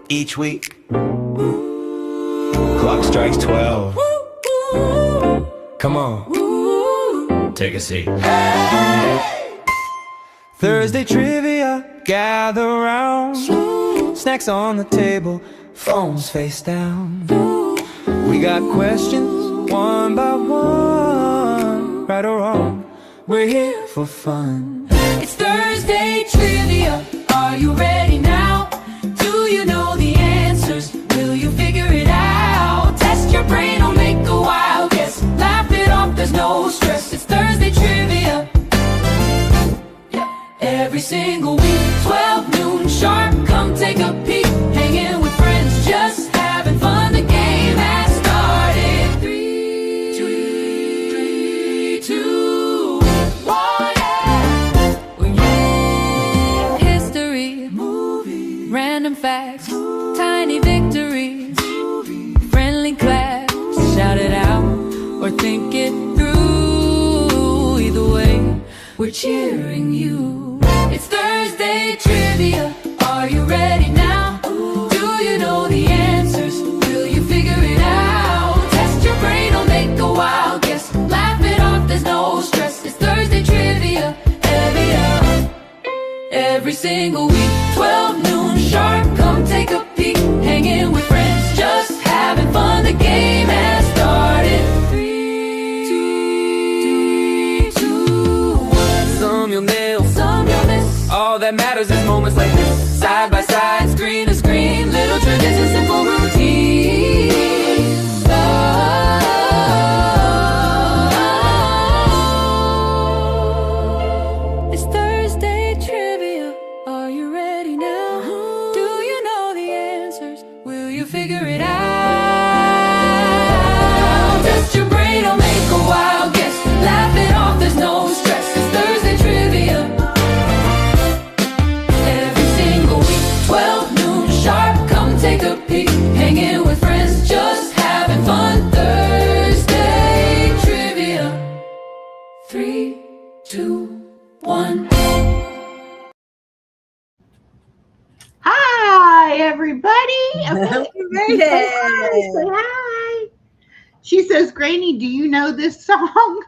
Each week, clock strikes 12. Come on, take a seat. Thursday trivia, gather round. Snacks on the table, phones face down. We got questions, one by one. Right or wrong, we're here for fun. It's Thursday trivia. Are you ready now? Do you know the answers? Will you figure it out? Test your brain or make a wild guess. Laugh it off, there's no stress. It's Thursday trivia. Every single week, 12 noon sharp. Come take a peek. Hanging with friends, just having fun. The game has started. 3, 2, 1. History, movie, random facts, tiny victories, friendly claps. Shout it out or think it through. Either way, we're cheering you. It's Thursday trivia. Are you ready now? Do you know the answers? Will you figure it out? Test your brain or make a wild guess. Laugh it off, there's no stress. It's Thursday trivia. Every single week, 12 noon sharp. Come take a peek. Hanging with friends, just having fun. The game has started. 3, 2, 1. Some you'll nail, Some you'll miss. all that matters is moments like this. Side by side, screen to screen, little traditions, simple routines. Oh, it's Thursday trivia. Are you ready now? Do you know the answers? Will you figure it out? Test your brain or make a wild guess. Laugh it off, there's no stress. It's Thursday trivia. Every single week, 12 noon sharp. Come take a peek. Hanging with friends, just having fun. Thursday trivia. 3, 2, 1. Hi, everybody. Happy Say birthday. hi. She says, Granny, do you know this song?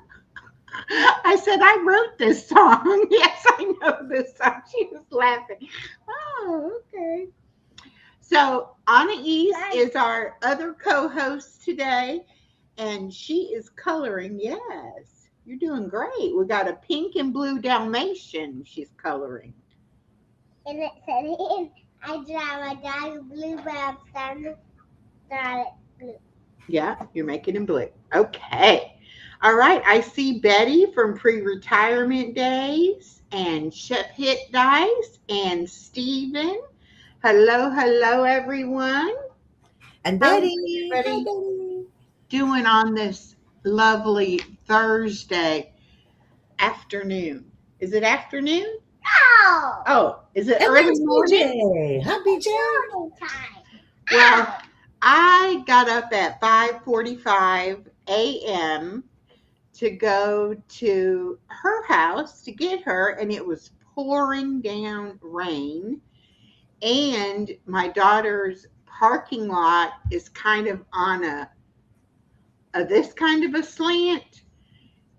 I said, I wrote this song. Yes, I know this song. She was laughing. Oh, okay. So Anna East is our other co-host today, and she is coloring. Yes, you're doing great. We got a pink and blue Dalmatian she's coloring. And it said, I draw my dog blue, but I'm starting to draw it blue. Yeah, you're making it blue. Okay. All right. I see Betty from pre-retirement days and Chef Hit Dice and Steven. Hello, everyone. And How's Betty. everybody Hi, Betty. doing on this lovely Thursday afternoon? Is it afternoon? Oh! Oh, is it And early there's morning? BJ. Hi, BJ. Morning time. Well, I got up at 5:45 a.m. to go to her house to get her, and it was pouring down rain. And my daughter's parking lot is kind of on a this kind of a slant,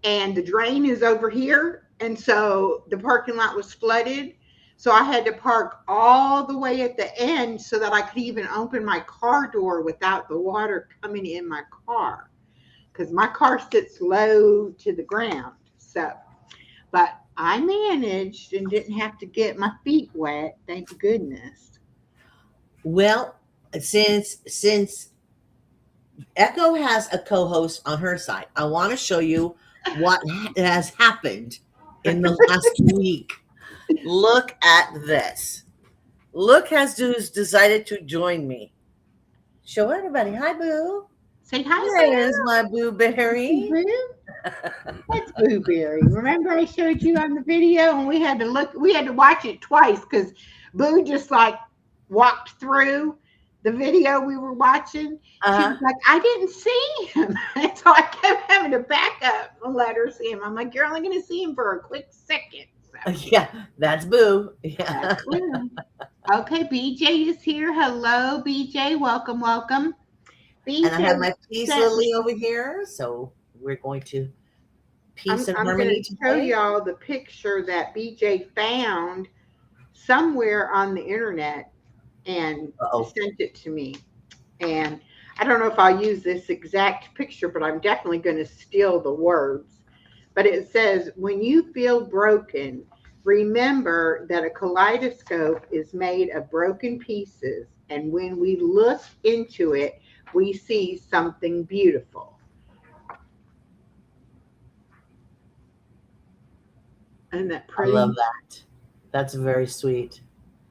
and the drain is over here, and so the parking lot was flooded. So I had to park all the way at the end so that I could even open my car door without the water coming in my car, because my car sits low to the ground. So, but I managed and didn't have to get my feet wet. Thank goodness. Well, since Echo has a co-host on her side, I want to show you what has happened in the last week. Look at this. Look has decided to join me. Show everybody. Hi, Boo. Say hi. There's my Boo Berry. Boo. That's Blueberry. Remember I showed you on the video, and we had to watch it twice because Boo just like walked through the video we were watching. She was like, I didn't see him. And so I kept having to back up and let her see him. I'm like, you're only going to see him for a quick second. So Yeah, that's Boo. Yeah. That's Boo. Okay, BJ is here. Hello, BJ. Welcome, welcome. And I have my BJ peace sent lily me. over here. So we're going to peace and I'm going harmony to show today. y'all the picture that BJ found somewhere on the internet and Uh-oh. sent it to me. And I don't know if I'll use this exact picture, but I'm definitely going to steal the words. But it says, when you feel broken, remember that a kaleidoscope is made of broken pieces. And when we look into it, we see something beautiful. Isn't that I pretty? love that. That's very sweet.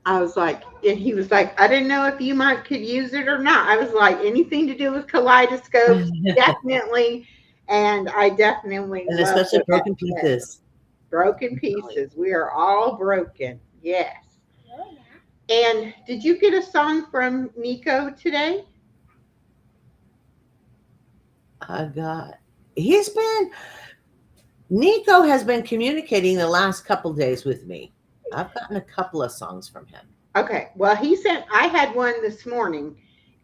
I was like, and he was like, I didn't know if you could use it or not. I was like, anything to do with kaleidoscopes, definitely. And I definitely And love especially what broken that says. pieces. Broken pieces. We are all broken. Yes. And did you get a song from Nico today? Nico has been communicating the last couple days with me. I've gotten a couple of songs from him. Okay. Well, I had one this morning.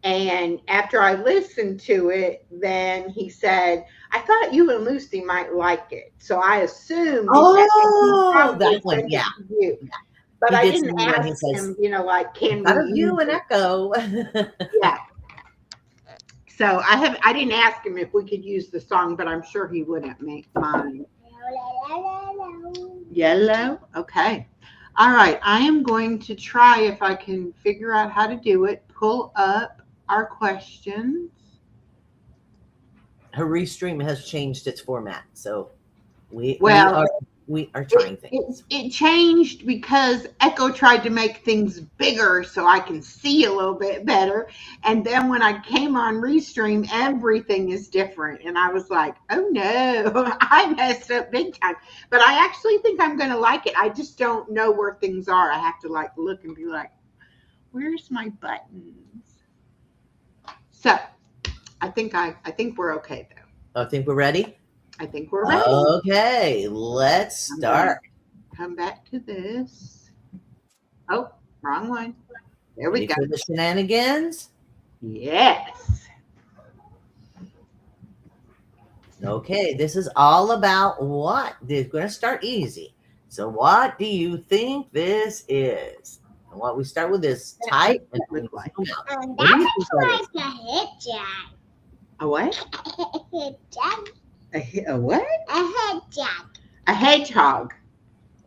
And after I listened to it, then he said, I thought you and Lucy might like it. So I assumed That one, sent it yeah. to you. But He I did didn't send me one. He ask says, him, like, can out we of you use and it? Echo. Yeah. So I didn't ask him if we could use the song, but I'm sure he wouldn't mind. Yellow? Okay. All right. I am going to try if I can figure out how to do it. Pull up our questions. Her restream has changed its format, so we are trying things. It changed because Echo tried to make things bigger so I can see a little bit better. And then when I came on Restream, everything is different. And I was like, oh no, I messed up big time. But I actually think I'm going to like it. I just don't know where things are. I have to look and be like, where's my buttons? So I think we're okay though. I think we're ready. I think we're ready. Okay, let's start. Come back to this. Oh, wrong one. There we Ready go. for the shenanigans? Yes. Okay, this is all about what? We're going to start easy. So what do you think this is? And what we start with is type and look like. what do you think that is? A hedgehog. A what? A hedgehog. A what? A hedgehog. A hedgehog.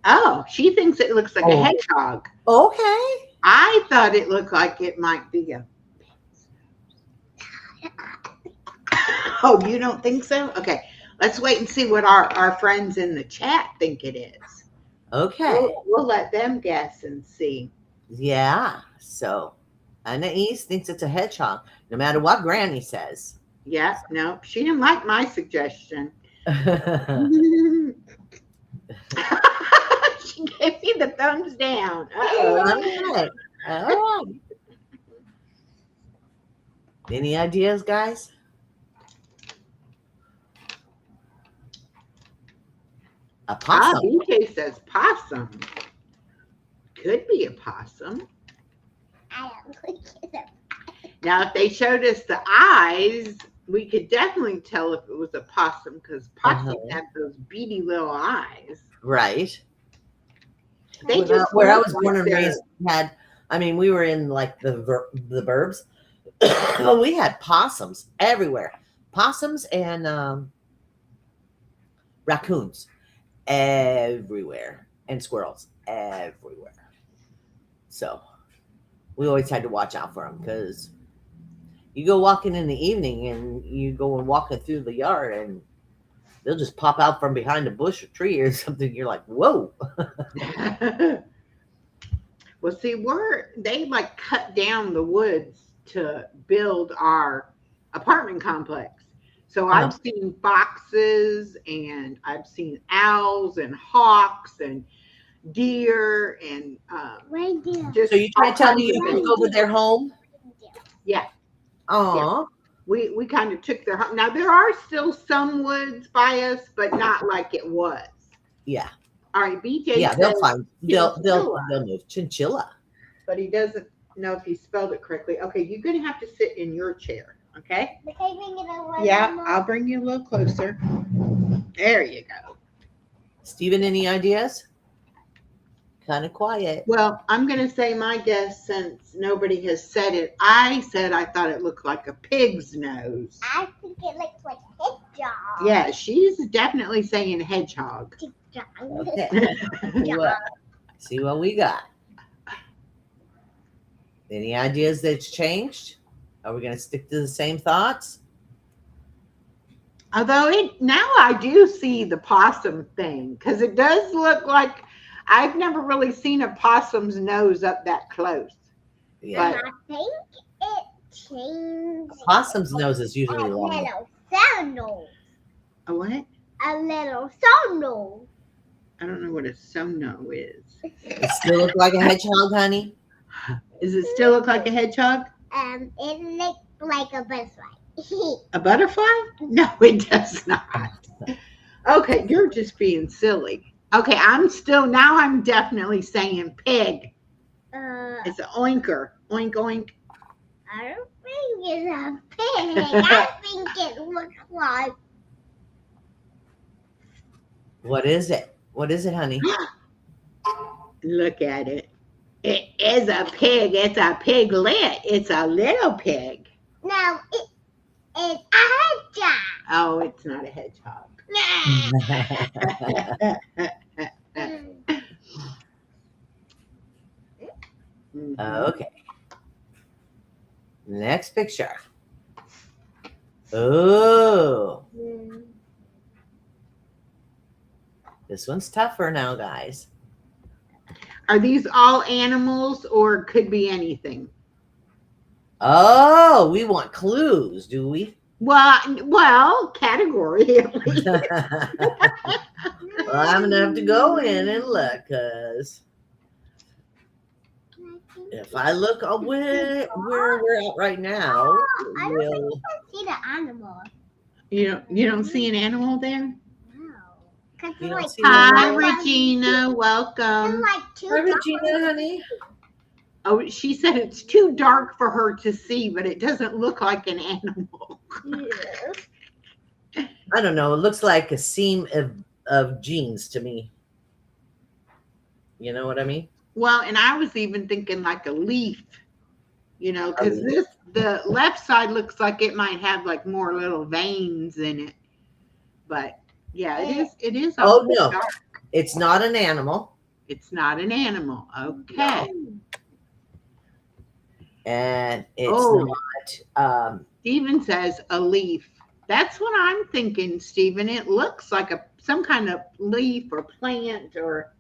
Oh, she thinks it looks like a hedgehog. Okay. I thought it looked like it might be a. Oh, you don't think so? Okay. Let's wait and see what our friends in the chat think it is. Okay. We'll let them guess and see. Yeah. So Anais thinks it's a hedgehog, no matter what Granny says. Yeah, no, she didn't like my suggestion. She gave me the thumbs down. All right. Any ideas, guys? A possum. BK says possum. Could be a possum. I don't think it's a Now, if they showed us the eyes, we could definitely tell if it was a possum because possums have those beady little eyes. Right. They where I was born and raised, we were in like the burbs. Well, we had possums everywhere. Possums and raccoons everywhere, and squirrels everywhere. So we always had to watch out for them because you go walking in the evening and you go and walking through the yard and they'll just pop out from behind a bush or tree or something. You're like, whoa. Well, see, they cut down the woods to build our apartment complex. So I've seen foxes and I've seen owls and hawks and deer and reindeer. So you trying to tell me you took over their home? Yeah. Oh. Yeah. We kind of took their home. Now there are still some woods by us, but not like it was. Yeah. All right, BJ Yeah, says they'll find. They'll chinchilla, move. Chinchilla. but he doesn't know if he spelled it correctly. Okay, you're gonna have to sit in your chair. Okay. But can you bring it over? Yeah, Mama? I'll bring you a little closer. There you go. Steven, any ideas? Kind of quiet. Well, I'm going to say my guess since nobody has said it. I said I thought it looked like a pig's nose. I think it looks like a hedgehog. Yeah, she's definitely saying hedgehog. Hedgehog. Okay. Well, see what we got. Any ideas that's changed? Are we going to stick to the same thoughts? Although now I do see the possum thing because it does look like I've never really seen a possum's nose up that close. Yeah. I think it changed. Possum's nose is A usually long. little sono. A what? A little sono. I don't know what a sono is. It still look like a hedgehog, honey? Does it still look like a hedgehog? It looks like a butterfly. A butterfly? No, it does not. Okay, you're just being silly. Okay, I'm definitely saying pig. It's an oinker. Oink, oink. I don't think it's a pig. I think it looks like What is it? What is it, honey? Look at it. It is a pig. It's a piglet. It's a little pig. no, it's a hedgehog. Oh, it's not a hedgehog. Mhm. Okay. Next picture. Oh, this one's tougher now, guys. Are these all animals or could be anything? Oh, we want clues, do we? Well, category at least. Well, I'm gonna have to go in and look, cause if I look where we're at right now, I don't we'll, think you can see the animal. You don't see an animal there? No. Cause You it's don't like see Hi, no. Regina. There's Welcome. like two. Hi, Regina, honey. Oh, she said it's too dark for her to see, but it doesn't look like an animal. Yeah. I don't know. It looks like a seam of jeans to me. You know what I mean? Well, and I was even thinking like a leaf, because leaf. the left side looks like it might have like more little veins in it. But yeah, it is. Oh, awfully no. dark. It's not an animal. It's not an animal. Okay. And it's Oh. not Steven says a leaf. That's what I'm thinking, Steven. It looks like some kind of leaf or plant or.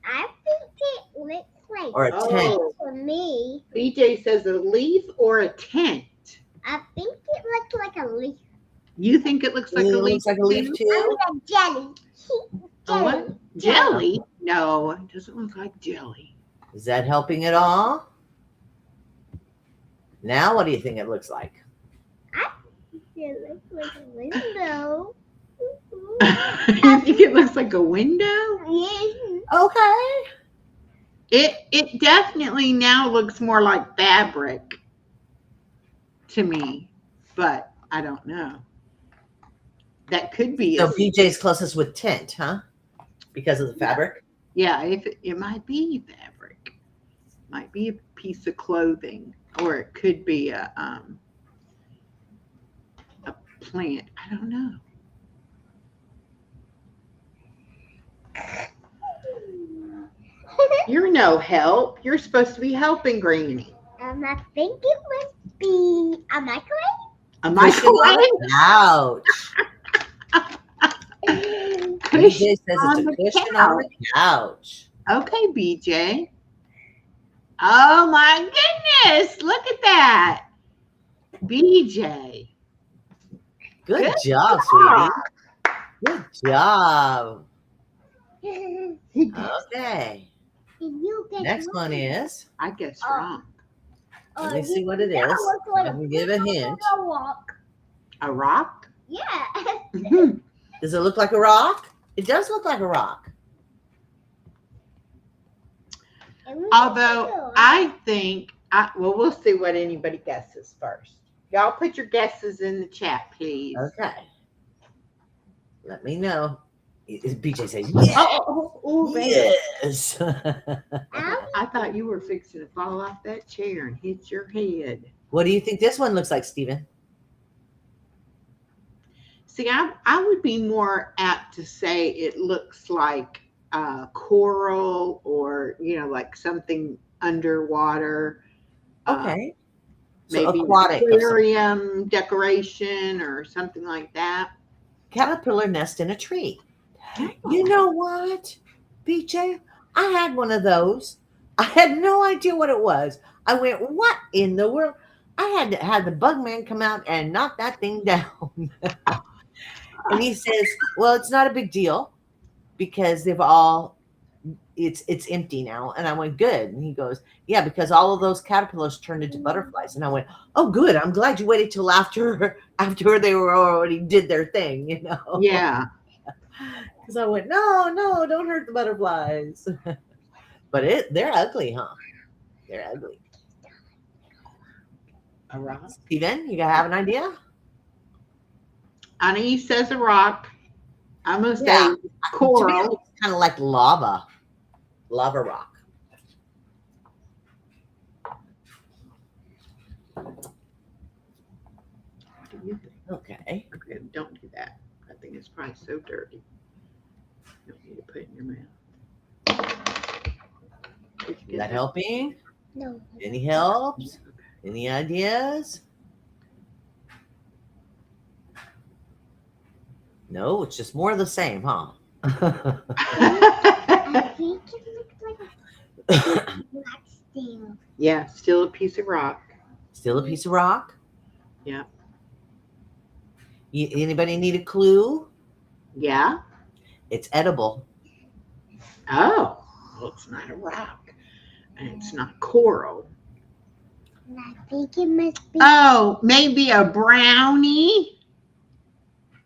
I think it looks like or a tent. Oh, to me. BJ says a leaf or a tent. I think it looks like a leaf. You think it looks like It a leaf? looks like a leaf I too. mean a jelly. A what? Jelly? No, it doesn't look like jelly. Is that helping at all? Now, what do you think it looks like? It looks like a window. You think it looks like a window? Yes. Okay. It definitely now looks more like fabric to me, but I don't know. That could be. So BJ's closest with tent, huh? Because of the fabric. Yeah, if it might be fabric, might be a piece of clothing, or it could be a plant. I don't know. You're no help. You're supposed to be helping Granny. I think it must be a microwave. A microwave? Ouch. BJ says on it's a the cushion on the couch. Okay, BJ. Oh my goodness. Look at that. BJ. Good job, sweetie. Good job. Okay. You get Next one is. I guess Oh. wrong. Let me see what it that is. looks like Let me give a hint. A rock. A rock? Yeah. Mhm. Does it look like a rock? It does look like a rock. Although I think, well, we'll see what anybody guesses first. Y'all put your guesses in the chat, please. Okay. Let me know. BJ says, yes. Oh, baby. Yes. I thought you were fixing to fall off that chair and hit your head. What do you think this one looks like, Stephen? See, I would be more apt to say it looks like coral or, like something underwater. Okay. So Maybe aquatic. aquarium decoration or something like that. Caterpillar nest in a tree. You know what, BJ? I had one of those. I had no idea what it was. I went, what in the world? I had to have the bug man come out and knock that thing down. And he says, well, it's not a big deal because it's empty now. And I went, good. And he goes, yeah, because all of those caterpillars turned into butterflies. And I went, oh, good. I'm glad you waited till after they were already did their thing, Yeah. Because I went, no, don't hurt the butterflies. But they're ugly, huh? They're ugly. A rock. Steven, you have an idea? Annie says a rock. I'm going to Yeah. say coral. It's kind of like lava rock. Okay. Okay, don't do that. I think it's probably so dirty. You don't need to put it in your mouth. Is that helping? No. Any helps? Any ideas? No, it's just more of the same, huh? I think it looks like a black steel. Yeah, still a piece of rock. Still a piece of rock? Yeah. Anybody need a clue? Yeah. It's edible. Oh, well, it's not a rock. And it's not coral. And I think it must be. Oh, maybe a brownie?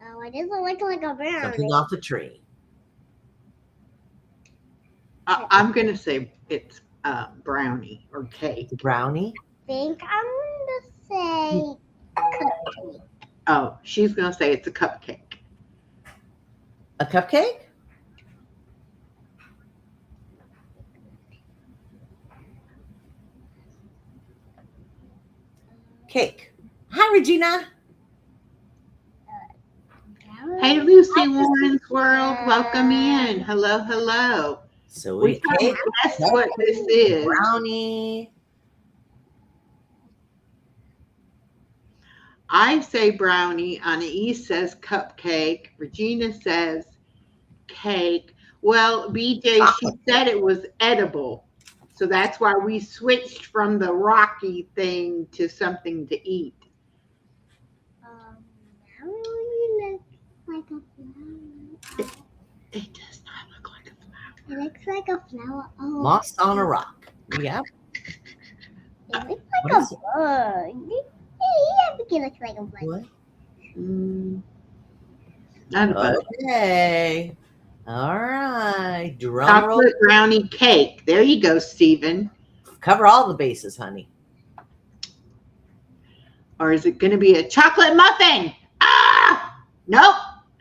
Oh, it doesn't look like a brownie. Something off the tree. I'm going to say it's brownie or cake. Brownie? I think I'm going to say cupcake. Oh, she's going to say it's a cupcake. A cupcake? Cake. Hi, Regina. Hey, Lucy Warren's World, welcome in. Hello, hello. So We we cake, guess what this is. brownie. I say brownie. Anais says cupcake. Regina says cake. Well, BJ, she said it was edible. So that's why we switched from the rocky thing to something to eat. Brownie looks like a flower. It does not look like a flower. It looks like a flower. Oh, Moss on a rock. Yep. it looks What like is a bug. Yeah, I think it looks like a bug. What? Not a bug. Okay. All right. Drum roll. Chocolate brownie cake. There you go, Stephen. Cover all the bases, honey. Or is it going to be a chocolate muffin? Ah! Nope.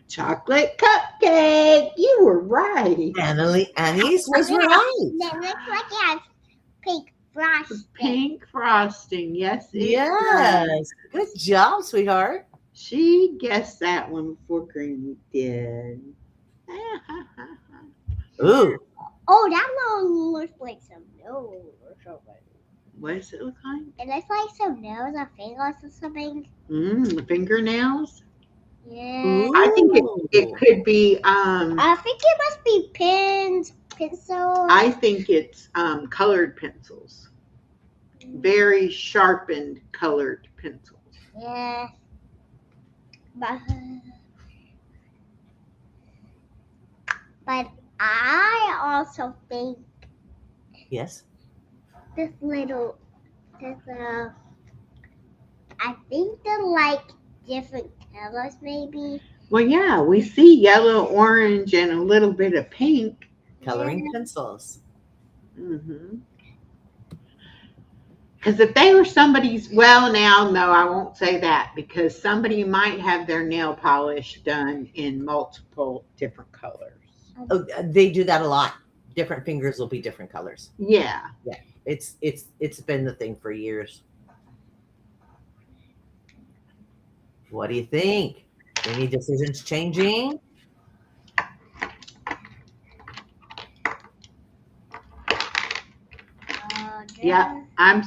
Chocolate cupcake. You were right. Annie's was right. That looks like it has pink frosting. Pink frosting. Yes, it Yes. does. Good job, sweetheart. She guessed that one before Green did. Ooh. Oh, that one looks like some nose or something. What does it look like? It looks like some nose or fingers or something. Fingernails? Yeah. I think it could be, I think it must be pens, pencils. I think it's colored pencils. Very sharpened colored pencils. Yeah. But I also think Yes. I think they're like different colors maybe. Well, yeah, we see yellow, orange, and a little bit of pink. Coloring pencils. Mm-hmm. Because if they were somebody's, well, now, no, I won't say that because somebody might have their nail polish done in multiple different colors. Oh, they do that a lot. Different fingers will be different colors. Yeah. Yeah, it's been the thing for years. What do you think? Any decisions changing? Yeah, I'm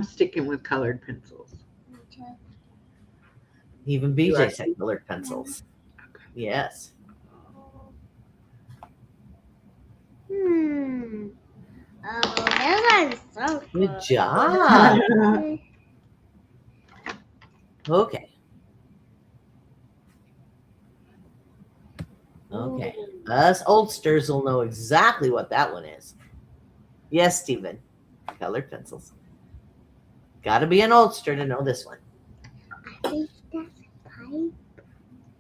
sticking with colored pencils. Even You BJ are said colored pencils. Yes. Oh, that was so Good cool. job. Okay. Okay. Us oldsters will know exactly what that one is. Yes, Stephen. Colored pencils. Got to be an oldster to know this one. I think that's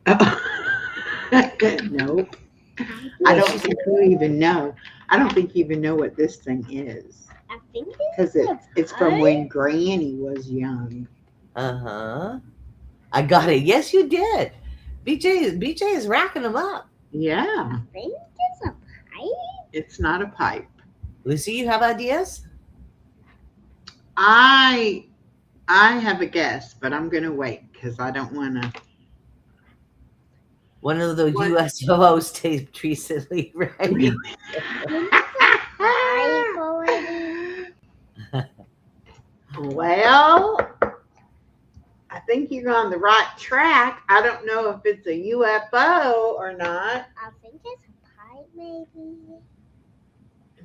a pipe. Nope. Well, I don't she think you even know. I don't think you even know what this thing is I think because it's from when Granny was young. Uh-huh. I got it. Yes, you did. BJ is racking them up. Yeah, I think it's a pipe. it's not a pipe. Lucy, you have ideas? I have a guess, but I'm gonna wait because I don't want to. One of the What? USOs taped recently, right? I think it's a pipe already. Well, I think you're on the right track. I don't know if it's a UFO or not. I think it's a pipe, maybe.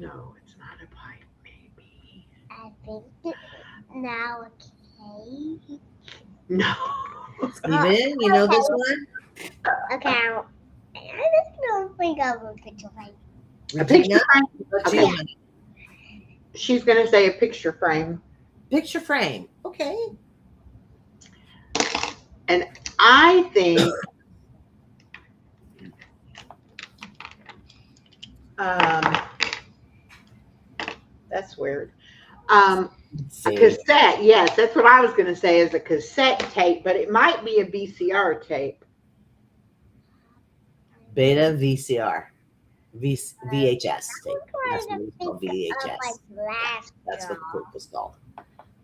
No, it's not a pipe. Maybe. I think it's now a cave. No. Steven, you know this one? Okay, I just don't think of a picture frame. A picture Regina? frame. What Okay. you, honey? She's gonna say a picture frame. Picture frame. Okay. And I think that's weird. A See. cassette, yes, that's what I was going to say is a cassette tape, but it might be a VCR tape. Beta VCR. VHS tape. That's what it was called, VHS. Glass That's what the jar. tape was called.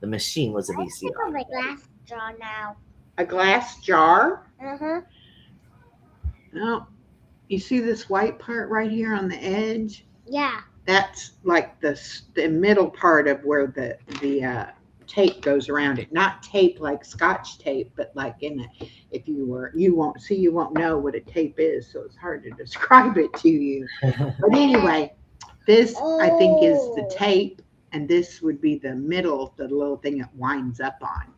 The machine was a I think of VCR. a glass jar now. A glass jar. Uh-huh. No, you see this white part right here on the edge? Yeah. That's like the middle part of where the tape goes around it. Not tape like Scotch tape, but like if you won't know what a tape is, so it's hard to describe it to you. But anyway, this I think is the tape, and this would be the middle, the little thing it winds up on.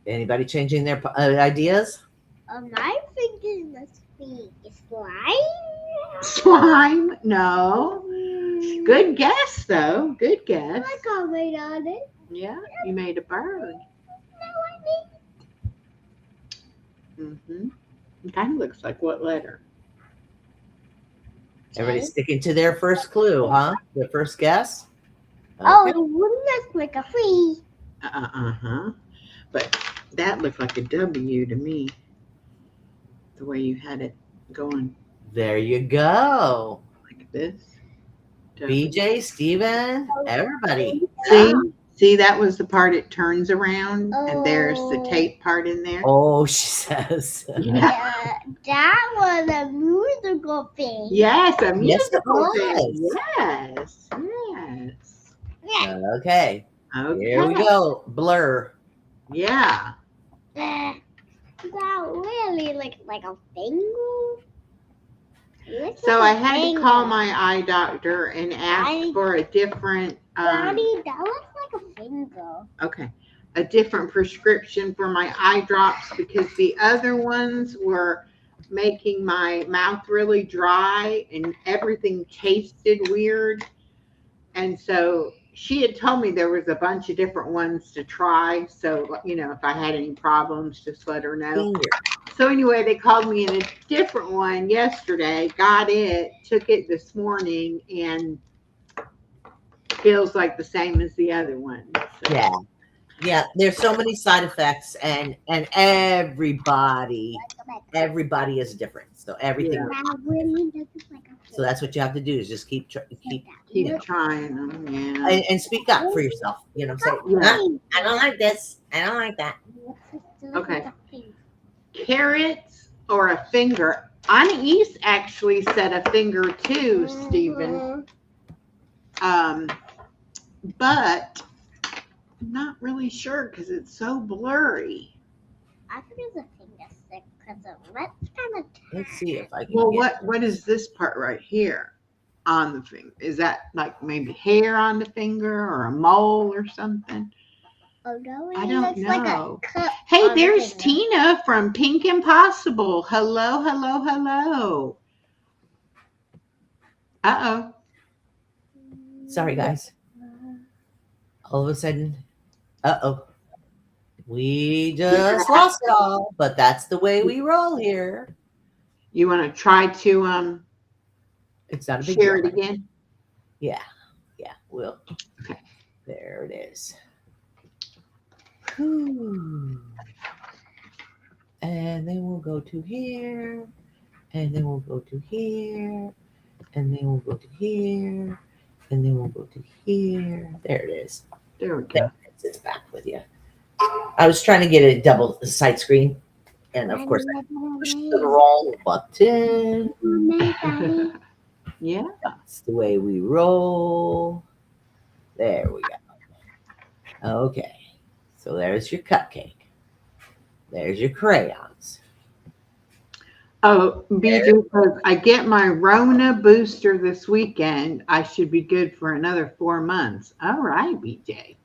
Anybody changing their ideas? My fingers must be slime. Slime? No. Good guess, though. Good guess. I comment on it. Yeah, you made a bird. No, I mean. Mm-hmm. It kind of looks like what letter? Everybody sticking to their first clue, huh? Their first guess? Oh, Okay. it wouldn't look like a flea. Uh-huh. But that looked like a W to me. The way you had it going There you go. like this. W. BJ, Steven, everybody. See, that was the part it turns around, and there's the tape part in there. Oh, she says. Yeah. That was a musical thing. Yes, a Yes, it musical was. thing. Yes. Yeah. Okay. Here we go. Blur. Yeah. That really like a finger. So I had to call my eye doctor and ask for a different Daddy, that looks like a finger. a different prescription for my eye drops because the other ones were making my mouth really dry and everything tasted weird. And so she had told me there was a bunch of different ones to try. So, if I had any problems, just let her know. Finger. So anyway, they called me in a different one yesterday, got it, took it this morning, and feels like the same as the other one. So. Yeah. There's so many side effects, and everybody is different. So everything. Yeah. Now, really, this is like a So that's what you have to do is just keep Keep trying them. Yeah. and speak up for yourself. You know, say, Yeah. I don't like this. I don't like that. Okay. Carrots or a finger? Anais actually said a finger too, Stephen. But I'm not really sure because it's so blurry. I think it's a finger stick because let's kind of. Let's see if I can Well, get what is this part right here on the finger? Is that like maybe hair on the finger or a mole or something? Oh no, I it don't looks like a know. cup Hey, on the there's finger. Tina from Pink Impossible. Hello, hello, hello. Uh-oh. Sorry, guys. All of a sudden, we just lost it all. But that's the way we roll here. You want to try to It's not a big share deal. it again? Yeah, we'll. Okay. There it is. Whew. And then we'll go to here, and then we'll go to here, and then we'll go to here, and then we'll go to here. There it is. There we go. It's back with you. I was trying to get a double side screen, and of course I pushed the wrong button. Yeah. That's the way we roll. There we go. Okay. So there's your cupcake. There's your crayons. Oh, BJ says, I get my Rona booster this weekend. I should be good for another 4 months. All right, BJ.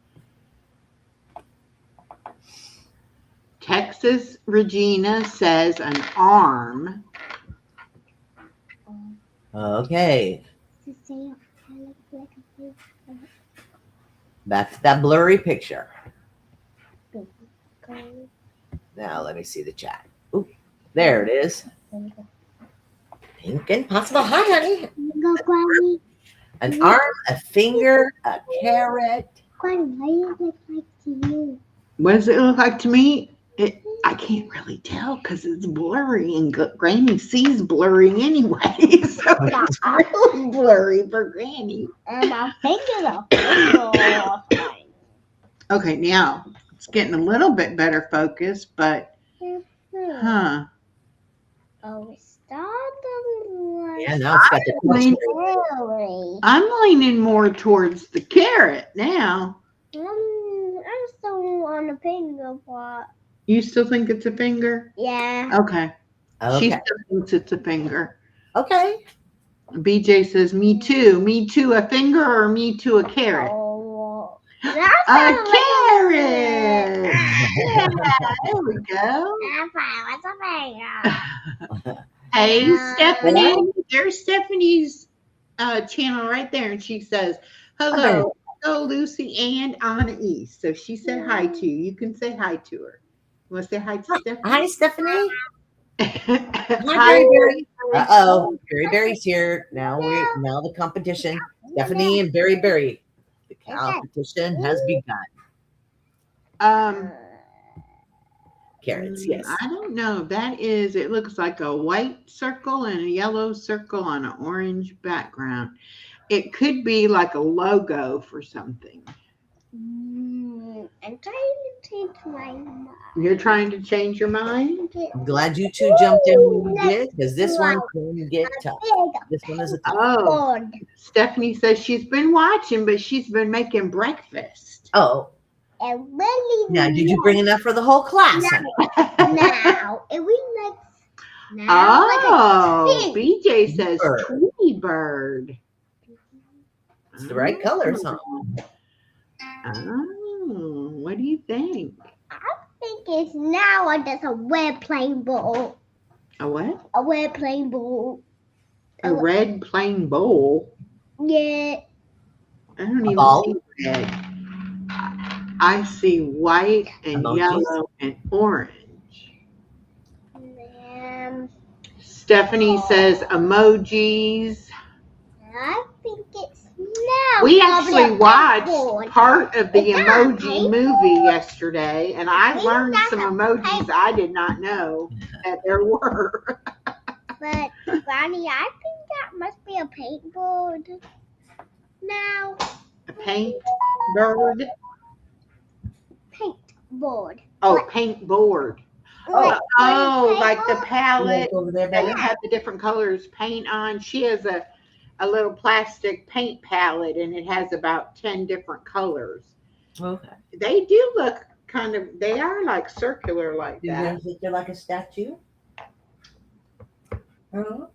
Texas Regina says an arm. Okay. Back to that blurry picture. Now let me see the chat. Ooh, there it is. Pink Impossible. Hi, honey. An arm, a finger, a carrot. What does it look like to me? I can't really tell because it's blurry and Granny sees blurry anyway. So it's really blurry for Granny. And my finger. Okay, now it's getting a little bit better focus, but huh. Oh, we started. Yeah, now it's got the Lean- Really? I'm leaning more towards the carrot now. I'm still on the finger part. You still think it's a finger? Yeah. Okay. She Okay. still thinks it's a finger. Okay. BJ says, me too. Me too, a finger, or me too, a carrot? Oh, A that sounds like carrot! Yeah, there we go. That's a finger. Hey, Yeah. Stephanie. There's Stephanie's channel right there, and she says, hello. Hello, Lucy and Anais. So she said hi to you. You can say hi to her. You want to say hi to Stephanie? Hi, Stephanie. Hi, Berry Berry. Berry Berry's here. Now the competition. Stephanie and Berry Berry. The competition has begun. Carrots, yes. I don't know. That is, it looks like a white circle and a yellow circle on an orange background. It could be like a logo for something. I'm trying to change my mind. You're trying to change your mind? I'm glad you two jumped in when you did, because this one can get tough. This one is a tough. Oh, Stephanie says she's been watching, but she's been making breakfast. Oh, And really now did you bring enough for the whole class? honey? now it was like now Oh, like a BJ says Bird. Tweety Bird. It's the right colors, huh? Oh, what do you think? I think it's now just a red plain bowl. A what? A red plain bowl. A red plain bowl? Yeah. I don't even ball? see red. I see white and Emojis? yellow and orange. Um, Stephanie says emojis. I think it's No. We probably actually a watched paintboard. part of the It's not a emoji movie yesterday, and I It's learned not some a emojis I did not know that there were. But Granny, I think that must be a paintboard. Now, A paint bird. paintboard. Oh, paint board. Oh, like the palette over there, that baby. you have the different colors paint on. She has a little plastic paint palette, and it has about 10 different colors. Okay. They do look kind of, they are like circular like Do you that. think they're like a statue? Uh-huh.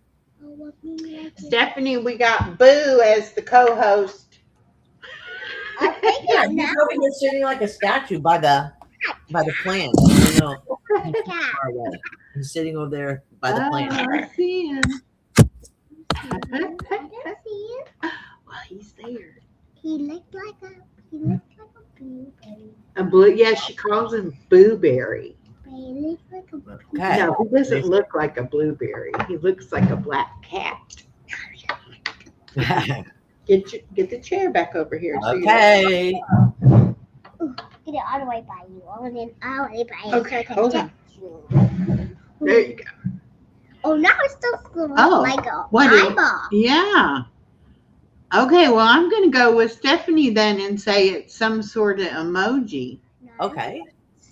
Stephanie, we got Boo as the co-host. I think Yeah, it's he's not over here sitting like a statue by the plant. You know, a cat. far away. He's sitting over there by the Oh, plant. I see him. I don't see him. Well, he's there. He looked like a blueberry. A blue, yeah, she calls him Booberry. He looks like a Okay. No, he doesn't look like a blueberry. He looks like a black cat. Get the chair back over here. so you don't- Okay. Get it all the way by you. All the way by you. Okay, hold on. on. There you go. Oh, now it's still Oh, like a what is- eyeball. Yeah. Okay, well, I'm going to go with Stephanie then and say it's some sort of emoji. Okay.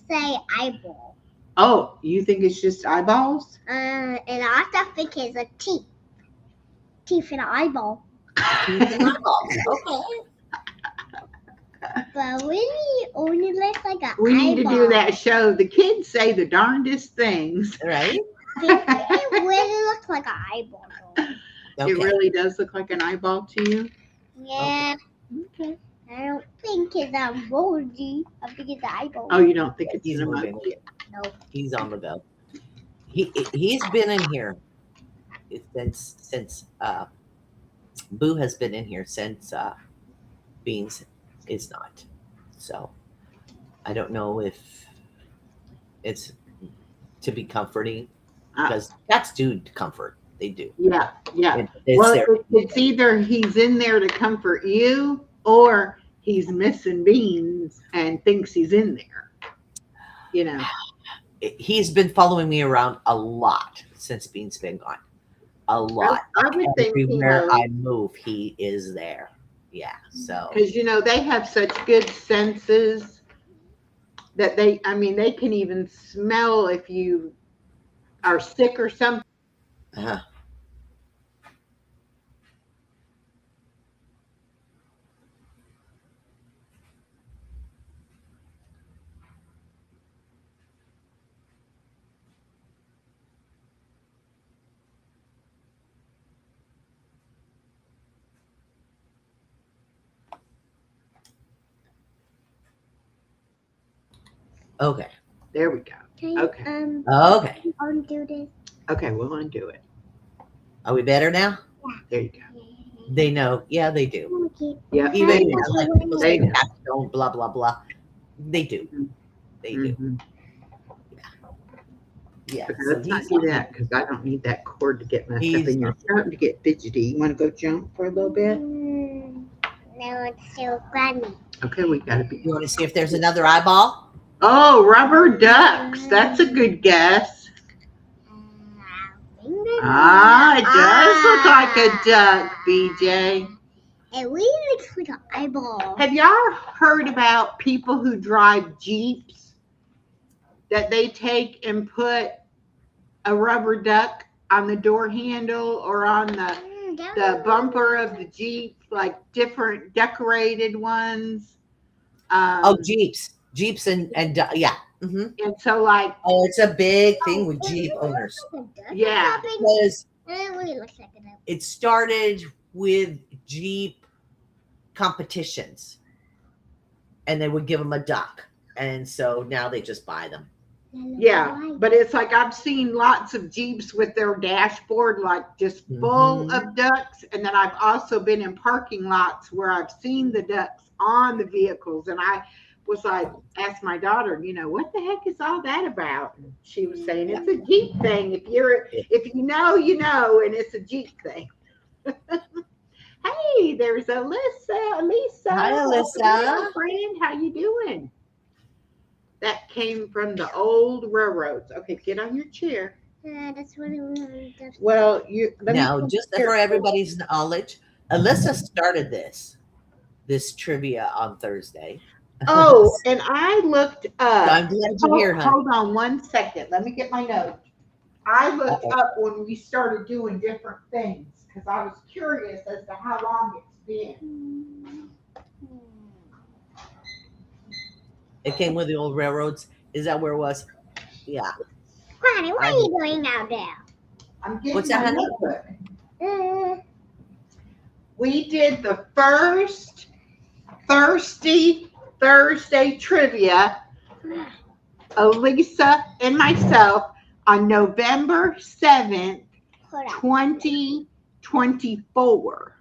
Say eyeball. Oh, you think it's just eyeballs? And I also think it's a teeth. Teeth in an eyeball. Okay. But really only looks like an We need to do eyeball. that show. The kids say the darndest things. Right. It really looks like an eyeball. Though. Okay. It really does look like an eyeball to you. Yeah. Okay. I don't think it's an emoji. I think it's an eyeball. Oh, you don't think it's He's an moving. emoji? No. He's on the go. He's been in here since Boo has been in here since Beans is not. So I don't know if it's to be comforting because cats do comfort. They do. Yeah, yeah. It's Well, there. it's either he's in there to comfort you or he's missing Beans and thinks he's in there. You know. He's been following me around a lot since Bean's been gone. A lot. I would think, Everywhere I move, he is there. Yeah. So because they have such good senses that they can even smell if you are sick or something. uh okay. There we go. Can Okay. Okay. undo this? Okay, we'll undo it. Are we better now? There you go. They know. Yeah, they do. Okay. Yeah. Even they do. like people say They do. cats don't blah blah blah. They do. They do. Mhm. Yeah. Okay, So let's not he's do that because I don't need that cord to get messed up, He's and you're starting to get fidgety. You want to go jump for a little bit? No, it's still funny. Okay, we got to be. You want to see if there's another eyeball? Oh, rubber ducks. That's a good guess. Ah, it does look like a duck, BJ. It really looks like an eyeball. Have y'all heard about people who drive Jeeps that they take and put a rubber duck on the door handle or on the bumper of the Jeep, like different decorated ones? Oh, Jeeps and yeah. Mm-hmm. And so like, Oh, it's a big thing with Jeep owners Yeah. because It really looks like a duck. it started with Jeep competitions, and they would give them a duck, and so now they just buy them. yeah, but it's like I've seen lots of Jeeps with their dashboard like just full Mhm. of ducks, and then I've also been in parking lots where I've seen the ducks on the vehicles, and I was like, asked my daughter, what the heck is all that about? And she was saying it's a Jeep thing. If you know, and it's a Jeep thing. Hey, there's Alyssa. Lisa. Hi, Alyssa. Hello, friend. How you doing? That came from the old railroads. Okay, get on your chair. That's what I'm Well, Now, just for everybody's knowledge, Alyssa started this trivia on Thursday. Oh, and I looked up. I'm glad you're here, honey. Hold on 1 second. Let me get my notes. I looked Uh-oh. up when we started doing different things because I was curious as to how long it's been. just. It came with the old railroads. Is that where it was? Yeah. Honey, what are you doing now, I'm getting What's that, my honey? notebook. Dad? We did the first Thirsty Thursday trivia, Elisa and myself, on November 7th, Hold on. 2024.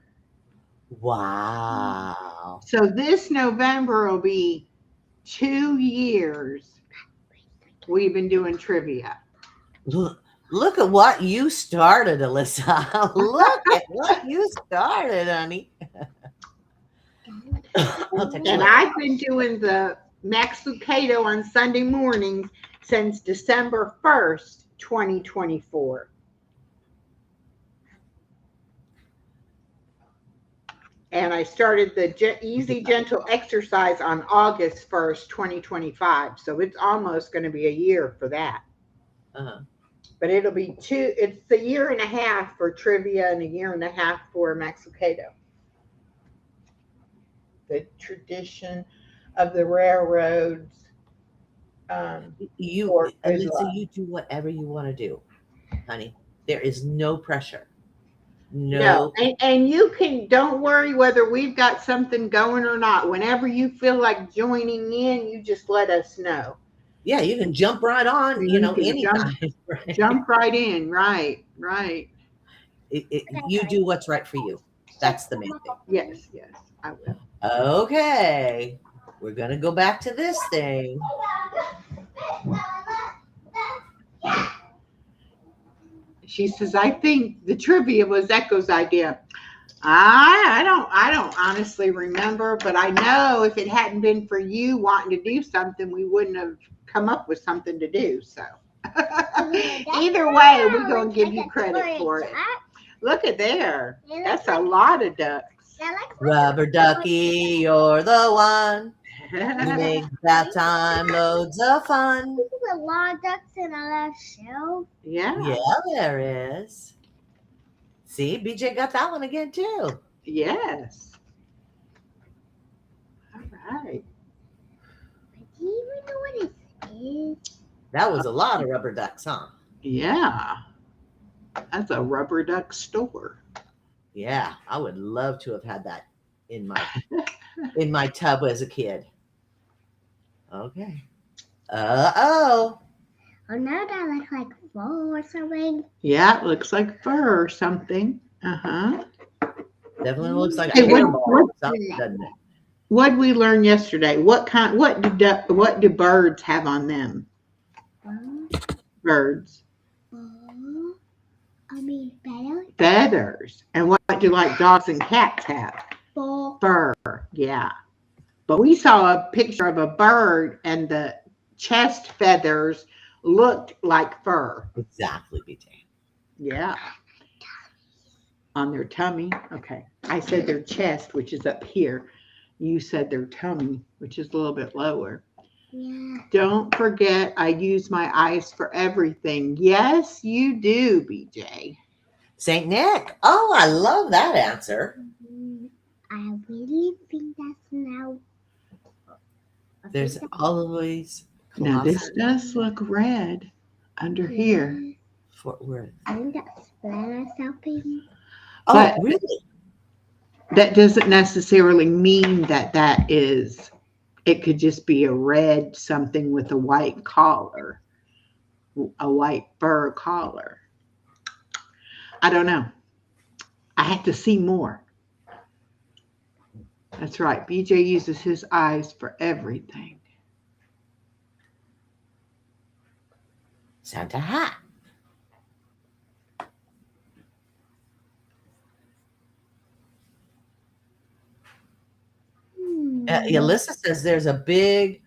Wow. So this November will be 2 years we've been doing trivia. Look at what you started, Alyssa. Look at what you started, honey. I'll text And you. I've been doing the Max Lucado on Sunday mornings since December 1st, 2024. And I started the Easy Gentle exercise on August 1st, 2025. So it's almost going to be a year for that. Uh-huh. But it'll be it's a year and a half for trivia and a year and a half for Max Lucado. The tradition of the railroads. Alyssa, you do whatever you want to do, honey. There is no pressure. No. And you don't worry whether we've got something going or not. Whenever you feel like joining in, you just let us know. Yeah, you can jump right on, anytime. Jump right in. Right. You do what's right for you. That's the main thing. Yes, I will. Okay. We're going to go back to this thing. She says, I think the trivia was Echo's idea. I don't honestly remember, but I know if it hadn't been for you wanting to do something, we wouldn't have come up with something to do. So either way, we're going to give you credit for it. Look at there. That's a lot of ducks. Rubber ducky, you're the one. You make that time loads of fun. There's a lot of ducks in a lot of shells. Yeah. Yeah, there is. See, BJ got that one again too. Yes. All right. Do you even know what it is? That was a lot of rubber ducks, huh? Yeah. That's a rubber duck store. Yeah, I would love to have had that in my tub as a kid. Okay. Uh-oh. Oh, now that looks like fur or something. Yeah, it looks like fur or something. Uh-huh. Definitely looks like a Hey, hairball, doesn't it? What did we learn yesterday? What do birds have on them? Birds. Feathers. Feathers. And what do like dogs and cats have? Fur. Yeah. But we saw a picture of a bird and the chest feathers looked like fur. Exactly, BJ. Yeah. On their tummy. Okay. I said their chest, which is up here. You said their tummy, which is a little bit lower. Yeah. Don't forget, I use my eyes for everything. Yes, you do, BJ. St. Nick. Oh, I love that answer. I really think that's now. There's always Now, this does look red under here. Fort Worth. I think that's Spanish helping. Oh, But- really? That doesn't necessarily mean that is, it could just be a red something with a white collar, a white fur collar. I don't know. I have to see more. That's right. BJ uses his eyes for everything. Santa hat. Alyssa says there's a big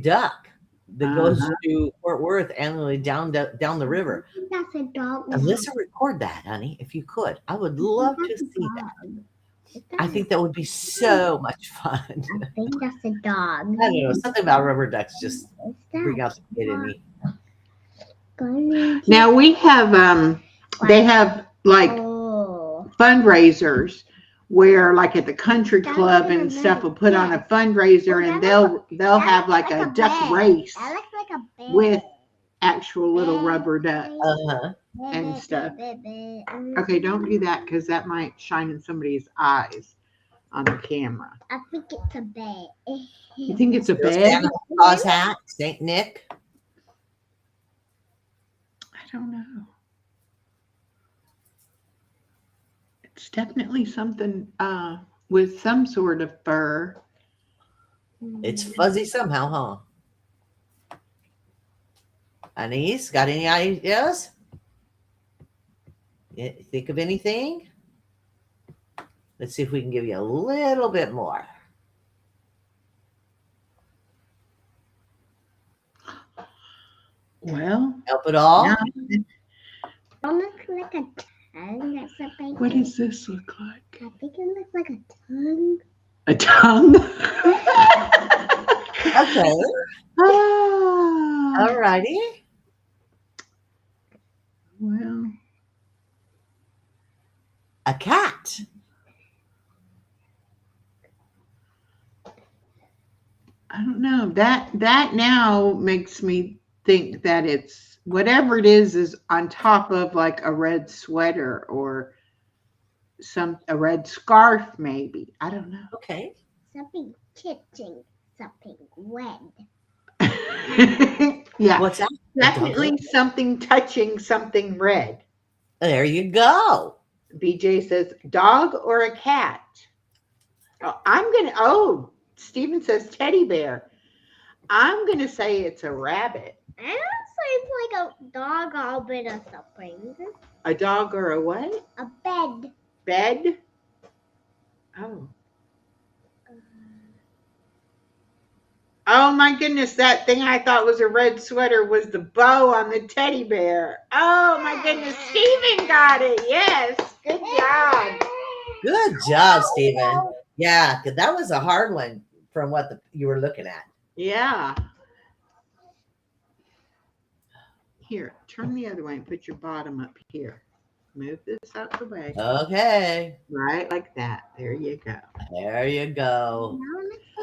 duck that goes Uh-huh. to Fort Worth annually down the river. I think that's a dog. now. Alyssa, record that, honey, if you could. I would love to That's a see that. dog. Is I that think that would be so much fun. I think that's a dog. I don't know. Something about rubber ducks just Is bring that out the kid in me. going to- Now we have they have like Oh. fundraisers where like at the country That's club gonna and stuff make- will put on a yes. fundraiser Well, and that they'll That have looks like a bear. duck race That looks like a bear. with actual little Bear. rubber duck. Uh-huh. and stuff. Okay, Okay, don't do that because that might shine in somebody's eyes on the camera. I think it's a bear. You think it's a Little bed? Santa Claus hat, Saint Nick. I don't know. It's definitely something with some sort of fur. It's fuzzy somehow, huh? Anise, got any ideas? Think of anything? Let's see if we can give you a little bit more. Well, Help at all? no. It looks like a tongue. That's something. What does this look like? I think it looks like a tongue. A tongue? Okay. Ah, All righty. well, A cat. I don't know. That now makes me think that it's whatever it is on top of like a red sweater or a red scarf maybe. I don't know. Okay. Something touching something red. Yeah, What's that? definitely something touching something red. There you go. BJ says dog or a cat. Steven says teddy bear. I'm gonna say it's a rabbit. I don't say it's like a dog all bit of something. A dog or a what? A bed. Bed? Oh. Oh my goodness, that thing I thought was a red sweater was the bow on the teddy bear. Oh my goodness, Steven got it. Yes. Good job. Good job, Stephen. Yeah, because that was a hard one from what you were looking at. Yeah. Here, turn the other way and put your bottom up here. Move this out the way. Okay. Right like that. There you go. There you go.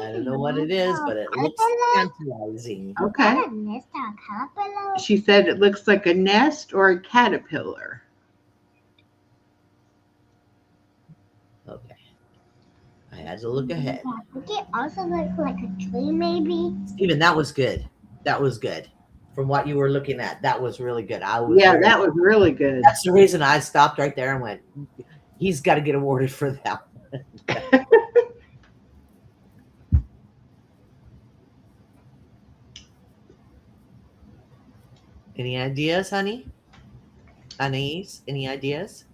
I don't know what it is, but it looks tantalizing. Okay. A nest or a caterpillar? She said it looks like a nest or a caterpillar. Okay. I had to look ahead. I think it also looks like a tree, maybe. Stephen, that was good. That was good. From what you were looking at, that was really good. That was really good. That's the reason I stopped right there and went, he's got to get awarded for that. Any ideas, honey? Anise, any ideas?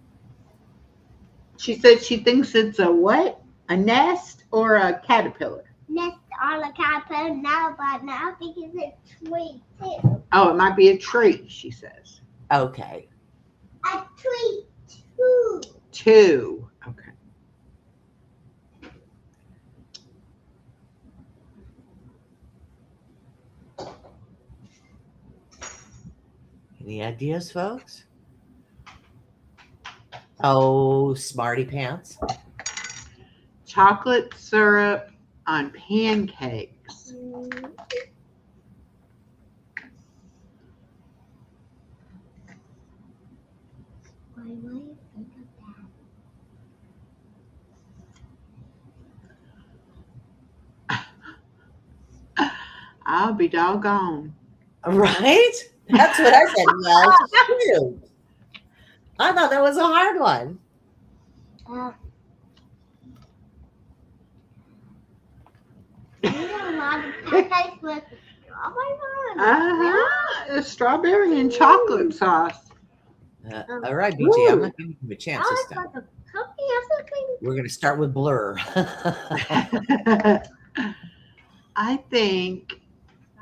She said she thinks it's a what? A nest or a caterpillar? Nest on a caterpillar now, but now I think it's a tree too. Oh, it might be a tree, she says. Okay. A tree too. 2. Okay. Any ideas, folks? Oh, smarty pants. Chocolate syrup on pancakes. Why do you think of that? I'll be doggone. Right? That's what I said. Well, shoot. I thought that was a hard one. There's a lot of pancakes with strawberry on. A strawberry and chocolate sauce. All right, BJ, I'm not giving you a chance Oh, this it's time. like a puppy or something. We're going to start with Blur. I think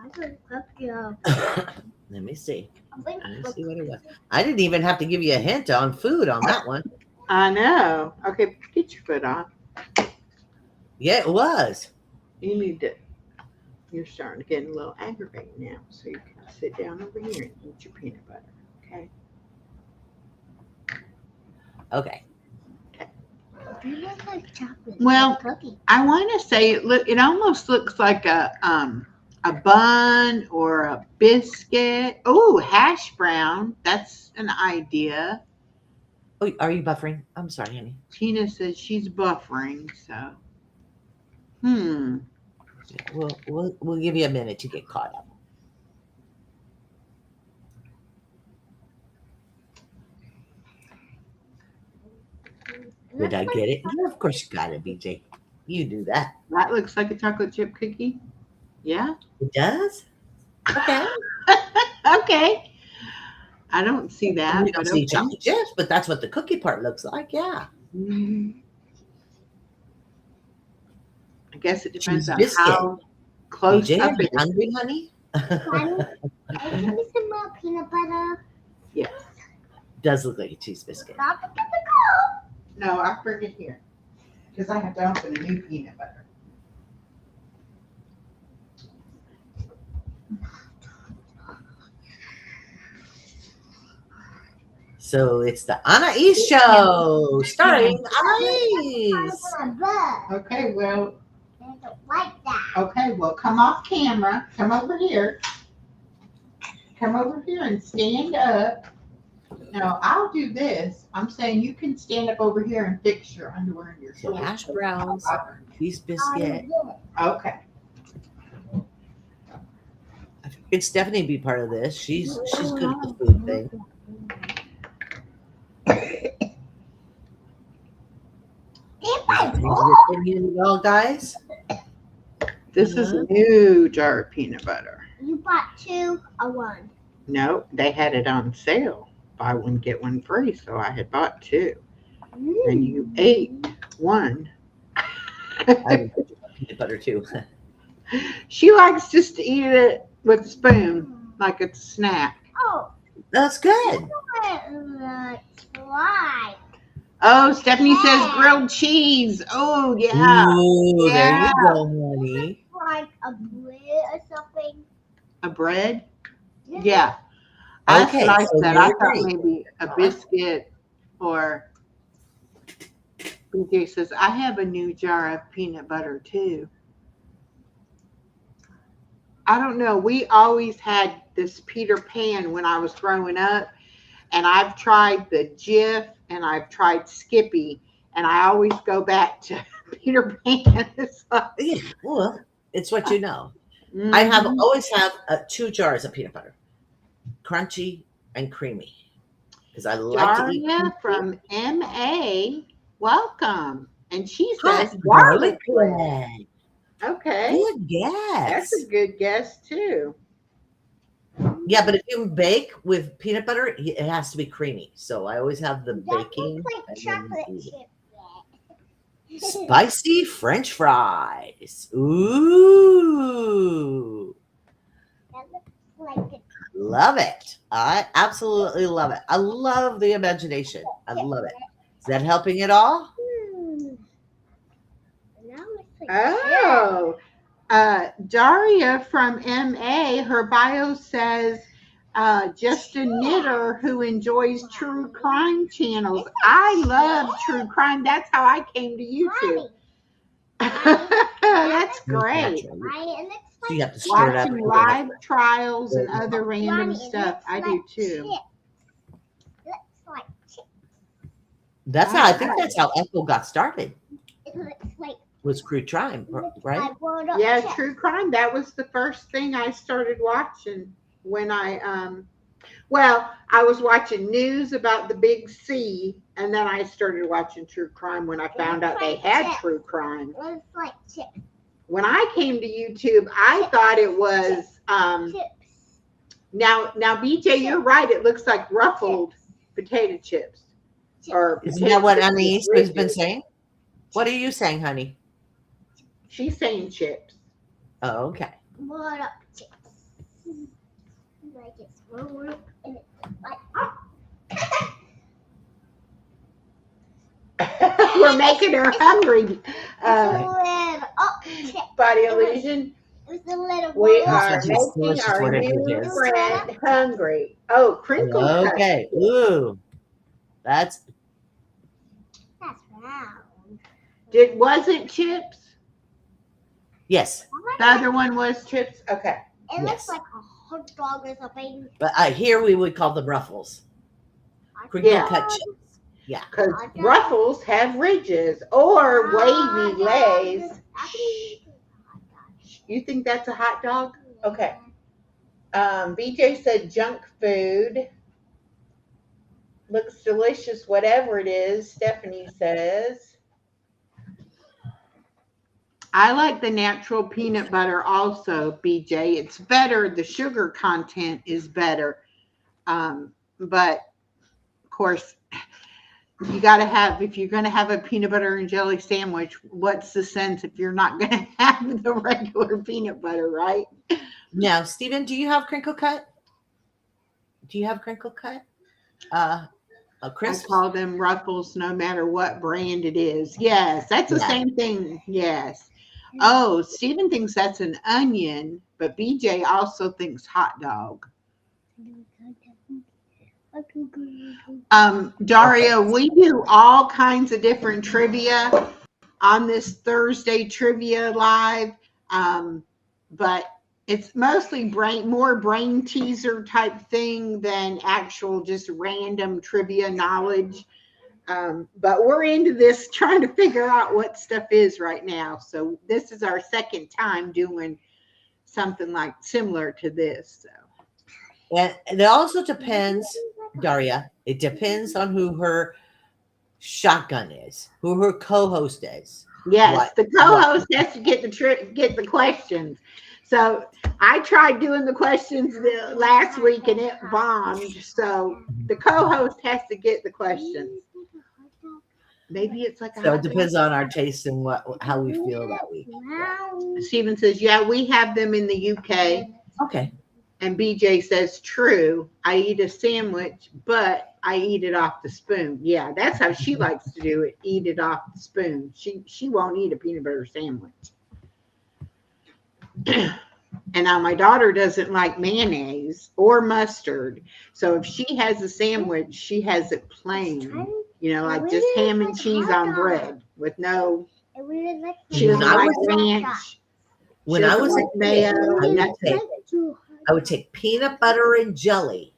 That's a cookie. Let me see. Let me see what it was. I didn't even have to give you a hint on food on that one. I know. Okay, get your foot off. Yeah, it was. You need to. You're starting to get a little aggravated now, so you can sit down over here and eat your peanut butter. Okay. Okay. You look like chocolate. Well, cookie. I want to say it almost looks like a bun or a biscuit. Oh, hash brown. That's an idea. Oh, are you buffering? I'm sorry, honey. Tina says she's buffering, so. Yeah, we'll give you a minute to get caught up. Did I get it? Yeah, of course you got it, BJ. You do that. That looks like a chocolate chip cookie. Yeah. It does? Okay. Okay. I don't see that. We don't but see okay. chocolate chips, but that's what the cookie part looks like. Yeah. Mhm. I guess it depends Cheese on biscuit. how close BJ, up are you it is. hungry, honey? Give me some more peanut butter. Yes. Does look like a cheese biscuit. Stop at the cup. No, I bring it here because I have to open a new peanut butter. So it's the Anais show, starring Anais. Okay, well, I don't like that. okay, well, come off camera. Come over here. Come over here and stand up. Now, I'll do this. I'm saying you can stand up over here and fix your underwear and your So shorts. hash browns, cheese biscuit. Okay. I figured Stephanie be part of this. She's good at the food thing. Anything at all, guys? This is a new jar of peanut butter. You bought 2 or 1? No, they had it on sale. Buy one, get one free. So I had bought 2. And you ate 1. I peanut butter too. She likes just to eat it with a spoon, like it's a snack. Oh, That's good. why? Oh, Stephanie says grilled cheese. Oh, yeah. Ooh, there Yeah. you go, honey. Like a bread or something? A bread? Yeah. That's Okay, what I so said. I you're thought great. maybe a biscuit or BJ says, I have a new jar of peanut butter too. I don't know. We always had this Peter Pan when I was growing up. And I've tried the Jif and I've tried Skippy. And I always go back to Peter Pan. It's like, Yeah, well, it's what you know. I always have 2 jars of peanut butter, crunchy and creamy, because I like to eat. Daria from MA, welcome. And she Hot says garlic bread. bread. Okay. Good guess. That's a good guess too. Yeah, but if you bake with peanut butter, it has to be creamy. So I always have the That baking. looks like and then chocolate eat it. chip. Spicy French fries. Ooh. That looks like it. Love it. I absolutely love it. I love the imagination. I love it. Is that helping at all? Now it's like Oh, Daria from MA, her bio says, just a knitter who enjoys true crime channels. I love true crime. That's how I came to YouTube. That's great. Right, and it's So you like have to stir it up. Watching live trials and other random Mommy, it stuff. looks I like do too. chips. Looks like chips. That's how I think that's how Echo got started. It looks like Was True Crime, right? like rolled up Yeah, chips. true crime. That was the first thing I started watching when I well, I was watching news about the big C, and then I started watching true crime when I found out they had true crime. It looks like chips. When I came to YouTube, I thought it was Chips. now BJ, you're right. It looks like ruffled potato chips. Or Isn't that what potato Anais chips has been with saying? What are you saying, honey? She's saying chips. Oh, okay. What up, chips? Like it's one and it's like We're making her hungry. chip. Body illusion. It's a little We roll are up. It's making delicious, our whatever it new is. friend hungry. Oh, crinkle cut. Okay. Ooh, that's That's round. Was it chips? yes. The other one was chips. Okay. It Yes. looks like a hot dog or something. But here we would call them ruffles. Crinkle Yeah. cut chips. Yeah. Because ruffles have ridges or wavy legs. You think that's a hot dog? Okay. BJ said junk food. Looks delicious, whatever it is, Stephanie says. I like the natural peanut butter also, BJ. It's better. The sugar content is better. But, of course, you got to have, if you're going to have a peanut butter and jelly sandwich, what's the sense if you're not going to have the regular peanut butter, right? Now, Stephen, do you have crinkle cut? Do you have crinkle cut? Crisp? I call them ruffles no matter what brand it is. Yes, that's the same thing. Yes. Oh, Stephen thinks that's an onion, but BJ also thinks hot dog. Daria, we do all kinds of different trivia on this Thursday trivia live. But it's mostly more brain teaser type thing than actual just random trivia knowledge. But we're into this trying to figure out what stuff is right now. So this is our second time doing something like similar to this. So. And it also depends, Daria, it depends on who her shotgun is, who her co-host is. Yes, the co-host has to get the questions. So I tried doing the questions last week and it bombed. So the co-host has to get the questions. Maybe it's like so it depends on our taste and how we feel that week. Stephen says, yeah, we have them in the UK. Okay. And BJ says, true. I eat a sandwich, but I eat it off the spoon. Yeah, that's how she likes to do it. Eat it off the spoon. She won't eat a peanut butter sandwich. And now my daughter doesn't like mayonnaise or mustard. So if she has a sandwich, she has it plain. Like just ham and cheese on bread with no. She doesn't like ranch. When I was like mayo. I would take peanut butter and jelly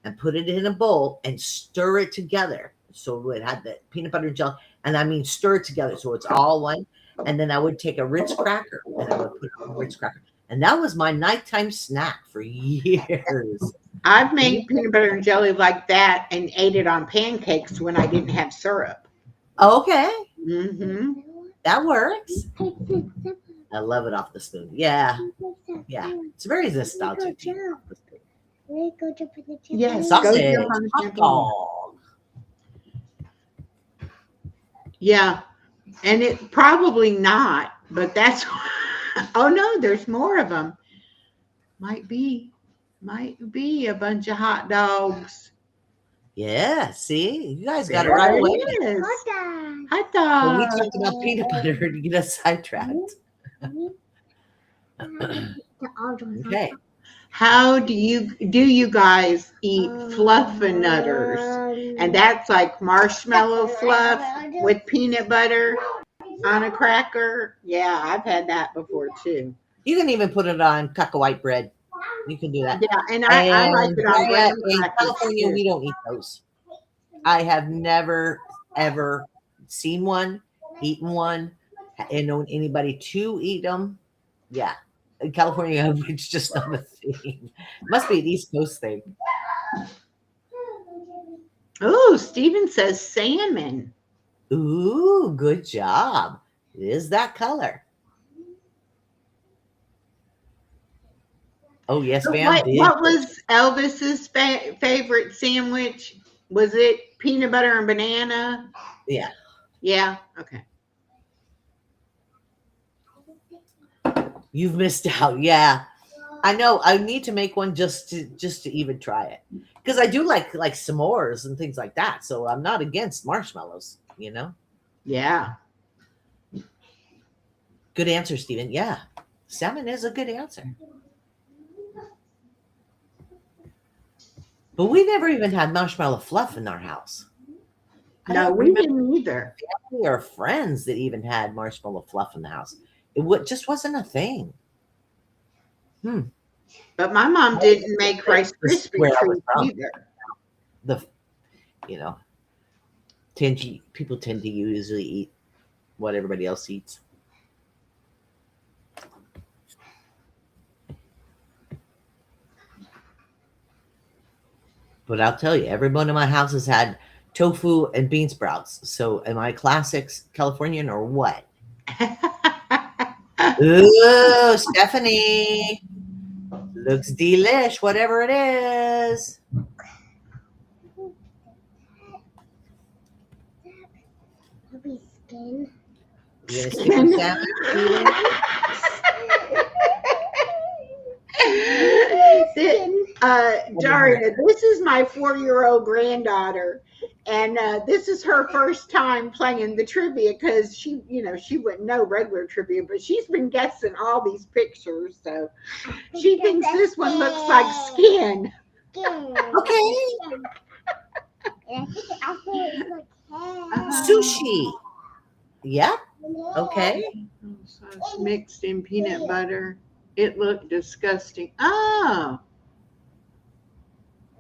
and put it in a bowl and stir it together. So it had the peanut butter and jelly, and I mean stir it together so it's all one. And then I would take a Ritz cracker and I would put it on a Ritz cracker. And that was my nighttime snack for years. I've made peanut butter and jelly like that and ate it on pancakes when I didn't have syrup. Okay. Mm-hmm. That works. I love it off the spoon. Yeah. Yeah. It's very nostalgic. Yes. Sausage. Hot dog. Yeah. And it probably not, but that's, oh no, there's more of them. Might be a bunch of hot dogs. Yeah, see, you guys got it right away. Hot dog. Well, we talked about peanut butter to get us sidetracked. Okay. How do you guys eat fluffernutters? And that's like marshmallow fluff with peanut butter on a cracker. Yeah, I've had that before too. You can even put it on cup of white bread. You can do that. Yeah, and I like it on graham in crackers. California, we don't eat those. I have never ever seen one, eaten one, and known anybody to eat them. Yeah, in California, it's just not a thing. It must be an East Coast thing. Oh, Steven says salmon. Ooh, good job. It is that color. Oh, yes, ma'am. What was Elvis's favorite sandwich? Was it peanut butter and banana? Yeah. Yeah. Okay. You've missed out. Yeah. I know. I need to make one just to even try it. Because I do like s'mores and things like that. So I'm not against marshmallows, you know? Yeah. Good answer, Stephen. Yeah. Salmon is a good answer. But we never even had marshmallow fluff in our house. I No, don't we remember didn't either. family or friends that even had marshmallow fluff in the house. Just wasn't a thing. But my mom didn't make Rice This is Krispie where I was treats from. either. The you know, people tend to usually eat what everybody else eats. But I'll tell you, every one of my houses had tofu and bean sprouts. So am I classics Californian or what? Ooh, Stephanie. Looks delish, whatever it is. Maybe skin. You gonna skip the salmon, Steven? Daria, this is my 4-year-old granddaughter, and this is her first time playing the trivia because she wouldn't know regular trivia, but she's been guessing all these pictures, so she thinks this one looks like skin. Skin. Okay. And I think it's like hair. Sushi. Yep. Okay. Sauce mixed in peanut butter. It looked disgusting. Oh,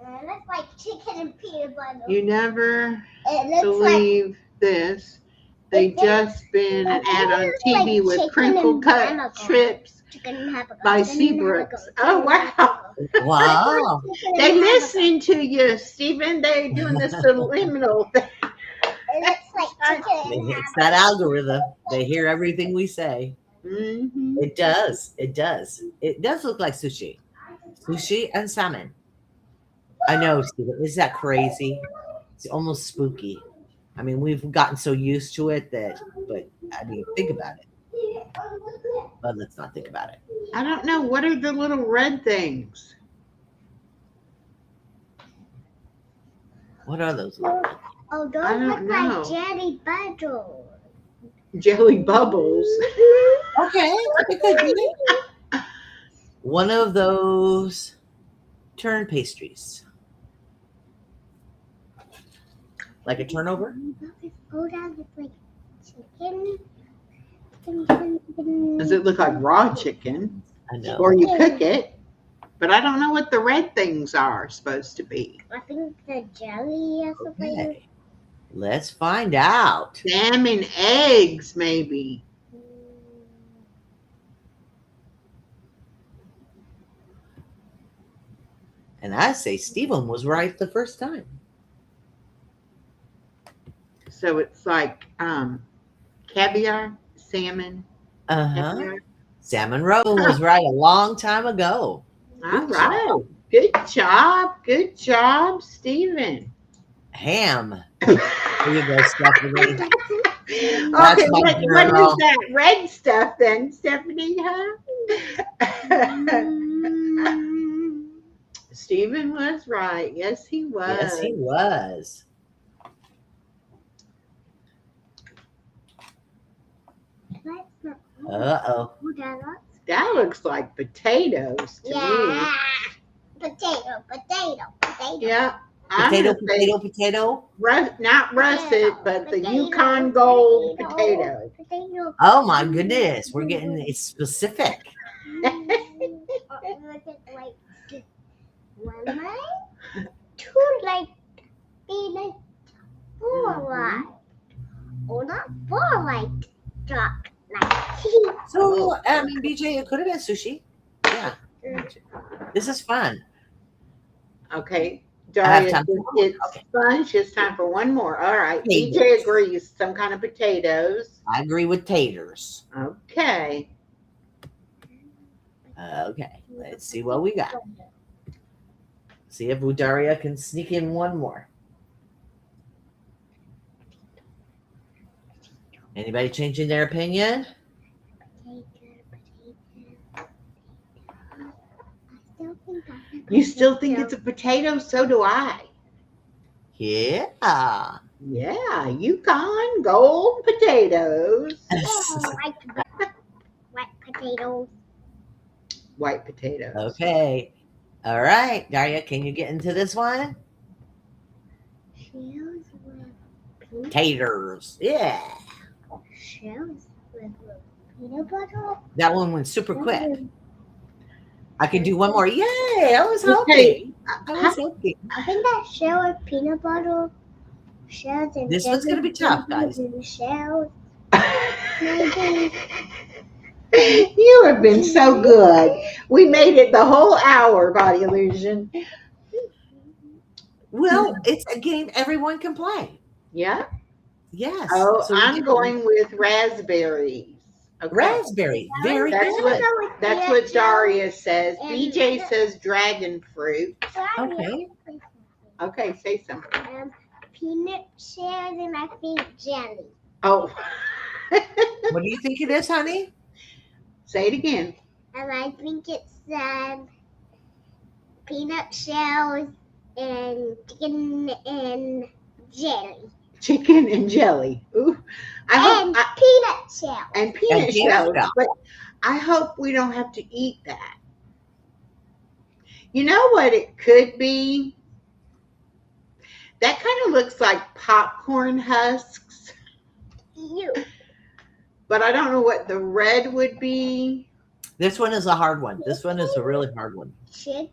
It looks like chicken and peanut butter. you never It looks like believe this. They just been an ad on TV with crinkle cut strips by Seabrooks. Oh, wow. Wow. They listening to you, Stephen. They doing the subliminal thing. It looks like chicken. It's that algorithm. They hear everything we say. Mm-hmm. It does. It does. It does look like sushi. Sushi and salmon. I know, Stephen. Is that crazy? It's almost spooky. I mean, we've gotten so used to it but I mean, think about it. But let's not think about it. I don't know. What are the little red things? What are those? Oh, those I look don't like know. jelly bubbles. Jelly bubbles. Okay. It could be. One of those turn pastries. Like a turnover? Oh, that looks like chicken. Does it look like raw chicken? I know. Or you cook it? But I don't know what the red things are supposed to be. I think the jelly or something. Okay. Let's find out. Salmon eggs, maybe. And I say Stephen was right the first time. So it's like caviar, salmon. Uh-huh. Caviar. Salmon roe was right a long time ago. All right. Good job. Good job, Stephen. Ham. There you go, Stephanie. Okay, my what girl. is that red stuff then, Stephanie? Huh? Stephen was right. Yes, he was. Yes, he was. Uh-oh. That looks like potatoes to me. Yeah. Potato. Yeah. I'm Potato, gonna say potato. not russet, but the Yukon Gold potato. Potato. Oh my goodness. We're getting it's specific. Look at like one line, two like peanut, four like, or not four like drop like. So I mean BJ, it could have been sushi. Yeah. This is fun. Okay. I have Daria, time for it's okay. fun. She has time for one more. All right. Potatoes. DJ agrees. Some kind of potatoes. I agree with taters. Okay. Okay. Let's see what we got. See if Daria can sneak in one more. Anybody changing their opinion? You still think it's a potato? So do I. Yeah. Yeah, Yukon gold potatoes. White potatoes. White potatoes. Okay. All right, Daria, can you get into this one? Shells with peanut. Taters. Yeah. Shells with peanut butter. That one went super quick. I can do one more. Yay! I was Okay. hoping. I was hoping. I think that shell with peanut butter. Shells and This one's gonna be tough, guys. Shells. Maybe. You have been so good. We made it the whole hour, Body Illusion. Well, it's a game everyone can play. Yeah. Yes. Oh, So I'm going with raspberries. Okay. raspberry. Very That's good. That's what Daria says. BJ says dragon fruit. Okay. Okay, say something. Peanut shells and I think jelly. Oh. What do you think it is, honey? Say it again. And I think it's peanut shells and chicken and jelly. Chicken and jelly. Ooh. And peanut shells. And peanut And shells. shells. But I hope we don't have to eat that. You know what it could be? That kind of looks like popcorn husks. Ew. But I don't know what the red would be. This one is a hard one. This one is a really hard one. Chicken.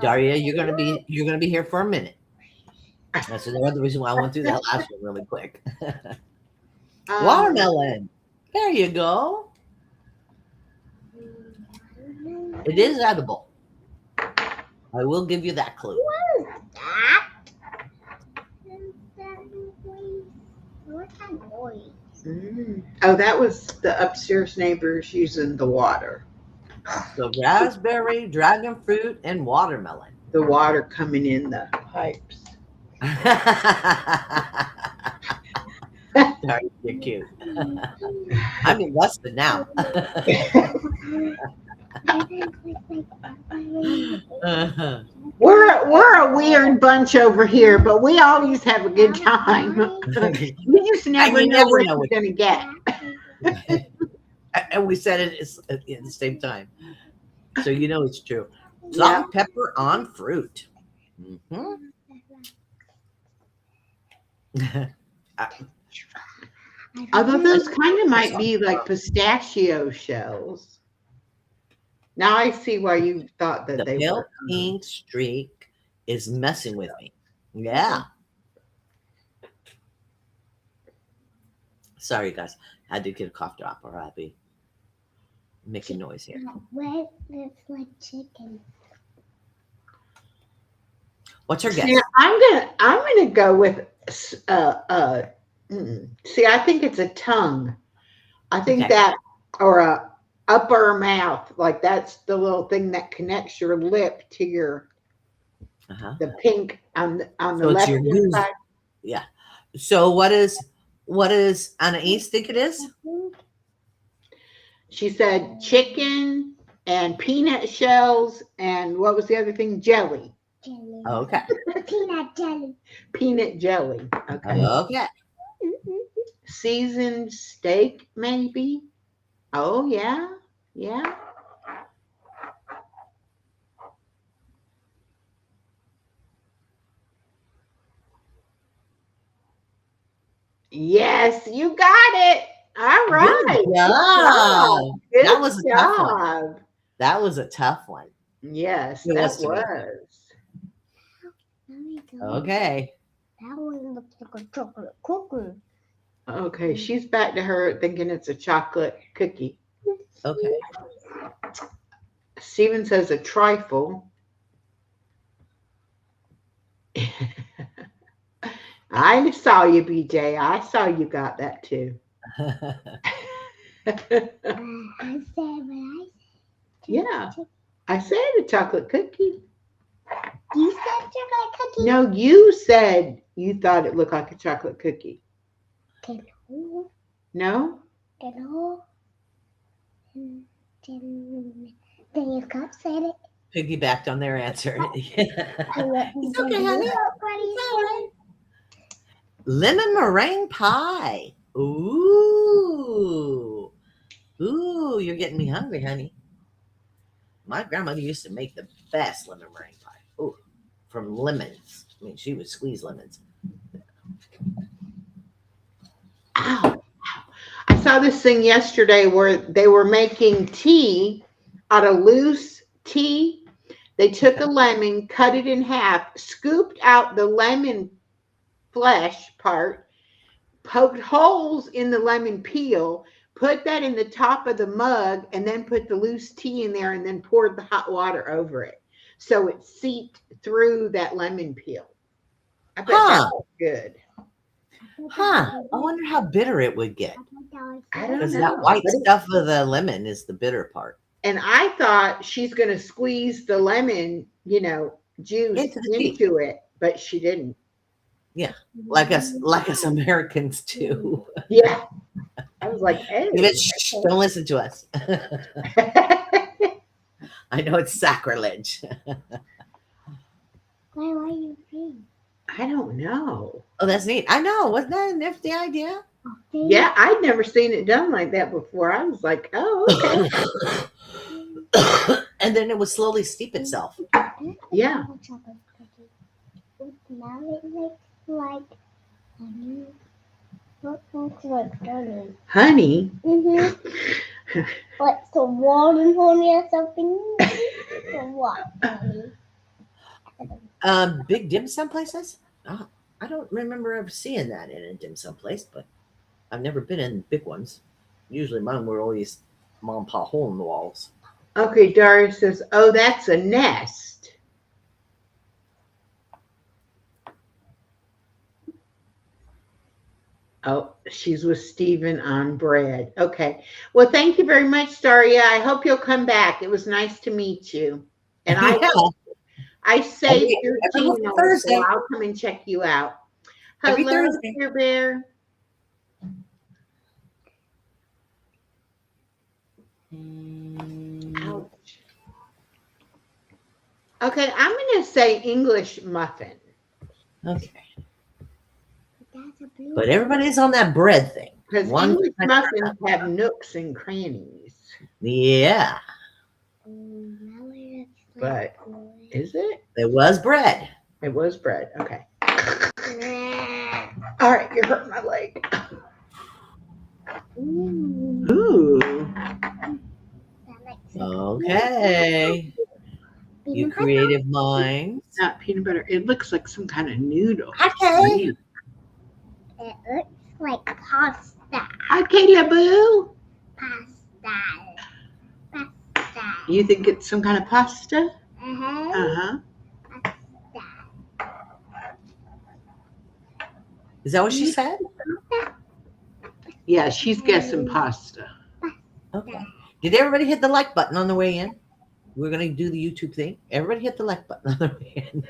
Daria, you're gonna be here for a minute. That's another reason why I went through that last one really quick. Watermelon. There you go. It is edible. I will give you that clue. What is that? What's that noise? Oh, that was the upstairs neighbors using the water. So raspberry, dragon fruit, and watermelon. The water coming in the pipes. Sorry, you're cute. I'm invested now. We're a weird bunch over here, but we always have a good time. You just never know what you're going to get. And we said it at the same time. So you know it's true. Salt and pepper on fruit. Although those kind of might be like pistachio shells. Now I see why you thought that they pale were. pink streak is messing with me. Yeah. Sorry, guys. I had to get a cough drop or I'd be making noise here. What looks like chicken? What's her guess? Yeah, I'm gonna go with see, I think it's a tongue. I think that, or a upper mouth, like that's the little thing that connects your lip to your the pink on the left side. Yeah. So what is Anais think it is? She said chicken and peanut shells and what was the other thing? Jelly. Jelly. Okay. Peanut jelly. Peanut jelly. Okay. Okay. Seasoned steak, maybe. Oh yeah, yeah. Yes, you got it. All right. Good job. Good That was a tough one. job. That was a tough one. Yes, It that was to me. Okay. That one looks like a chocolate cookie. Okay, she's back to her thinking it's a chocolate cookie. Okay. Steven says a trifle. I saw you, BJ. I saw you got that too. I said what I said. Yeah. I said a chocolate cookie. You said chocolate cookie? No, you said you thought it looked like a chocolate cookie. Hello? No? Hello? Then your cup said it. piggybacked on their answer. It's okay, honey. It's all right. Lemon meringue pie. Ooh. Ooh, you're getting me hungry, honey. My grandmother used to make the best lemon meringue pie. Ooh, from lemons. I mean, she would squeeze lemons. Ow. I saw this thing yesterday where they were making tea out of loose tea. They took a lemon, cut it in half, scooped out the lemon flesh part, poked holes in the lemon peel, put that in the top of the mug, and then put the loose tea in there and then poured the hot water over it. So it seeped through that lemon peel. I bet that was good. Huh. I wonder how bitter it would get. I don't Because know. that white But stuff of the lemon is the bitter part. and I thought she's going to squeeze the lemon, juice Into the tea. into it, but she didn't. Like us Americans do. Yeah. I was like, hey. Shh, don't listen to us. I know it's sacrilege. Why are you pink? I don't know. Oh, that's neat. I know. Wasn't that a nifty idea? Yeah, I'd never seen it done like that before. I was like, oh, okay. And then it would slowly steep itself. Yeah. Now it looks like honey. What looks like honey? Honey. Mm-hmm. Like some water honey or something? Or what, honey? Big dim sum places? Oh, I don't remember ever seeing that in a dim sum place, but I've never been in big ones. Usually mine were always mom and pop hole in the walls. Okay, Darius says, oh, that's a nest. Oh, she's with Stephen on bread. Okay. Well, thank you very much, Daria. I hope you'll come back. It was nice to meet you. And I saved your every channel, Thursday. so I'll come and check you out. Every Hello, Thursday. Dear Bear. Ouch. Okay, I'm going to say English muffin. Okay. That's a blue But everybody's on that bread thing. Because One- English muffins have nooks and crannies. Yeah. now it looks But like blue. is it? There was bread. It was bread. Okay. Nah. All right, you hurt my leg. Ooh, Ooh. that looks like Okay. You peanut butter. creative minds. Not peanut butter. It looks like some kind of noodle. Okay. It looks like pasta. Okay, Laboo. Pasta. Pasta. You think it's some kind of pasta? Uh-huh. Uh-huh. Pasta. Is that what she said? Yeah, she's guessing pasta. Okay. Did everybody hit the like button on the way in? We're going to do the YouTube thing. Everybody hit the like button on the way in.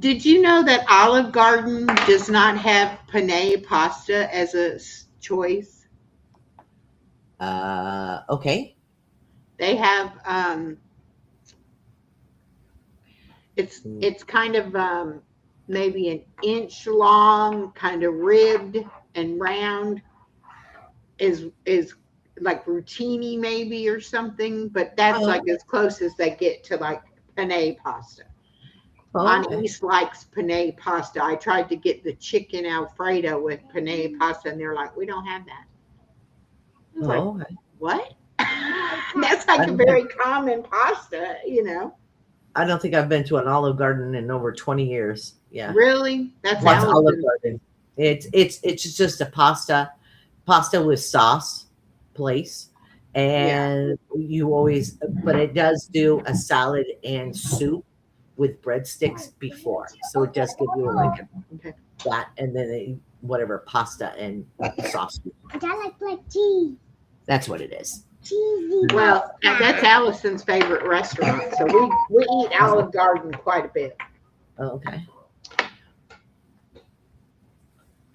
Did you know that Olive Garden does not have penne pasta as a choice? Okay. They have it's kind of maybe an inch long, kind of ribbed and round, is like rotini maybe or something, but that's like as close as they get to like penne pasta. Anise likes penne pasta. I tried to get the chicken Alfredo with penne pasta, and they're like, we don't have that. I was like, Okay. what? That's like a very common pasta, I don't think I've been to an Olive Garden in over 20 years. Yeah. Really? That's What's Allison. Olive Garden? It's just a pasta with sauce place. And you always, but it does do a salad and soup with breadsticks before. So it does give you like that and then whatever pasta and sauce. I like cheese. That's what it is. Cheesy. Well, that's Allison's favorite restaurant, so we eat Olive Garden quite a bit. Okay.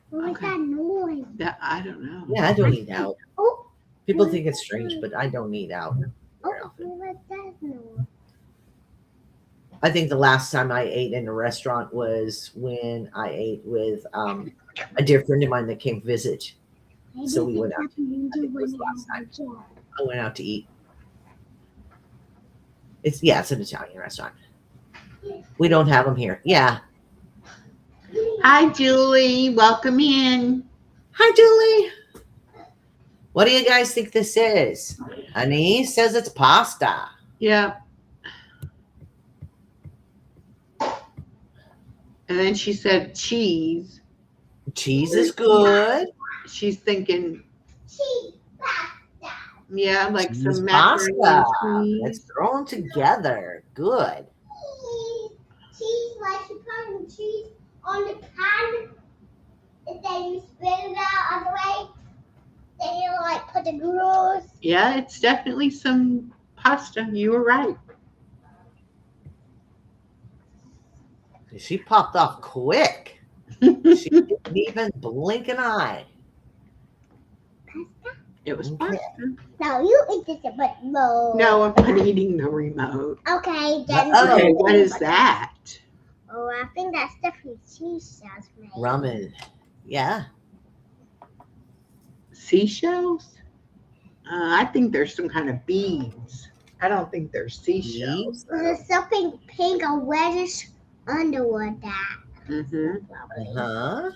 What was that noise? I don't know. Yeah, I don't eat out. Oh, People think it's strange, but I don't eat out. oh, what was that noise? I think the last time I ate in a restaurant was when I ate with a dear friend of mine that came visit. So we went out. I think it was last night. I went out to eat. It's an Italian restaurant. We don't have them here. Yeah. Hi, Julie. Welcome in. Hi, Julie. What do you guys think this is? Annie says it's pasta. Yeah. And then she said cheese. Cheese is good. She's thinking, Cheese pasta. yeah, like Cheese some macaroni pasta. and Let's cheese. throw them together. Good. Cheese, like you put cheese on the pan, and then you spin it out all the way. Then you like put the noodles. Yeah, it's definitely some pasta. You were right. She popped off quick. She didn't even blink an eye. Pasta? It was Okay. pasta. No, you eat this, but no. No, I'm not eating the remote. Okay, then. Okay, what is that? Oh, I think that's definitely cheese sauce, right? Ramen. Yeah. Seashells? I think there's some kind of beads. I don't think they're seashells. There's something pink or reddish under that. Mm-hmm. Huh?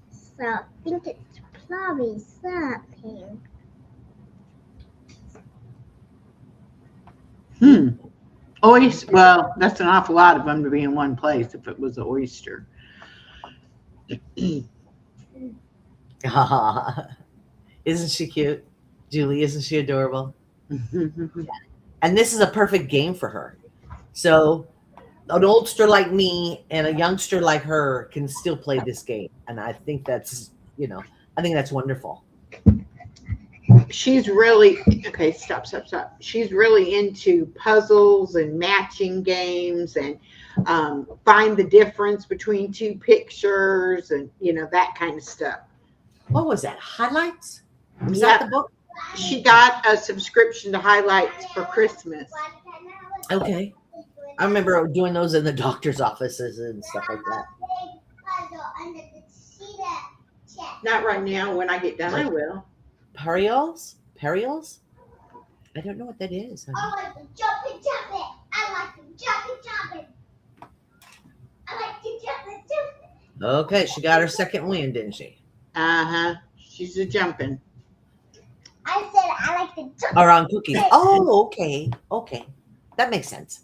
So I think it's probably something. Oyster. Well, that's an awful lot of them to be in one place if it was an oyster. Isn't she cute? Julie, isn't she adorable? And this is a perfect game for her. So an oldster like me and a youngster like her can still play this game. And I think that's, I think that's wonderful. She's really, okay, stop. She's really into puzzles and matching games and find the difference between two pictures and, that kind of stuff. What was that? Highlights? Was Yeah. that the book? She got a subscription to Highlights for Christmas. Okay. I remember doing those in the doctor's offices and stuff like that. Not right now. When I get done, I will. Periols? Periols? I don't know what that is. I like to jump it. I like to jump it. I like to jump it. Okay, she got her second win, didn't she? Uh-huh. She's a jumping. I said I like to jump. Or on cookies. Oh, okay. Okay. That makes sense.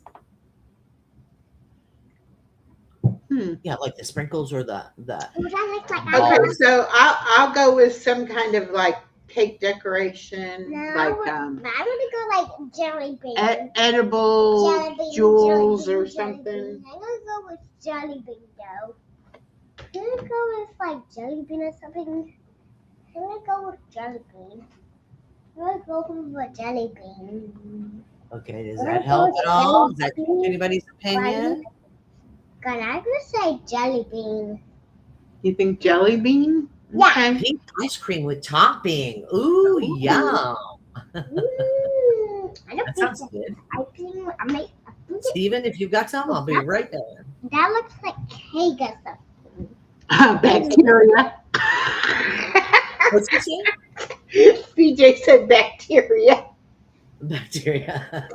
Yeah, like the sprinkles or the Okay, so I'll go with some kind of like cake decoration, like I'm gonna go like jelly bean. edible Jelly bean, jewels jelly or bean, something. jelly bean. I'm gonna go with jelly bean though. I'm gonna go with like jelly bean or something. I'm gonna go with jelly bean. I'm gonna go with a jelly bean. Okay, does that help at all? Does that change anybody's opinion? God, I'm gonna say jelly bean. You think jelly bean? Yeah. Okay. Pink ice cream with topping. Ooh, yum. I don't That think sounds good. I think Steven, if you've got some, I'll be right there. that looks like cake or something. Bacteria. What's he saying? BJ said bacteria. Bacteria.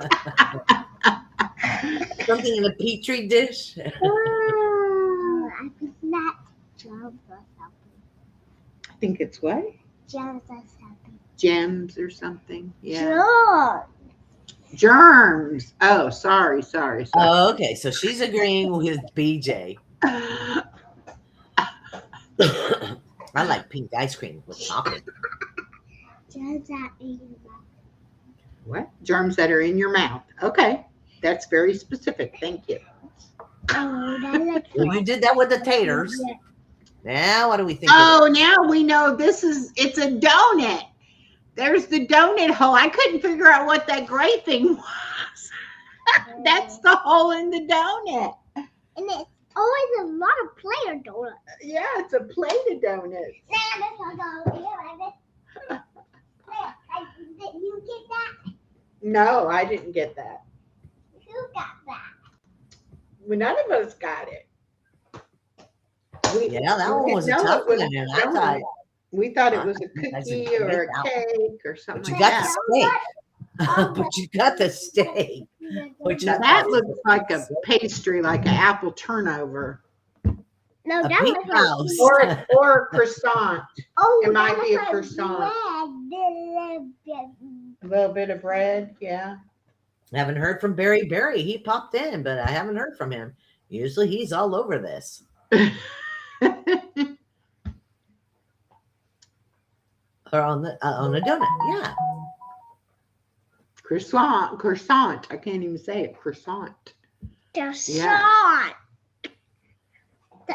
Something in a petri dish. I think that germs or something. I think it's what? Germs or something. Gems or something. Yeah. Sure. Germs. Oh, sorry. Oh, okay, so she's agreeing with BJ. I like pink ice cream with topping. Germs that in your mouth. What? Germs that are in your mouth. Okay. That's very specific. Thank you. Oh, that looks Well, you did that with the taters. Now, what do we think? Oh, now we know it's a donut. There's the donut hole. I couldn't figure out what that gray thing was. That's the hole in the donut. And it's always a lot of player donuts. Yeah, it's a plate of donuts. Did you get that? No, I didn't get that. Who got that? None of us got it. Yeah, that one was a No, tough it was one. And I donut. thought, We thought it was a you guys cookie would or miss a that one. cake or something But you like got that. the steak. But you got the steak. Which Now I that thought looks was like a so- pastry, like an apple turnover, No, a that peep was house. or a croissant. Oh, It might that be a was croissant. bread. A little bit of bread, yeah. I haven't heard from Barry. He popped in, but I haven't heard from him. Usually he's all over this. Or on the donut. Yeah. Croissant. I can't even say it. Croissant. The Yeah. shot.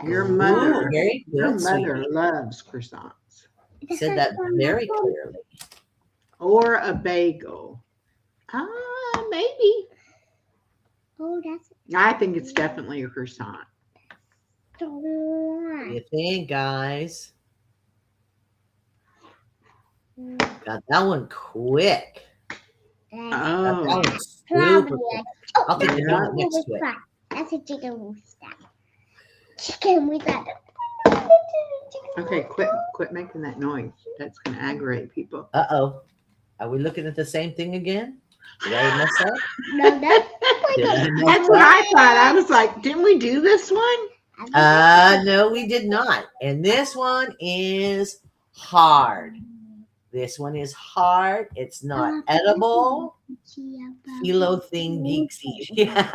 Your Ooh, mother, very your good, mother sweetie. loves croissants. Said that very clearly. Or a bagel. Maybe. Oh, that's I think it's definitely a croissant. so What do you think, guys? Got that one quick. Got that Oh, one super Probably quick. I'll take the Yeah. donut next to it. That's a chicken rooster. Chicken with that. okay. Quit making that noise. That's going to aggravate people. Uh-oh. Are we looking at the same thing again? Did I mess up? No, that's Did I mess That's what up? I thought. I was like, didn't we do this one? No, we did not. And this one is hard. This one is hard. It's not edible. Kilo thing geeksy. Yeah,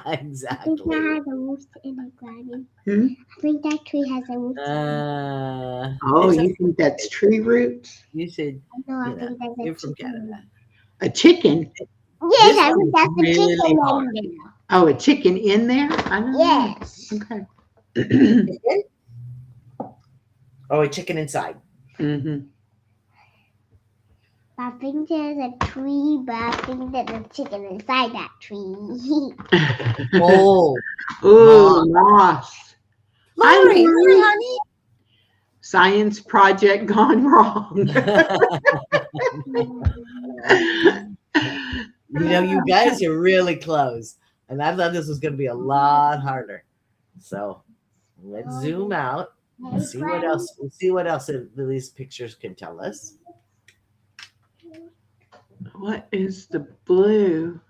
I think exactly. that has a rooster in it, Granny. Hmm? I think that tree has a rooster. Oh, it's a- you think that's tree roots? You said No, I you know, think that's a you're from chicken. Canada. A chicken? Yes, This I one think is that's the really chicken hard. in there. Oh, a chicken in there? I don't know. Yes. Okay. Chicken? Oh, a chicken inside. Mm-hmm. I think there's a tree, but I think there's a chicken inside that tree. Oh, Ooh, moss. Hi, Lori, Lori. honey. Science project gone wrong. You guys are really close. And I thought this was going to be a lot harder. So let's zoom out and see what else. We'll see what else these pictures can tell us. What is the blue?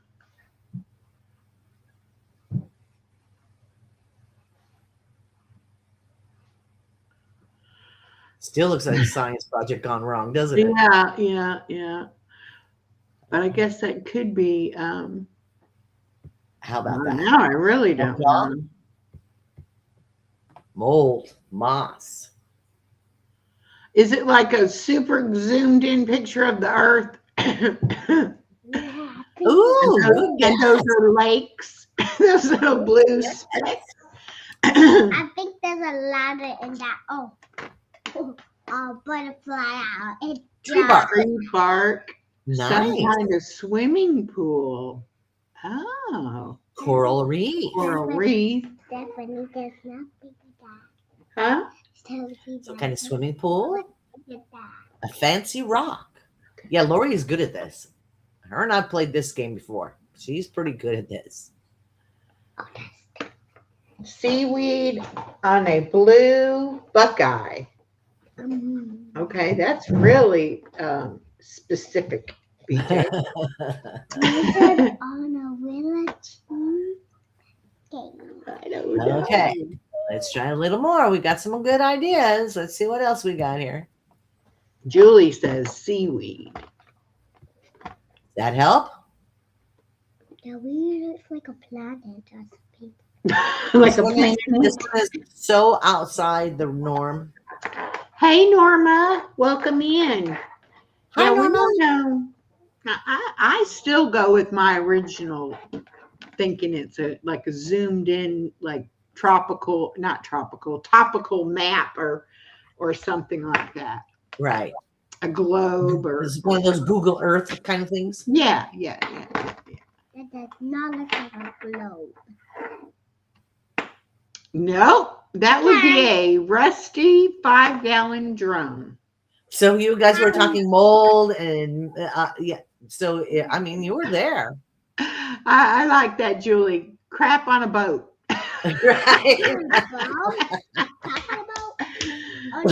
Still looks like a science project gone wrong, doesn't it? Yeah. But I guess that could be. How about that? No, I really don't Yeah. know. Mold, moss. Is it like a super zoomed in picture of the Earth? Ooh, and good those guess. are lakes, those little blue specks. I think there's a ladder in that. Oh, butterfly out. It Tree bark. Tree bark. Some Nice. kind of swimming pool. Oh, Coral reef. or a reef. Stephanie does not think that. Huh? Some kind of swimming pool. Look at that. A fancy rock. Yeah, Lori is good at this. Her and I played this game before. She's pretty good at this. Oh, that's Seaweed on a blue buckeye. Okay, that's really specific. BJ. on a village. I don't know. Okay. Let's try a little more. We got some good ideas. Let's see what else we got here. Julie says seaweed. That help? The wheel looks like a planet or something. Like This a one is- planet. this one is so outside the norm. Hey, Norma, welcome in. Hi, We Norma. don't know. I still go with my original thinking it's like a zoomed in, like topical map or something like that. Right. A globe or This is one of those Google Earth kind of things. yeah. That does not look like a globe. No, that would be a rusty 5-gallon drum. So you guys were talking mold and yeah. So I mean, you were there. I like that, Julie. Crap on a boat. Right. Talking about? Oh,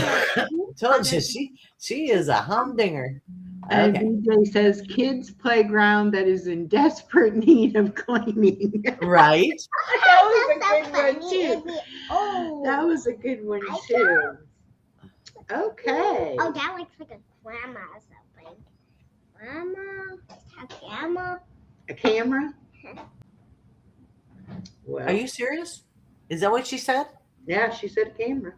no. Told you she is a humdinger. And Okay. BJ says kids' playground that is in desperate need of cleaning. Right. That was That's a so good one funny. too. Oh. That was a good one I too. Okay. Oh, that looks like a grandma or something. Grandma? A grandma? A camera? Well, Are you serious? Is that what she said? yeah, she said a camera.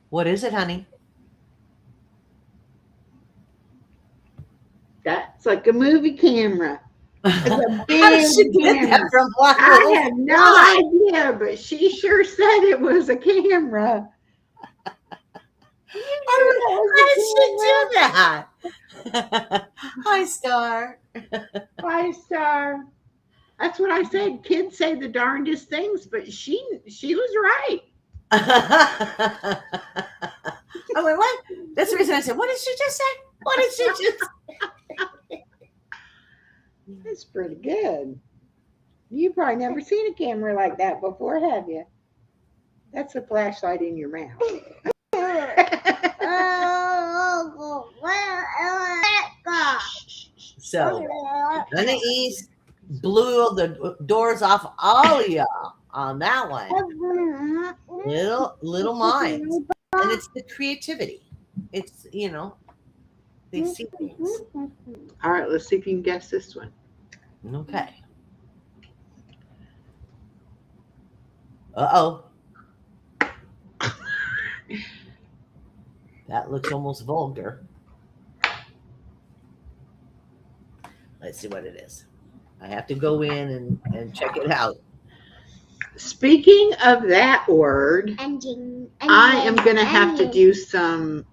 What is it, honey? That's like a movie camera. It's a How big did she get that camera. from one I little have no spot? idea, but she sure said it was a camera. You How knew did, that how did was she do that? Hi, Star. a camera. 5-star. That's what I said. Kids say the darndest things, but she was right. I went, what? That's the reason I said, what did she just say? What did she just That's pretty good. You probably never seen a camera like that before, have you? That's a flashlight in your mouth. So, East blew the doors off all of y'all on that one. Little minds. And it's the creativity. It's, they see things. All right, let's see if you can guess this one. Okay. Uh-oh. That looks almost vulgar. Let's see what it is. I have to go in and check it out. Speaking of that word, I am going to have to do some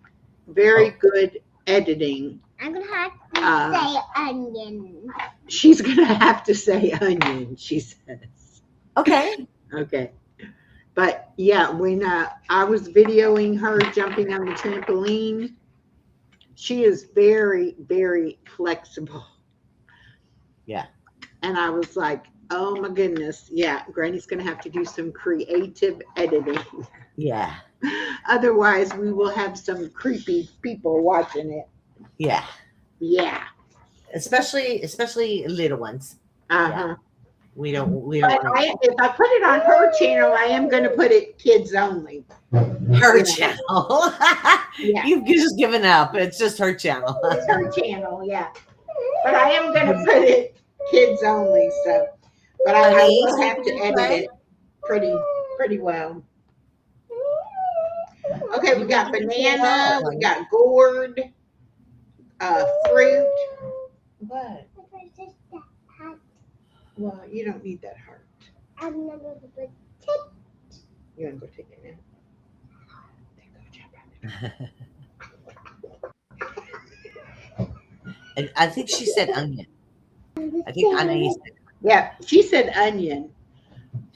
very good editing. I'm going to have to say onion. She's going to have to say onion, she says. Okay. Okay. But yeah, when I was videoing her jumping on the trampoline, she is very, very flexible. Yeah. And I was like, oh my goodness. Yeah, Granny's going to have to do some creative editing. Yeah. Otherwise, we will have some creepy people watching it. Yeah. Yeah. Especially little ones. Uh-huh. Yeah. We don't But if I put it on her channel, I am going to put it kids only. Her channel. Yeah. You've just given up. It's just her channel. It's her channel, yeah. But I am going to put it kids only, so. But I will have to edit it pretty well. Okay, we got banana, we got gourd, fruit. What? Well, you don't need that heart. I'm not going to put You want to go take it now? And I think she said onion. I think Anais said Yeah, she said onion.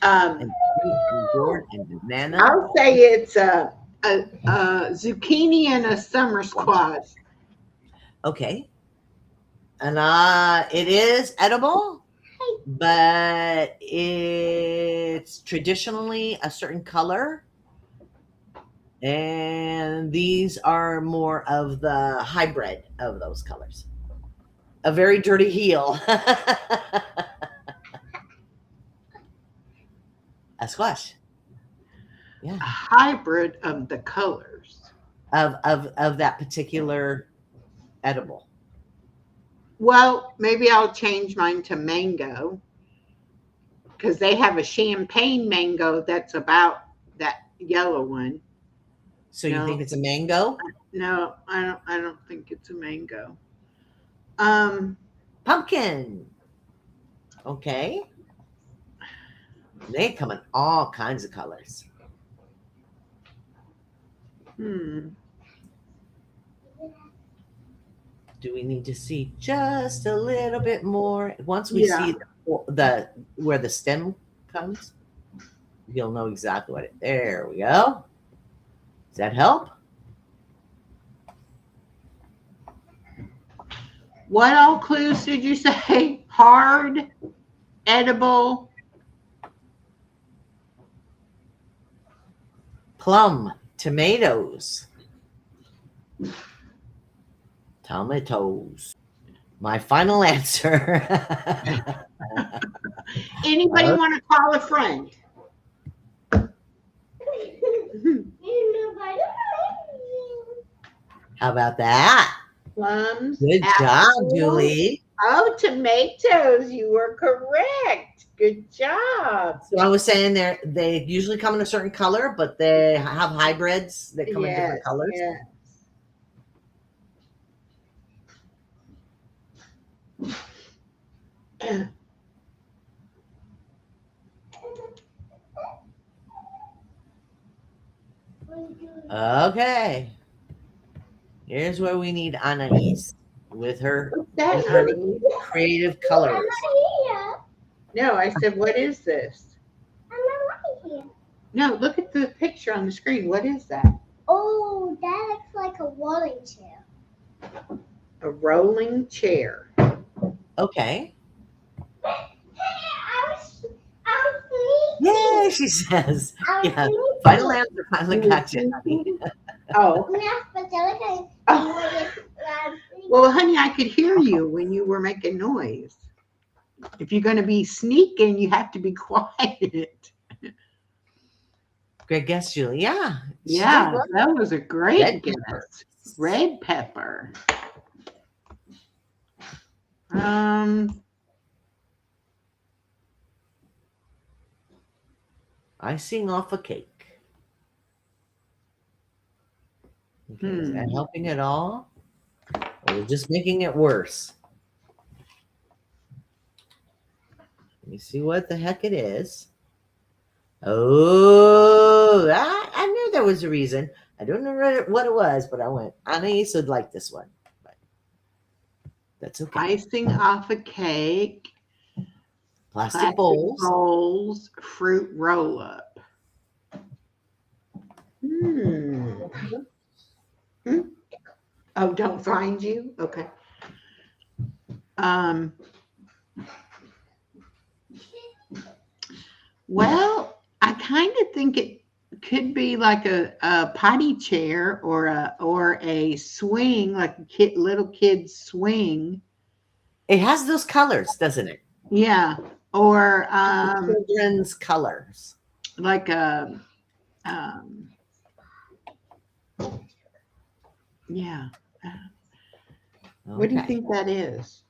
and fruit and gourd and banana. I'll say it's a zucchini and a summer squash. Okay. And it is edible, but it's traditionally a certain color. And these are more of the hybrid of those colors. A very dirty heel. A squash. Yeah. A hybrid of the colors. Of that particular edible. Well, maybe I'll change mine to mango because they have a champagne mango that's about that yellow one. So you think it's a mango? No, I don't think it's a mango. Pumpkin. Okay. They come in all kinds of colors. Do we need to see just a little bit more? Once we Yeah. see the where the stem comes, you'll know exactly what it. There we go. Does that help? What all clues did you say? Hard, edible, Plum, tomatoes, tomatoes. My final answer. anybody want to call a friend? How about that? Plums. Good job, apples. Julie. Oh, tomatoes. You were correct. Good job. So I was saying they usually come in a certain color, but they have hybrids that come in different colors. Yes. Okay. Here's where we need Anais with her That, honey? creative colors. No, I said, what is this? No, look at the picture on the screen. What is that? Oh, that looks like a rolling chair. A rolling chair. Okay. I was Yeah, she says. Yeah. Final answer finally got you, honey. Oh. Oh. Well, honey, I could hear you when you were making noise. If you're going to be sneaking, you have to be quiet. Great guess, Julie. Yeah. she Yeah, did well. that was a great Red guess. pepper. Red pepper. Icing off a cake. Okay, is that helping at all? Or we're just making it worse? Let me see what the heck it is. Oh, I knew there was a reason. I don't know what it was, but I went, Anais would like this one. But that's okay. Icing off a cake. Plastic bowls. Bowls, fruit roll up. Oh, don't find you? Okay. Well, I kind of think it could be like a potty chair or a swing, like a little kid's swing. It has those colors, doesn't it? Yeah. Or children's colors. Like a yeah. What do you think that is?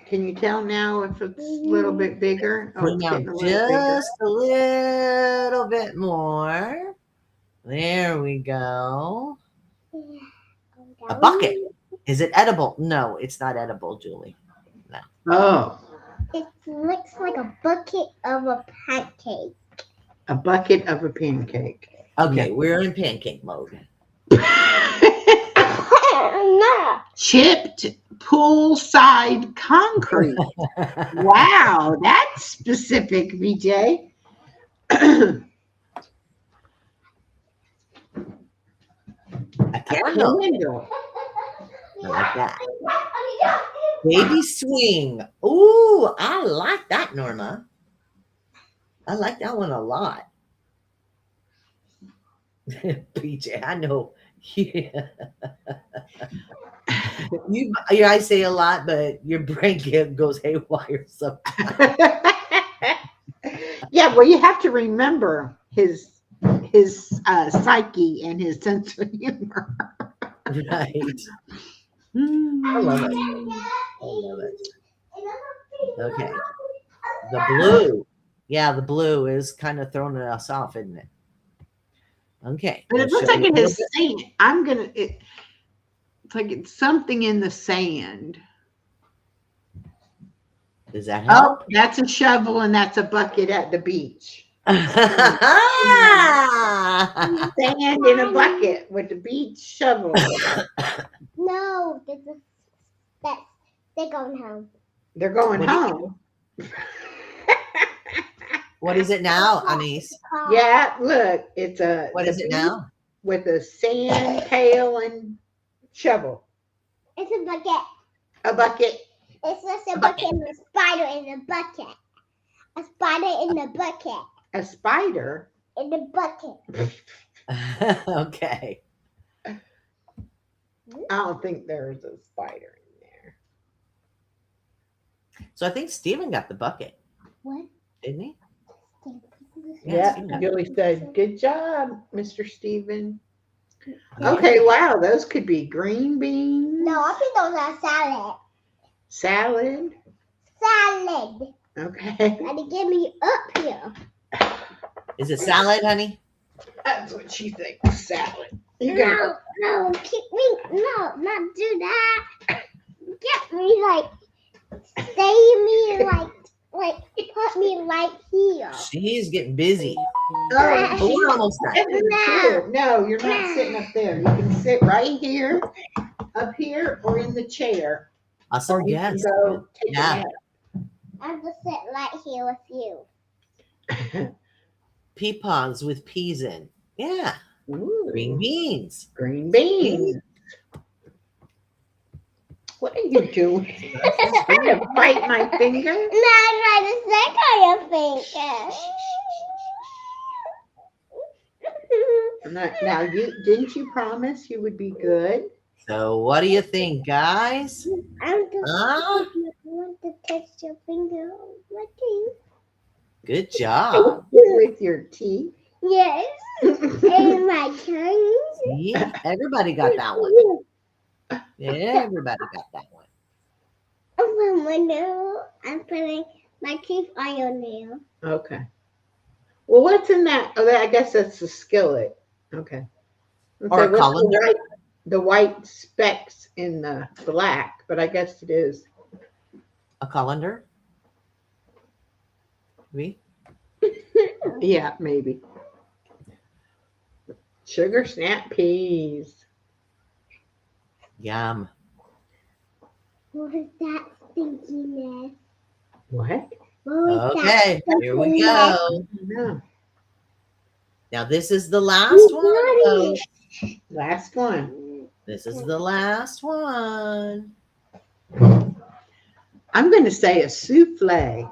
Can you tell now if it's a little bit bigger? Oh, it's getting a little bigger. A little bit more. There we go. A bucket. Is it edible? No, it's not edible, Julie. No. Oh. It looks like a bucket of a pancake. A bucket of a pancake. Okay, we're in pancake mode. No. Chipped poolside concrete. Wow, that's specific, VJ. A candle. I like that. Baby swing. Ooh, I like that, Norma. I like that one a lot. PJ, I know. Yeah. I say a lot, but your brain goes haywire sometimes. Yeah, well, you have to remember his psyche and his sense of humor. Right. I love it. I love it. Okay. The blue. Yeah, the blue is kind of throwing us off, isn't it? Okay. But it looks like it has sand. It's like it's something in the sand. Does that help? Oh, that's a shovel and that's a bucket at the beach. Sand in a bucket with the beach shovel. No, there's a They're going home. They're going What do you- home. What is it now, Anise? Yeah, look, it's a What it's is a it bee now? with a sand pail and shovel. It's a bucket. A bucket. It's just a A bucket bucket. and a spider in the bucket. A spider in the bucket. A spider. In the bucket. Okay. I don't think there's a spider in there. So I think Steven got the bucket, What? didn't he? Yeah, Steven got Julie said, "Good job, Mr. Steven." Yeah. Okay, wow, those could be green beans. No, I think those are salad. Salad. Salad. Okay. And get me up here. Is it salad, honey? That's what she thinks. Salad. You got No, keep me. No, not do that. Get me stay me put me right here. She's getting busy. Oh, But we're almost done. No, you're not sitting up there. You can sit right here, up here, or in the chair. Awesome. Or you Yes. can go take Yeah. I'm just sit right here with you. a nap. Peapons with peas in. Yeah. Ooh, Green beans. green beans. What are you doing? I'm gonna bite my finger. Not trying to stick on your finger. Now, didn't you promise you would be good? So what do you think, guys? I'm just Huh? want to touch your finger. What do you? Good job. With your teeth. Yes. And my tongue. See? Everybody got that one. Everybody got that one. Open my nail. I'm putting my teeth on your nail. Okay. Well, what's in that? Oh, I guess that's the skillet. Okay. Or a what's colander. the white specks in the black, but I guess it is. A colander? Me? Yeah, maybe. Sugar snap peas. Yum. What is that stinkiness? What? What was Okay, that here we stinkiness? go. No. Now this is the last one. though. Last one. This is the last one. I'm going to say a souffle.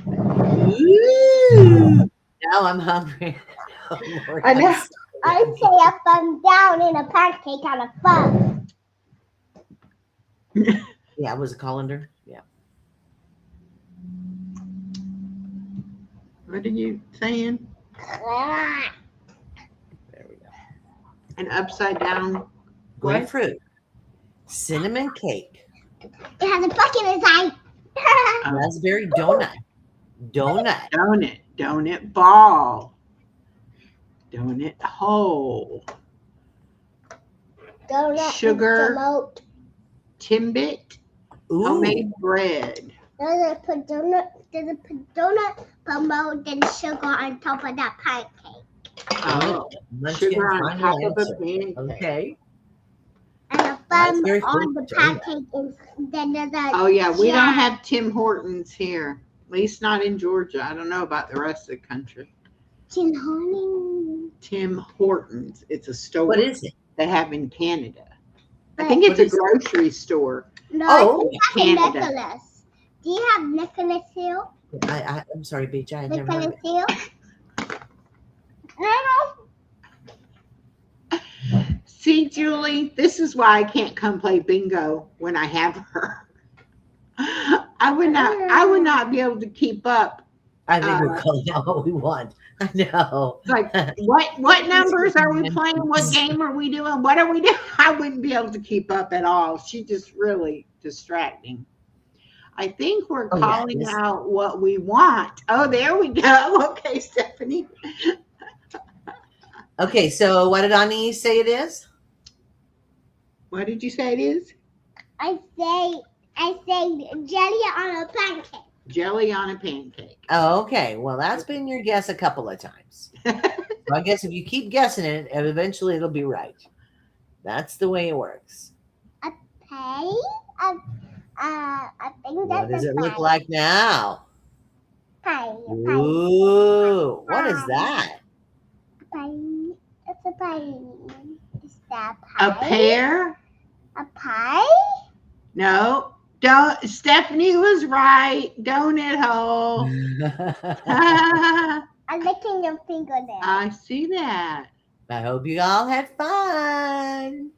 Ooh. Now I'm hungry. I know. I say a thumb down in a pancake on a thumb. Yeah, it was a colander. Yeah. What are you saying? Ah, There we go. An upside down. What? Grapefruit. Cinnamon cake. it has a bucket inside. Raspberry donut. Donut. Donut ball. Donut hole. Donut Sugar. promote. Timbit. Ooh. Homemade bread. There's a donut promote then sugar on top of that pancake. Oh, Munchkin sugar on final top of a answer. pancake. Okay. And a thumb Raspberry on the fruit donut. pancake and then there's a Oh yeah, we don't jam. have Tim Hortons here. At least not in Georgia. I don't know about the rest of the country. Tim Hortons. Tim Hortons. It's a store What is it? they have in Canada. I But- think it's What a is it? grocery store. No, Oh, I think that's a Canada. necklace. Do you have necklace here? I'm sorry, Beach. I never heard of Necklace it. here? No. See, Julie, this is why I can't come play bingo when I have her. I would not be able to keep up. I think we're calling out what we want. I know. Like what numbers are we playing? What game are we doing? What are we doing? I wouldn't be able to keep up at all. She's just really distracting. I think we're Oh, yeah, calling this- out what we want. Oh, there we go. Okay, Stephanie. Okay, so what did Ani say it is? What did you say it is? I say jelly on a pancake. Jelly on a pancake. Oh, okay. Well, that's been your guess a couple of times. So I guess if you keep guessing it, eventually it'll be right. That's the way it works. Pay? I think What that's does a it look pie. like now? Pie. Ooh, what is that? Pie. It's a pie. Is that A pie? pear? A pie? No. Don't. Stephanie was right. Donut hole. I'm licking your fingernail. I see that. I hope you all had fun.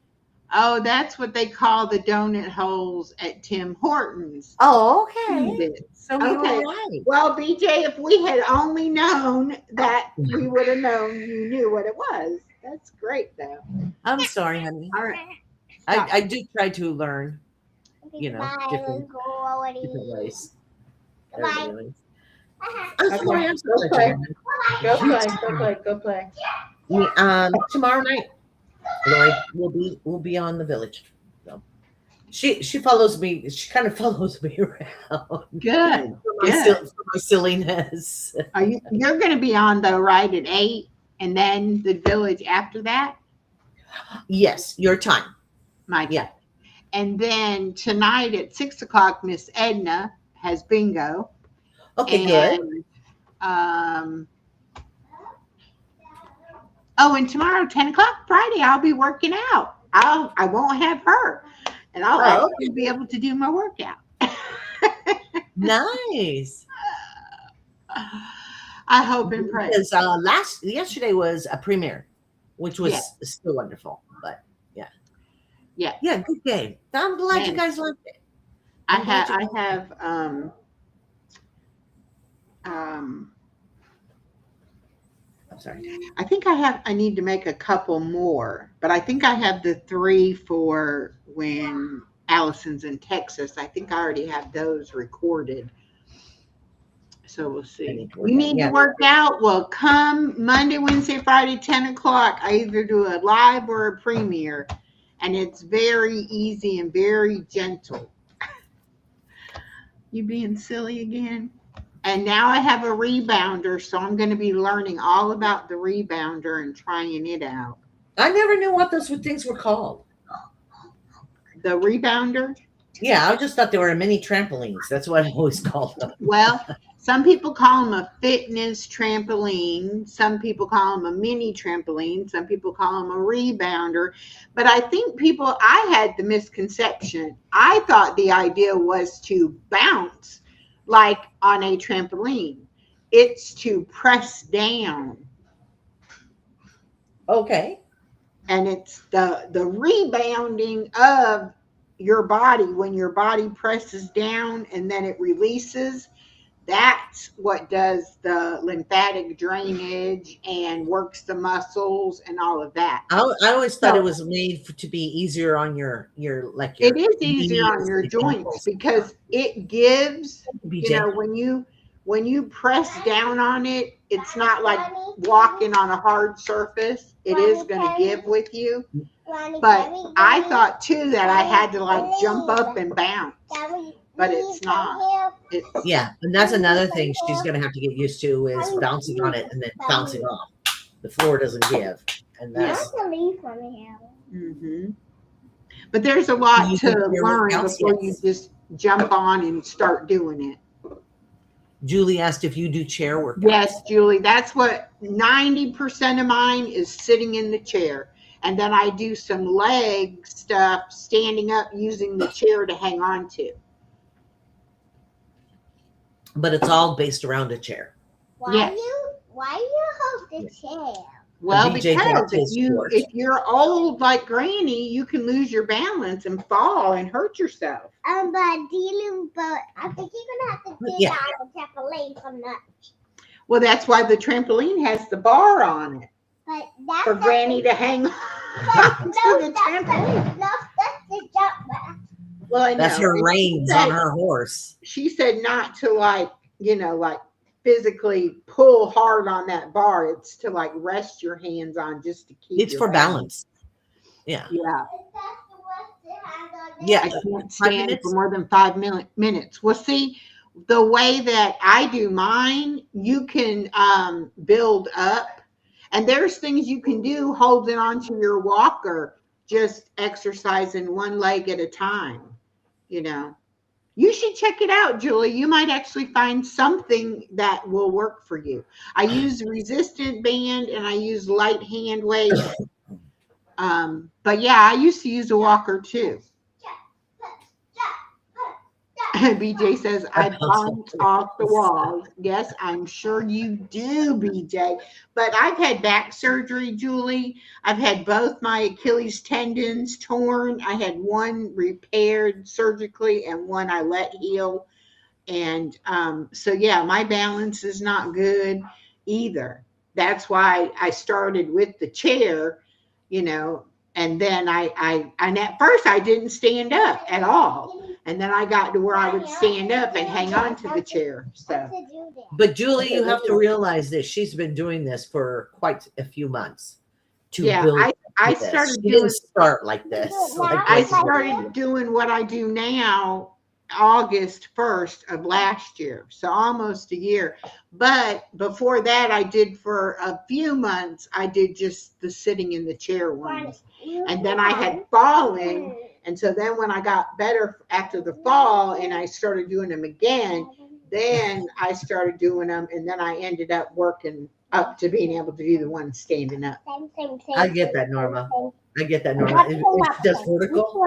Oh, that's what they call the donut holes at Tim Hortons. Oh, okay. Bits. So we were Okay. right. Well, BJ, if we had only known that, we would have known you knew what it was. That's great, though. I'm sorry, honey. All right. I do try to learn Okay, know, bye. different- Let's go already. different ways. Goodbye. Everybody. Uh-huh. I'm Okay. sorry, I'm Go sorry. play. Jen. Go play. Go play. Go play. Tomorrow night, Lori will be on the village. So she follows me. She kind of follows me around. Good. For my silliness. You're going to be on though, right at 8, and then the village after that. Yes, your time. My Yeah. time. And then tonight at 6 o'clock, Miss Edna has bingo. Okay, good. And, and tomorrow, 10 o'clock Friday, I'll be working out. I won't have her, and I'll actually be able to do my workout. Nice. I hope and pray. Because yesterday was a premiere, which was still wonderful. But yeah, good game. I'm glad you guys liked it. I have I'm sorry. I think I need to make a couple more, but I think I have the 3 for when Allison's in Texas. I think I already have those recorded. So we'll see. You need to work out? Well, come Monday, Wednesday, Friday, 10 o'clock. I either do a live or a premiere, and it's very easy and very gentle. You being silly again? And now I have a rebounder, so I'm going to be learning all about the rebounder and trying it out. I never knew what those things were called. The rebounder? Yeah, I just thought they were mini trampolines. That's what I always called them. Well, some people call them a fitness trampoline. Some people call them a mini trampoline. Some people call them a rebounder. But I think I had the misconception. I thought the idea was to bounce like on a trampoline. It's to press down. Okay. And it's the rebounding of your body when your body presses down and then it releases. That's what does the lymphatic drainage and works the muscles and all of that. I always thought it was made to be easier on your it is easier on your joints because it gives, when you press down on it, it's not like walking on a hard surface. It is going to give with you. But I thought too that I had to like jump up and bounce, but it's not. And that's another thing she's going to have to get used to is bouncing on it and then bouncing off. The floor doesn't give, and that's. Mm-hmm. But there's a lot to learn before you just jump on and start doing it. Julie asked if you do chair work. Yes, Julie. That's what 90% of mine is sitting in the chair. And then I do some leg stuff, standing up, using the chair to hang on to. But it's all based around a chair. Why you hold the chair? Well, because if you're old like Granny, you can lose your balance and fall and hurt yourself. But I think you're gonna have to dig out the trampoline from that. Well, that's why the trampoline has the bar on it. But that's for Granny to hang on to the trampoline. That's the jump back. Well, I know. That's her reins on her horse. She said not to like physically pull hard on that bar. It's to like rest your hands on just to keep. It's for balance. Yeah. Yeah. Yeah. I can't stand for more than 5 minutes. Well, see, the way that I do mine, you can build up. And there's things you can do holding onto your walker, just exercising one leg at a time, You should check it out, Julie. You might actually find something that will work for you. I use resistant band and I use light hand weights. But yeah, I used to use a walker too. BJ says, I bounce off the walls. Yes, I'm sure you do, BJ. But I've had back surgery, Julie. I've had both my Achilles tendons torn. I had one repaired surgically and one I let heal. And so, yeah, my balance is not good either. That's why I started with the chair, you know, and then and at first I didn't stand up at all. And then I got to where I would stand up and hang on to the chair. So, But Julie, you have to realize this. She's been doing this for quite a few months to yeah, build. I this. started She doing didn't start like this. I started doing what I do now August 1st of last year, so almost a year. But before that, I did for a few months, I did just the sitting in the chair ones. And then I had fallen. And so then when I got better after the fall and I started doing them again, then I started doing them. And then I ended up working up to being able to do the one standing up. I get that, Norma. I get that, Norma. If she does vertical,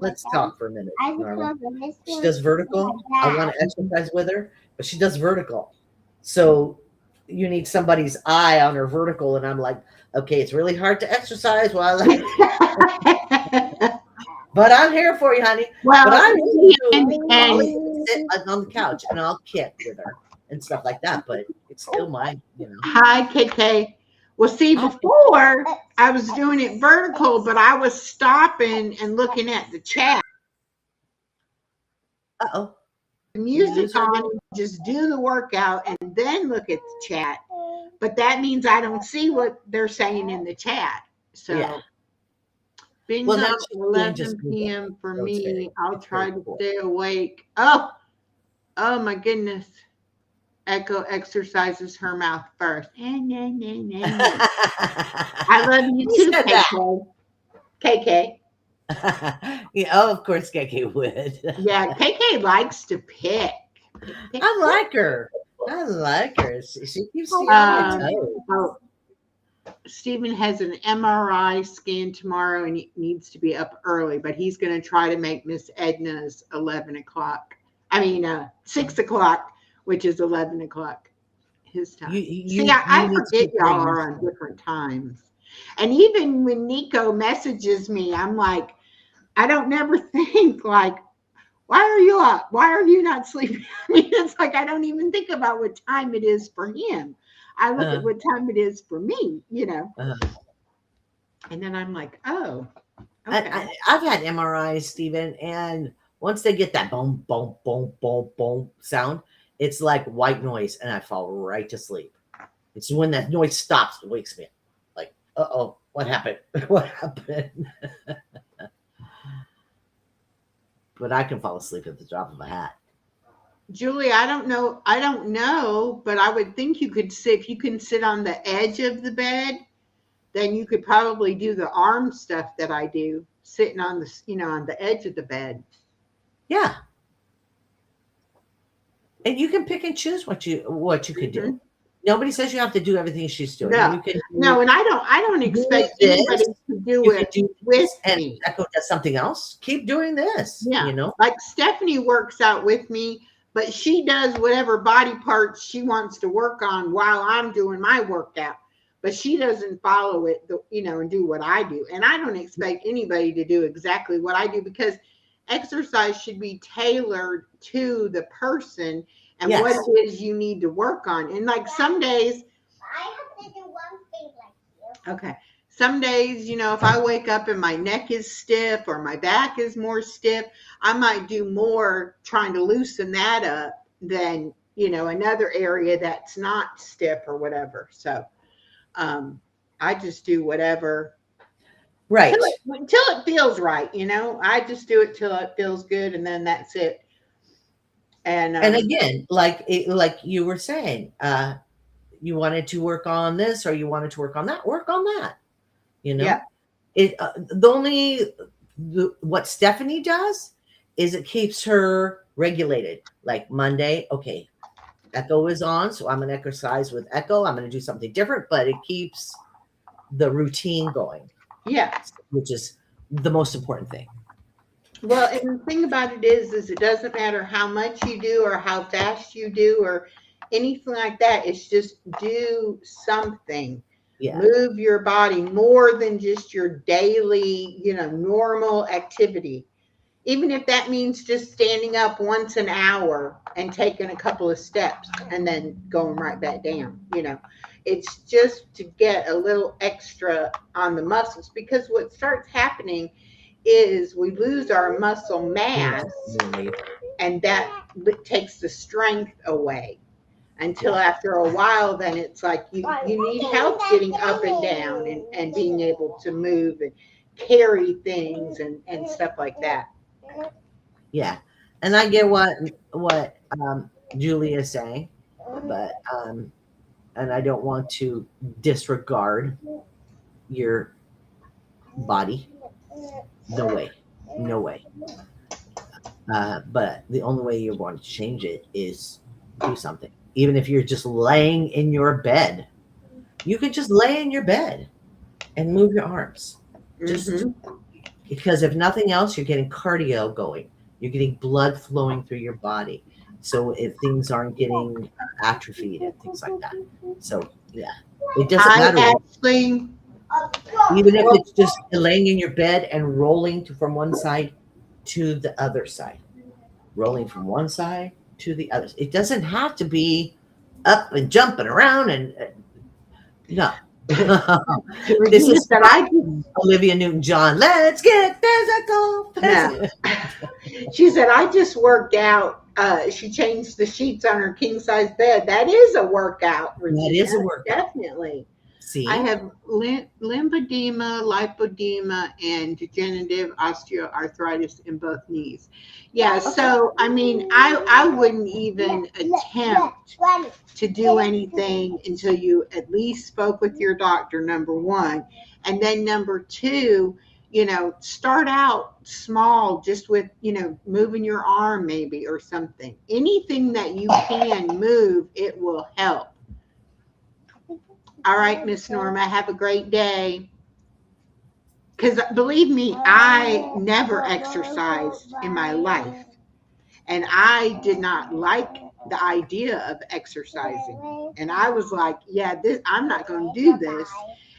let's talk for a minute, Norma. She does vertical. I want to exercise with her, but she does vertical. So you need somebody's eye on her vertical, and I'm like, okay, it's really hard to exercise while but I'm here for you, honey. Well, but I really do. I'll and sit on the couch and I'll kick with her and stuff like that. But it's still my, you know. Hi, KK. Well, see, before I was doing it vertical, but I was stopping and looking at the chat. Uh-oh. The music on, just do the workout and then look at the chat. But that means I don't see what they're saying in the chat. So, Yeah. bingo Well, now at she's 11 just p.m. for so it's me. very- I'll it's try very to cool. stay awake. Oh my goodness. Echo exercises her mouth first. I love you Who too, said that? KK. Yeah, oh, of course, KK would. Yeah, KK likes to pick. I like her. I like her. She keeps me on my toes. Oh, Stephen has an MRI scan tomorrow and he needs to be up early, but he's going to try to make Miss Edna's 11 o'clock. 6 o'clock, which is 11 o'clock his time. I forget y'all are on different times. And even when Nico messages me, I'm like, I don't never think like, why are you up? Why are you not sleeping? I mean, it's like I don't even think about what time it is for him. I look at what time it is for me, you know. And then I'm like, oh, okay. I've had MRIs, Stephen, and once they get that boom, boom, boom, boom, boom sound, it's like white noise, and I fall right to sleep. It's when that noise stops, it wakes me up. Like, uh-oh, what happened? What happened? But I can fall asleep at the drop of a hat. Julie, I don't know, but I would think you could sit, if you can sit on the edge of the bed, then you could probably do the arm stuff that I do, sitting on the, on the edge of the bed. Yeah. And you can pick and choose what you could do. Nobody says you have to do everything she's doing. No, and I don't expect anybody to do it with me. Echo does something else. Keep doing this. Yeah, like Stephanie works out with me, but she does whatever body parts she wants to work on while I'm doing my workout. But she doesn't follow it, and do what I do. And I don't expect anybody to do exactly what I do because exercise should be tailored to the person and what it is you need to work on. And like some days, I have to do one thing like you. Okay. Some days, if I wake up and my neck is stiff or my back is more stiff, I might do more trying to loosen that up than, another area that's not stiff or whatever. So I just do whatever. Right. Until it feels right, I just do it till it feels good and then that's it. And again, like you were saying, you wanted to work on this or you wanted to work on that, work on that. Yeah. What Stephanie does is it keeps her regulated. Like Monday, okay, Echo is on, so I'm going to exercise with Echo. I'm going to do something different, but it keeps the routine going, Yeah. which is the most important thing. Well, and the thing about it is it doesn't matter how much you do or how fast you do or anything like that. It's just do something. Yeah. Move your body more than just your daily, normal activity. Even if that means just standing up once an hour and taking a couple of steps and then going right back down, it's just to get a little extra on the muscles, because what starts happening is we lose our muscle mass, and that takes the strength away until after a while, then it's like you need help getting up and down and being able to move and carry things and stuff like that. Yeah. And I get what Julie is saying, but and I don't want to disregard your body. No way. No way. But the only way you're going to change it is do something. Even if you're just laying in your bed, you could just lay in your bed and move your arms. Just because if nothing else, you're getting cardio going. You're getting blood flowing through your body. So if things aren't getting atrophied and things like that. So yeah, it doesn't matter. Actually, even if it's just laying in your bed and rolling from one side to the other side, rolling from one side to the other. It doesn't have to be up and jumping around and no. This is that I Olivia Newton-John. Let's get physical. No. She said, I just worked out. She changed the sheets on her king size bed. That is a workout. That is a workout. Definitely. See? I have lymphedema, lipodema, and degenerative osteoarthritis in both knees. Yeah, okay. So, I mean, I wouldn't even attempt to do anything until you at least spoke with your doctor, number one. And then number two, start out small, just with, moving your arm maybe or something. Anything that you can move, it will help. All right, Miss Norma, have a great day. Because believe me, I never exercised in my life. And I did not like the idea of exercising. And I was like, yeah, I'm not going to do this.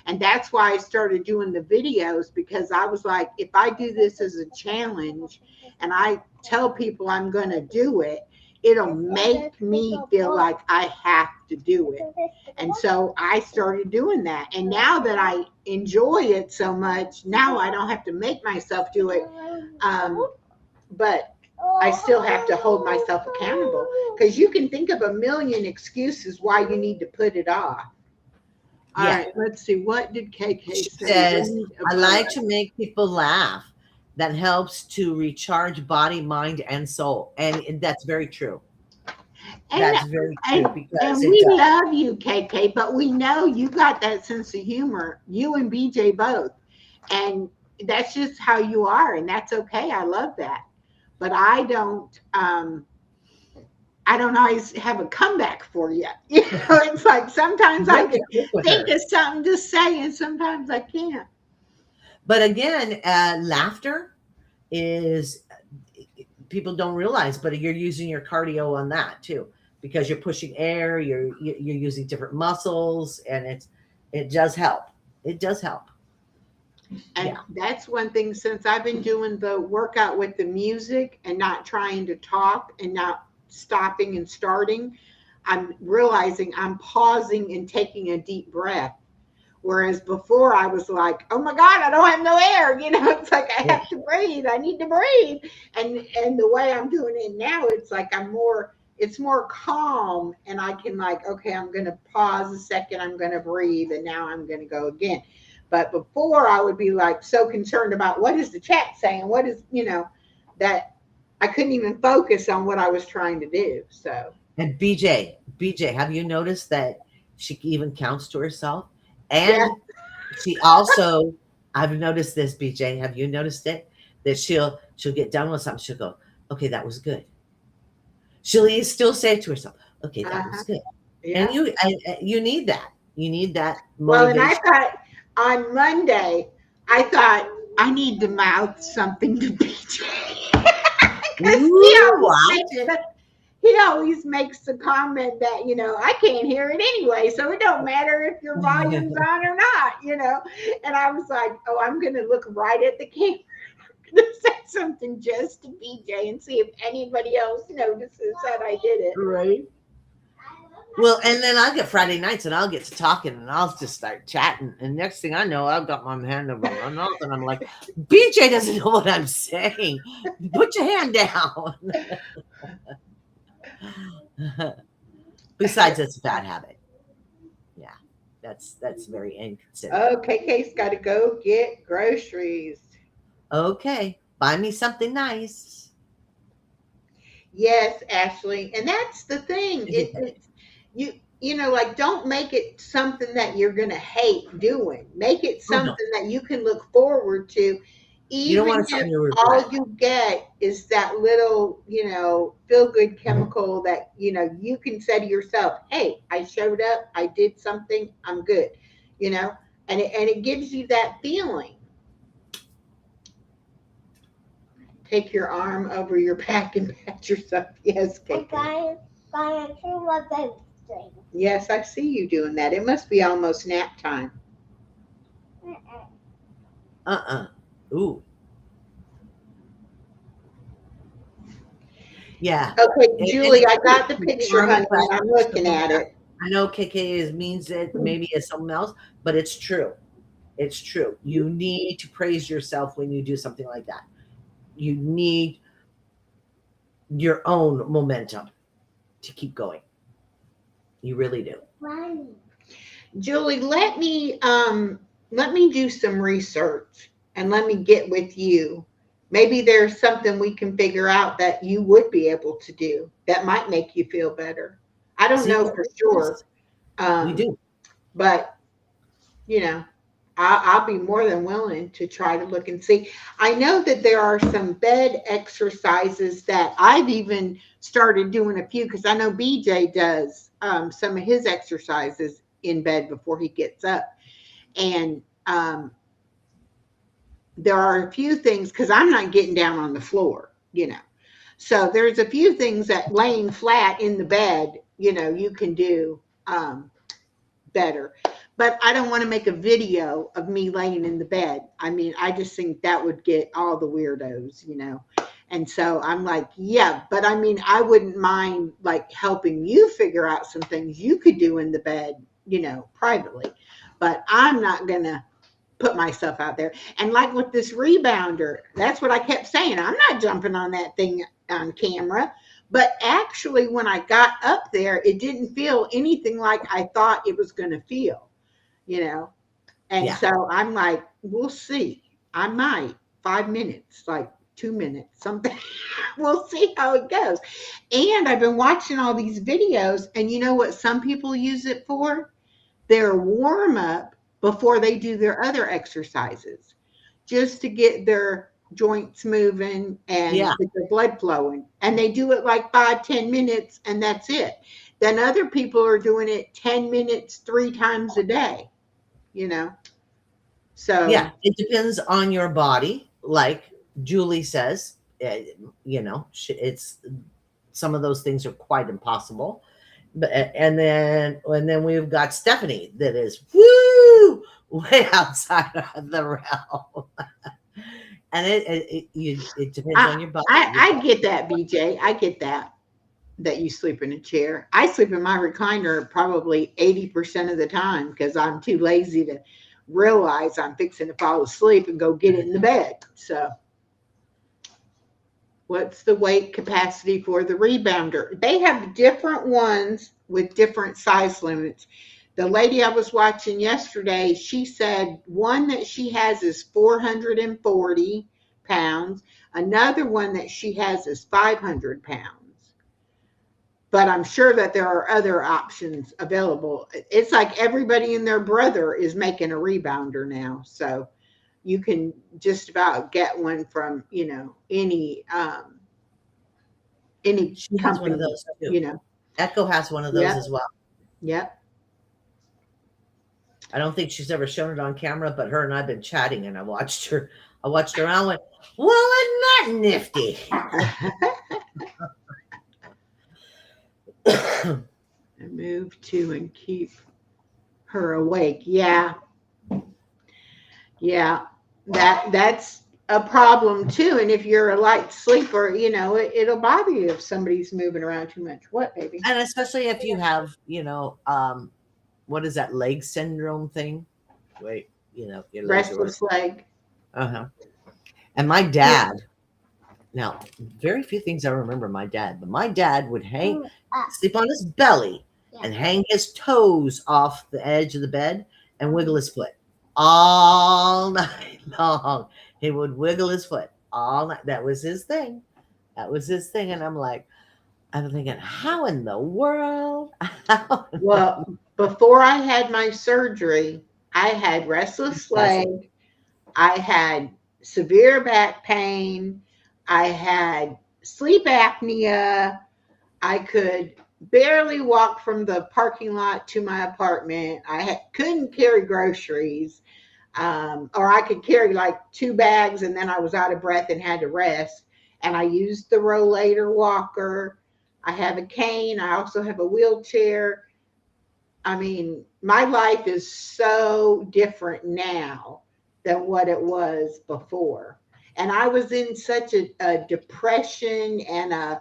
And that's why I started doing the videos, because I was like, if I do this as a challenge and I tell people I'm going to do it, it'll make me feel like I have to do it. And so I started doing that. And now that I enjoy it so much, now I don't have to make myself do it. But I still have to hold myself accountable, because you can think of a million excuses why you need to put it off. All right, let's see. What did KK say? She says, I like to make people laugh. That helps to recharge body, mind, and soul. And that's very true. That's very true. And we love you, KK, but we know you got that sense of humor. You and BJ both. And that's just how you are. And that's okay. I love that. But I don't always have a comeback for you. It's like sometimes I can think of something to say and sometimes I can't. But again, laughter is, people don't realize, but you're using your cardio on that too, because you're pushing air, you're using different muscles, and it does help. It does help. And that's one thing, since I've been doing the workout with the music and not trying to talk and not stopping and starting, I'm realizing I'm pausing and taking a deep breath. Whereas before I was like, oh my God, I don't have no air. It's like I have to breathe. I need to breathe. And the way I'm doing it now, it's like it's more calm, and I can okay, I'm going to pause a second. I'm going to breathe. And now I'm going to go again. But before I would be so concerned about what is the chat saying? What is, that I couldn't even focus on what I was trying to do. So. And BJ, have you noticed that she even counts to herself? And she also, I've noticed this, BJ, have you noticed it? That she'll get done with something. She'll go, Okay, that was good. She'll still say to herself, okay, that was Uh-huh. good. Yeah. And you need that. You need that Well, and I motivation. thought on Monday, I thought I need to mouth something to BJ. Because Ooh, watch it. he always makes the comment that, I can't hear it anyway, so it don't matter if your volume's on or not. And I was like, oh, I'm going to look right at the camera to say something just to BJ and see if anybody else notices that I did it. Right. Well, and then I'll get Friday nights and I'll get to talking and I'll just start chatting. And next thing I know, I've got my hand over my mouth and I'm like, BJ doesn't know what I'm saying. Put your hand down. Besides, that's a bad habit. Yeah, that's very inconsiderate. Oh, KK's got to go get groceries. Okay, buy me something nice. Yes, Ashley, and that's the thing. It's like don't make it something that you're gonna hate doing. Make it Oh no, something that you can look forward to, you don't even want if something to regret. all you get is that little, feel good chemical that you can say to yourself, "Hey, I showed up. I did something. I'm good." You know, and it gives you that feeling. Take your arm over your back and pat yourself. Yes, I'm KK. going to my baby thing. Yes, I see you doing that. It must be almost nap time. Ooh, yeah. Okay, And Julie, it's I true. got the The picture, army honey, and I'm practice, stuff looking like at that. it. I know KK means it maybe as something else, but it's true. It's true. You need to praise yourself when you do something like that. You need your own momentum to keep going. You really do. Mommy. Julie, let me do some research and let me get with you. Maybe there's something we can figure out that you would be able to do that might make you feel better. I don't See know what for it is? sure, We um, do. but you know, I'll be more than willing to try to look and see. I know that there are some bed exercises that I've even started doing a few because I know BJ does some of his exercises in bed before he gets up. And there are a few things because I'm not getting down on the floor. So there's a few things that laying flat in the bed, you can do better. But I don't want to make a video of me laying in the bed. I mean, I just think that would get all the weirdos. And so I'm like, yeah, but I mean, I wouldn't mind like helping you figure out some things you could do in the bed, privately. But I'm not going to put myself out there. And like with this rebounder, that's what I kept saying. I'm not jumping on that thing on camera. But actually, when I got up there, it didn't feel anything like I thought it was going to feel, you know? And Yeah. so I'm like, we'll see. I might 5 minutes, like 2 minutes, something. We'll see how it goes. And I've been watching all these videos, and you know what some people use it for? Their warm up before they do their other exercises, just to get their joints moving and Yeah. get their blood flowing. And they do it like 5-10 minutes and that's it. Then other people are doing it 10 minutes 3 times a day, you know. Yeah. So It depends on your body. Like Julie says, it's some of those things are quite impossible. But and then we've got Stephanie that is way outside of the realm. And it depends I on your body. I get that, BJ. I get that you sleep in a chair. I sleep in my recliner probably 80% of the time because I'm too lazy to realize I'm fixing to fall asleep and go get in the bed. So, what's the weight capacity for the rebounder? They have different ones with different size limits. The lady I was watching yesterday, she said one that she has is 440 pounds. Another one that she has is 500 pounds. But I'm sure that there are other options available. It's like everybody and their brother is making a rebounder now. So you can just about get one from, any any She has one company, of those too. you know. Echo has one of those Yep. as well. Yep. I don't think she's ever shown it on camera, but her and I've been chatting, and I watched her. I watched her and I went, "Well, isn't that nifty?" And move to and keep her awake. Yeah. Yeah. That's a problem too. And if you're a light sleeper, you know, it'll bother you if somebody's moving around too much. What, baby? And especially if you have, what is that leg syndrome thing? Wait, your legs are Restless leg. Uh-huh. And my dad, now, very few things I remember my dad, but my dad would sleep on his belly and hang his toes off the edge of the bed and wiggle his foot all night long. He would wiggle his foot all night. That was his thing. And I'm thinking, how in the world? Well, before I had my surgery, I had restless leg. I had severe back pain. I had sleep apnea. I could barely walk from the parking lot to my apartment. Couldn't carry groceries, or I could carry like 2 bags and then I was out of breath and had to rest. And I used the rollator walker. I have a cane. I also have a wheelchair. I mean, my life is so different now than what it was before. And I was in such a depression and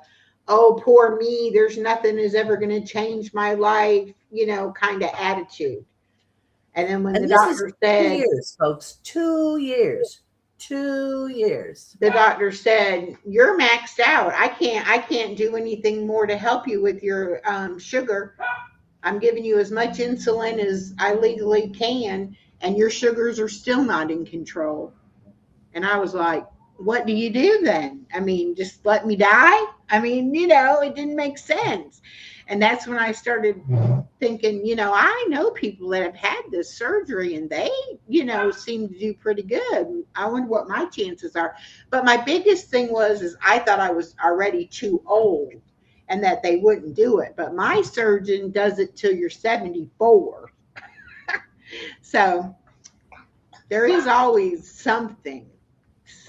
oh, poor me, there's nothing is ever going to change my life, kind of attitude. And then when And the this doctor is 2 said, years, folks, 2 years, 2 years. the doctor said, you're maxed out. I can't do anything more to help you with your sugar. I'm giving you as much insulin as I legally can, and your sugars are still not in control. And I was like, what do you do then? I mean, just let me die? I mean, it didn't make sense. And that's when I started thinking, I know people that have had this surgery and they, seem to do pretty good. I wonder what my chances are. But my biggest thing is I thought I was already too old and that they wouldn't do it. But my surgeon does it till you're 74. So there is always something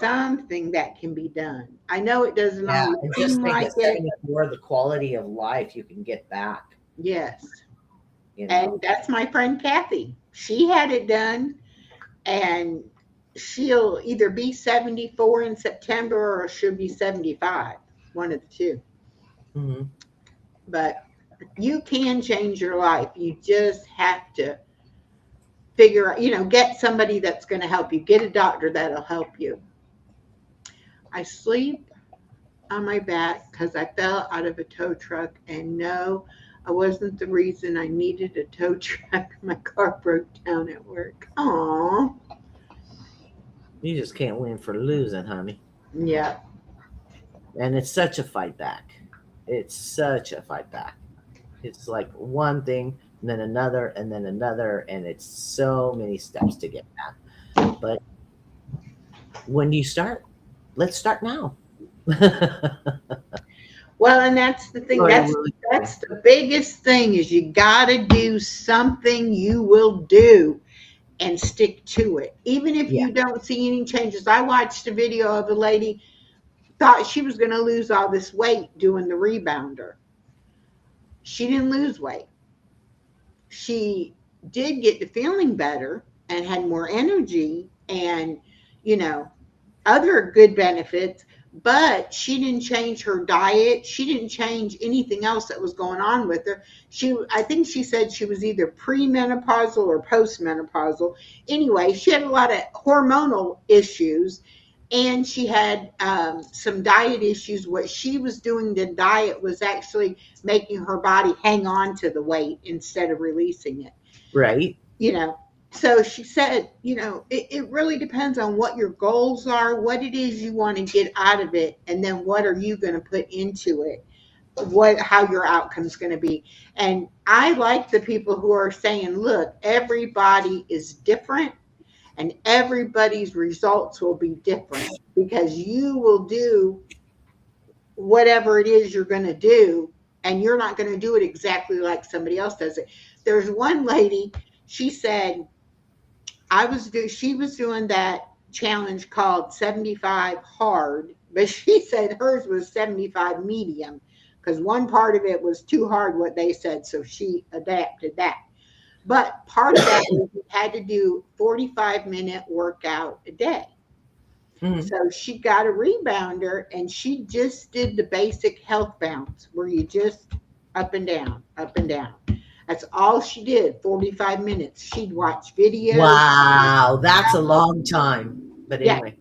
that can be done. I know it doesn't always and just seem think like at it. 74, the quality of life you can get back. Yes. You know? And that's my friend Kathy. She had it done, and she'll either be 74 in September or she'll be 75, one of the two. Mm-hmm. But you can change your life. You just have to figure out, get somebody that's going to help you. Get a doctor that'll help you. I sleep on my back because I fell out of a tow truck, and no, I wasn't the reason I needed a tow truck. My car broke down at work. Aw. You just can't win for losing, honey. Yeah. And it's such a fight back. It's like one thing, and then another, and it's so many steps to get back. But when you start, let's start now. Well, and that's the thing. That's the biggest thing is you got to do something you will do and stick to it. Even if you don't see any changes. I watched a video of a lady thought she was going to lose all this weight doing the rebounder. She didn't lose weight. She did get to feeling better and had more energy and, other good benefits, but she didn't change her diet. She didn't change anything else that was going on with her. I think she said she was either premenopausal or postmenopausal. Anyway, she had a lot of hormonal issues, and she had some diet issues. What she was doing to diet was actually making her body hang on to the weight instead of releasing it. Right. So she said, it really depends on what your goals are, what it is you want to get out of it, and then what are you going to put into it, how your outcome's going to be. And I like the people who are saying, look, everybody is different and everybody's results will be different because you will do whatever it is you're going to do, and you're not going to do it exactly like somebody else does it. There's one lady, she said, she was doing that challenge called 75 hard, but she said hers was 75 medium because one part of it was too hard what they said, so she adapted that. But part of that was you had to do 45-minute workout a day. So she got a rebounder and she just did the basic health bounce where you just up and down, up and down. That's all she did, 45 minutes. She'd watch videos. Wow, that's a long time. But Yeah. anyway.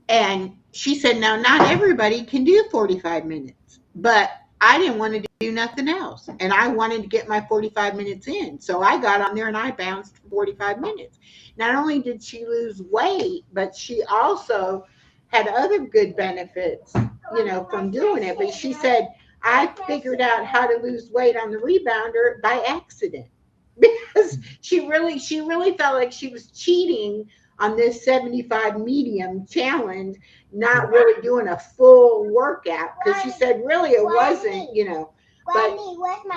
And she said, now, not everybody can do 45 minutes, but I didn't want to do nothing else. And I wanted to get my 45 minutes in. So I got on there and I bounced for 45 minutes. Not only did she lose weight, but she also had other good benefits, from doing it. But she said, I figured out how to lose weight on the rebounder by accident because she really felt like she was cheating on this 75 medium challenge, not really doing a full workout, because she said really it wasn't, but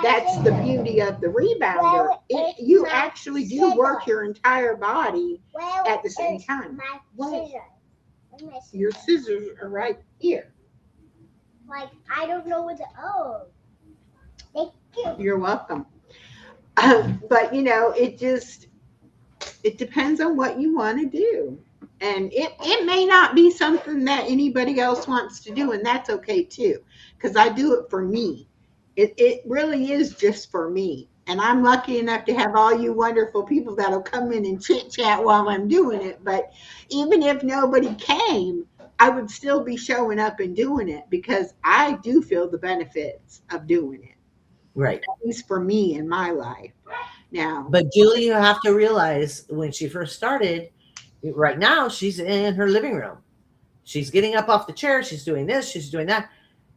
that's the beauty of the rebounder. You actually do work your entire body at the same time. Your scissors are right here. Like, I don't know what thank you. You're welcome. But it depends on what you want to do. And it may not be something that anybody else wants to do, and that's okay too, because I do it for me. It really is just for me. And I'm lucky enough to have all you wonderful people that'll come in and chit chat while I'm doing it. But even if nobody came, I would still be showing up and doing it because I do feel the benefits of doing it. Right. At least for me in my life. Now, but Julie, you have to realize when she first started, right now she's in her living room. She's getting up off the chair. She's doing this. She's doing that.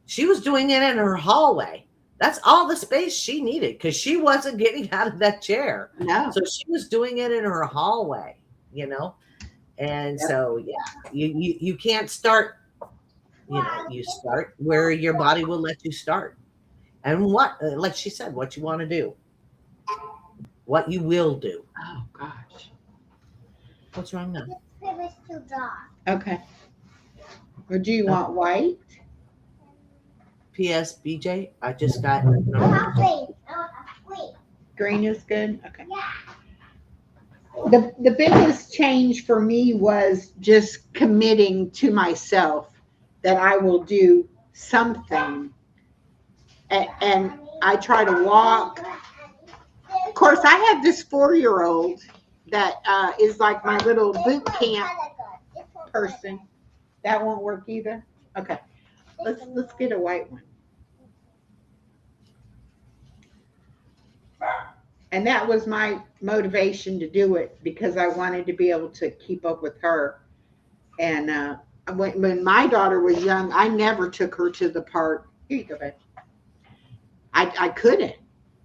She was doing it in her hallway. That's all the space she needed because she wasn't getting out of that chair. No. So she was doing it in her hallway, And so, yeah, you can't start, you start where your body will let you start. And what, like she said, what you want to do. What you will do. Oh, gosh. What's wrong now? It's too dark. Okay. Or do you want white? P.S. BJ, I just got. Green. Green is good? Okay. Yeah. The biggest change for me was just committing to myself that I will do something. And I try to walk. Of course, I have this 4-year-old that is like my little boot camp person. That won't work either? Okay. Let's get a white one. And that was my motivation to do it because I wanted to be able to keep up with her. And when my daughter was young, I never took her to the park. Here you go, babe. I couldn't,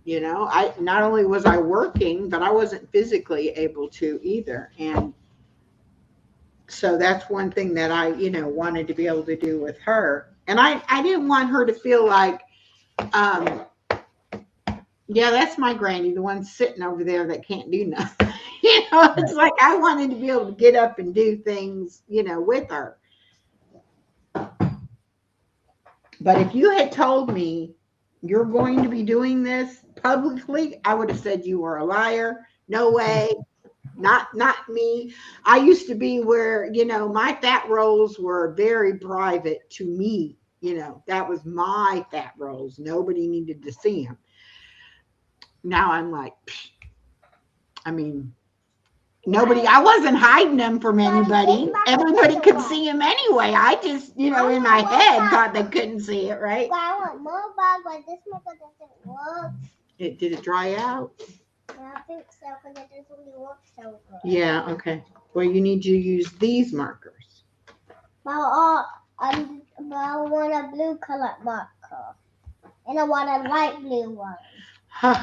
I not only was I working, but I wasn't physically able to either. And so that's one thing that I, wanted to be able to do with her. And I didn't want her to feel like, yeah, that's my granny, the one sitting over there that can't do nothing. It's like I wanted to be able to get up and do things, with her. But if you had told me you're going to be doing this publicly, I would have said you were a liar. No way. Not me. I used to be where, my fat rolls were very private to me. That was my fat rolls. Nobody needed to see them. Now I'm like, I wasn't hiding them from anybody. Everybody could see them anyway. I just, in my head thought they couldn't see it, right? But I want more bag, but this marker doesn't work. Did it dry out? Yeah, I think so, because it doesn't really work so good. Yeah, okay. Well, you need to use these markers. But I want a blue color marker. And I want a light blue one. And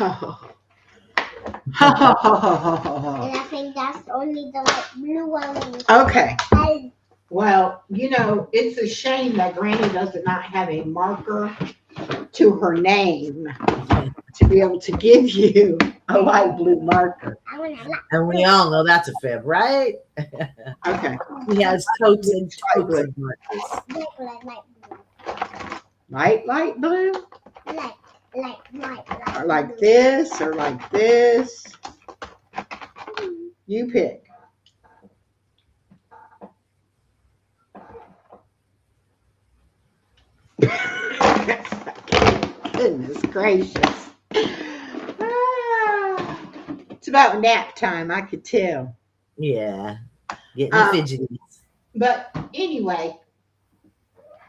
I think that's only the light blue one. Okay. Well, it's a shame that Granny does not have a marker to her name to be able to give you a light blue marker. I want to And we all know that's a fib, right? Okay. He has totes and Light totes blue. of markers. Light blue? Like Or like this, or like this. You pick. Goodness gracious. Ah, it's about nap time, I could tell. Yeah. Getting Um, fidgety. But anyway,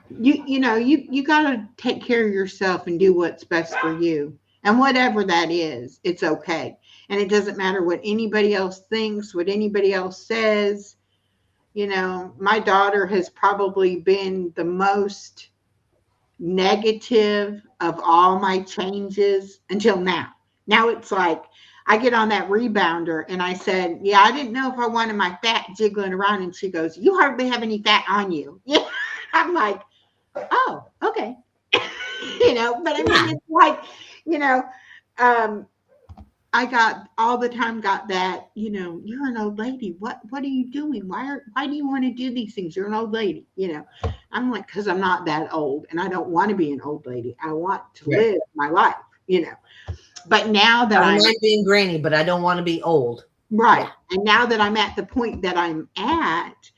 you gotta take care of yourself and do what's best for you. And whatever that is, it's okay. And it doesn't matter what anybody else thinks, what anybody else says. My daughter has probably been the most negative of all my changes until now. Now it's like I get on that rebounder and I said, yeah, I didn't know if I wanted my fat jiggling around. And she goes, you hardly have any fat on you. Yeah. I'm like, oh, okay. But I mean, it's like, you know, um, I got all the time got that, you're an old lady. What are you doing? Why do you want to do these things? You're an old lady. I'm like, because I'm not that old and I don't want to be an old lady. I want to Right. live my life. But now that I I'm don't mind being granny, but I don't want to be old. right, Yeah. and now that I'm at the point that I'm at,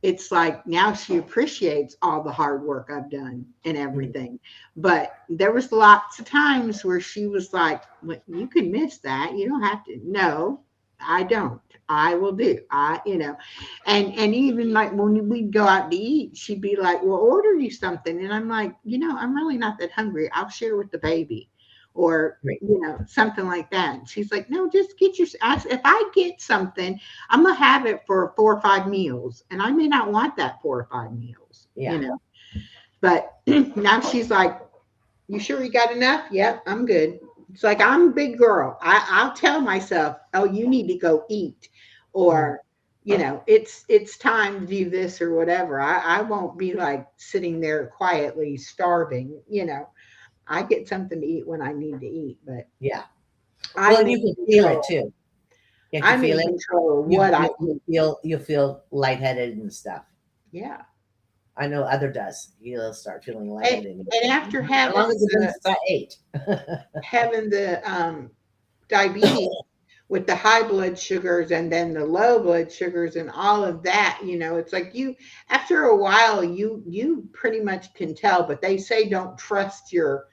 it's like now she appreciates all the hard work I've done and everything. But there was lots of times where she was like, well, you can miss that. You don't have to. No, I don't. I will do. And even like when we'd go out to eat, she'd be like, well, order you something. And I'm like, I'm really not that hungry. I'll share with the baby. Or, Right. something like that. And she's like, no, just get your, if I get something, I'm gonna have it for 4 or 5 meals, and I may not want that 4 or 5 meals. Yeah. But now she's like, "You sure you got enough?" Yep, I'm good. It's like I'm a big girl. I'll tell myself, "Oh, you need to go eat," or it's time to do this or whatever. I won't be like sitting there quietly starving. I get something to eat when I need to eat, but Yeah. I'm Well, you in can feel it control. too. Can't you I'm feel in it? control of You, what I you, eat. you feel lightheaded and stuff. Yeah. I know other does. He'll start feeling And, lightheaded. and after As long as it doesn't start 8. having the diabetes with the high blood sugars and then the low blood sugars and all of that, it's like you after a while you pretty much can tell, but they say don't trust your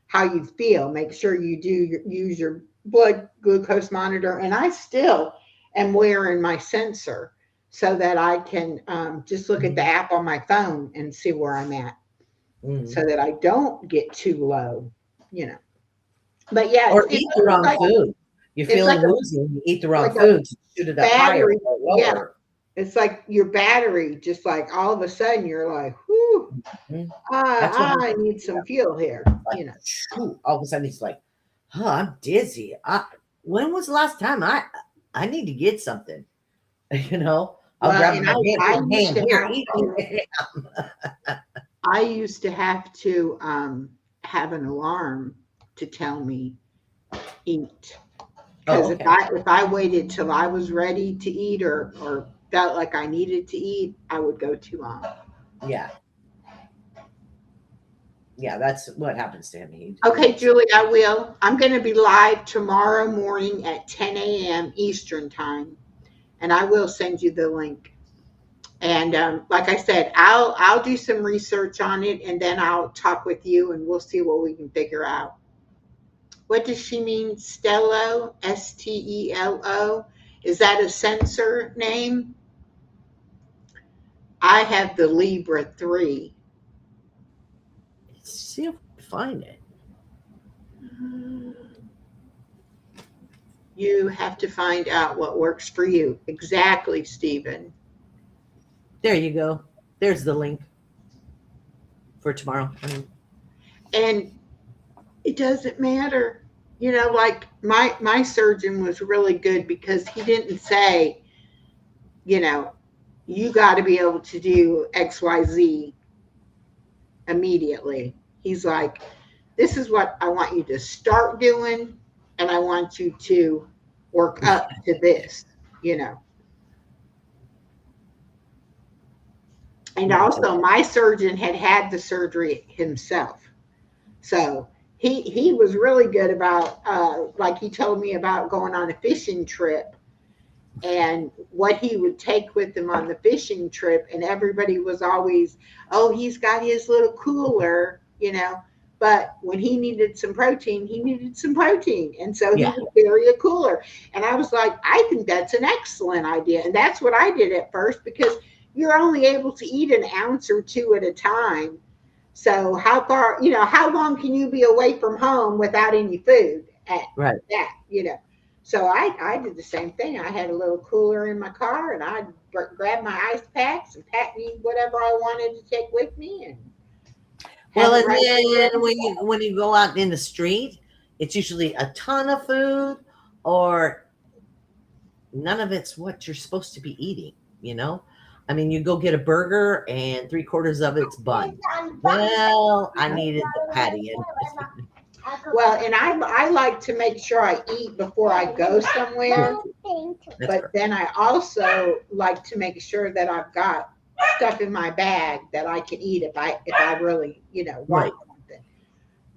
how you feel. Make sure you use your blood glucose monitor. And I still am wearing my sensor so that I can just look at the app on my phone and see where I'm at Mm. so that I don't get too low, you know. But yeah, Or eat the wrong food. You're it's like feeling woozy and you eat the wrong like a food. Shoot it up higher battery. or Yeah, lower. it's like your battery. Just like all of a sudden you're like, whoo, Mhm. That's what I need yeah. some fuel here. Like, shoot, all of a sudden it's like, oh, I'm dizzy. When was the last time I need to get something? I'll Well, grab and my I hand. used Hand to here, have eat to. it. I used to have to have an alarm to tell me eat. Because Oh, if okay. I waited till I was ready to eat or felt like I needed to eat, I would go too long. Yeah. Yeah, that's what happens to him. He Okay, eats. Julie, I will. I'm going to be live tomorrow morning at 10 a.m. Eastern time, and I will send you the link. And like I said, I'll do some research on it, and then I'll talk with you, and we'll see what we can figure out. What does she mean, Stello? Stelo? Is that a sensor name? I have the Libra 3. Let's see if we can find it. You have to find out what works for you. Exactly, Stephen. There you go. There's the link for tomorrow. And it doesn't matter. Like my surgeon was really good because he didn't say, you know, you got to be able to do XYZ immediately. He's like, this is what I want you to start doing, and I want you to work up to this, you know. And Gotcha. also, my surgeon had the surgery himself. So he was really good about, like he told me about going on a fishing trip and what he would take with him on the fishing trip. And everybody was always, oh, he's got his little cooler, you know. But when he needed some protein, he needed some protein. And so he Yeah. would carry a cooler. And I was like, I think that's an excellent idea. And that's what I did at first because you're only able to eat an ounce or two at a time. So how far, you know, how long can you be away from home without any food at Right. that, you know? So I did the same thing. I had a little cooler in my car, and I'd grab my ice packs and pack me whatever I wanted to take with me, and have Well, it and right there. then when you go out in the street, it's usually a ton of food, or none of it's what you're supposed to be eating. You know, I mean, you go get a burger and 3/4 of it's bun. Well, I needed the patty in. Well, and I like to make sure I eat before I go somewhere, That's but correct. then I also like to make sure that I've got stuff in my bag that I can eat if I really, you know, Right. want something.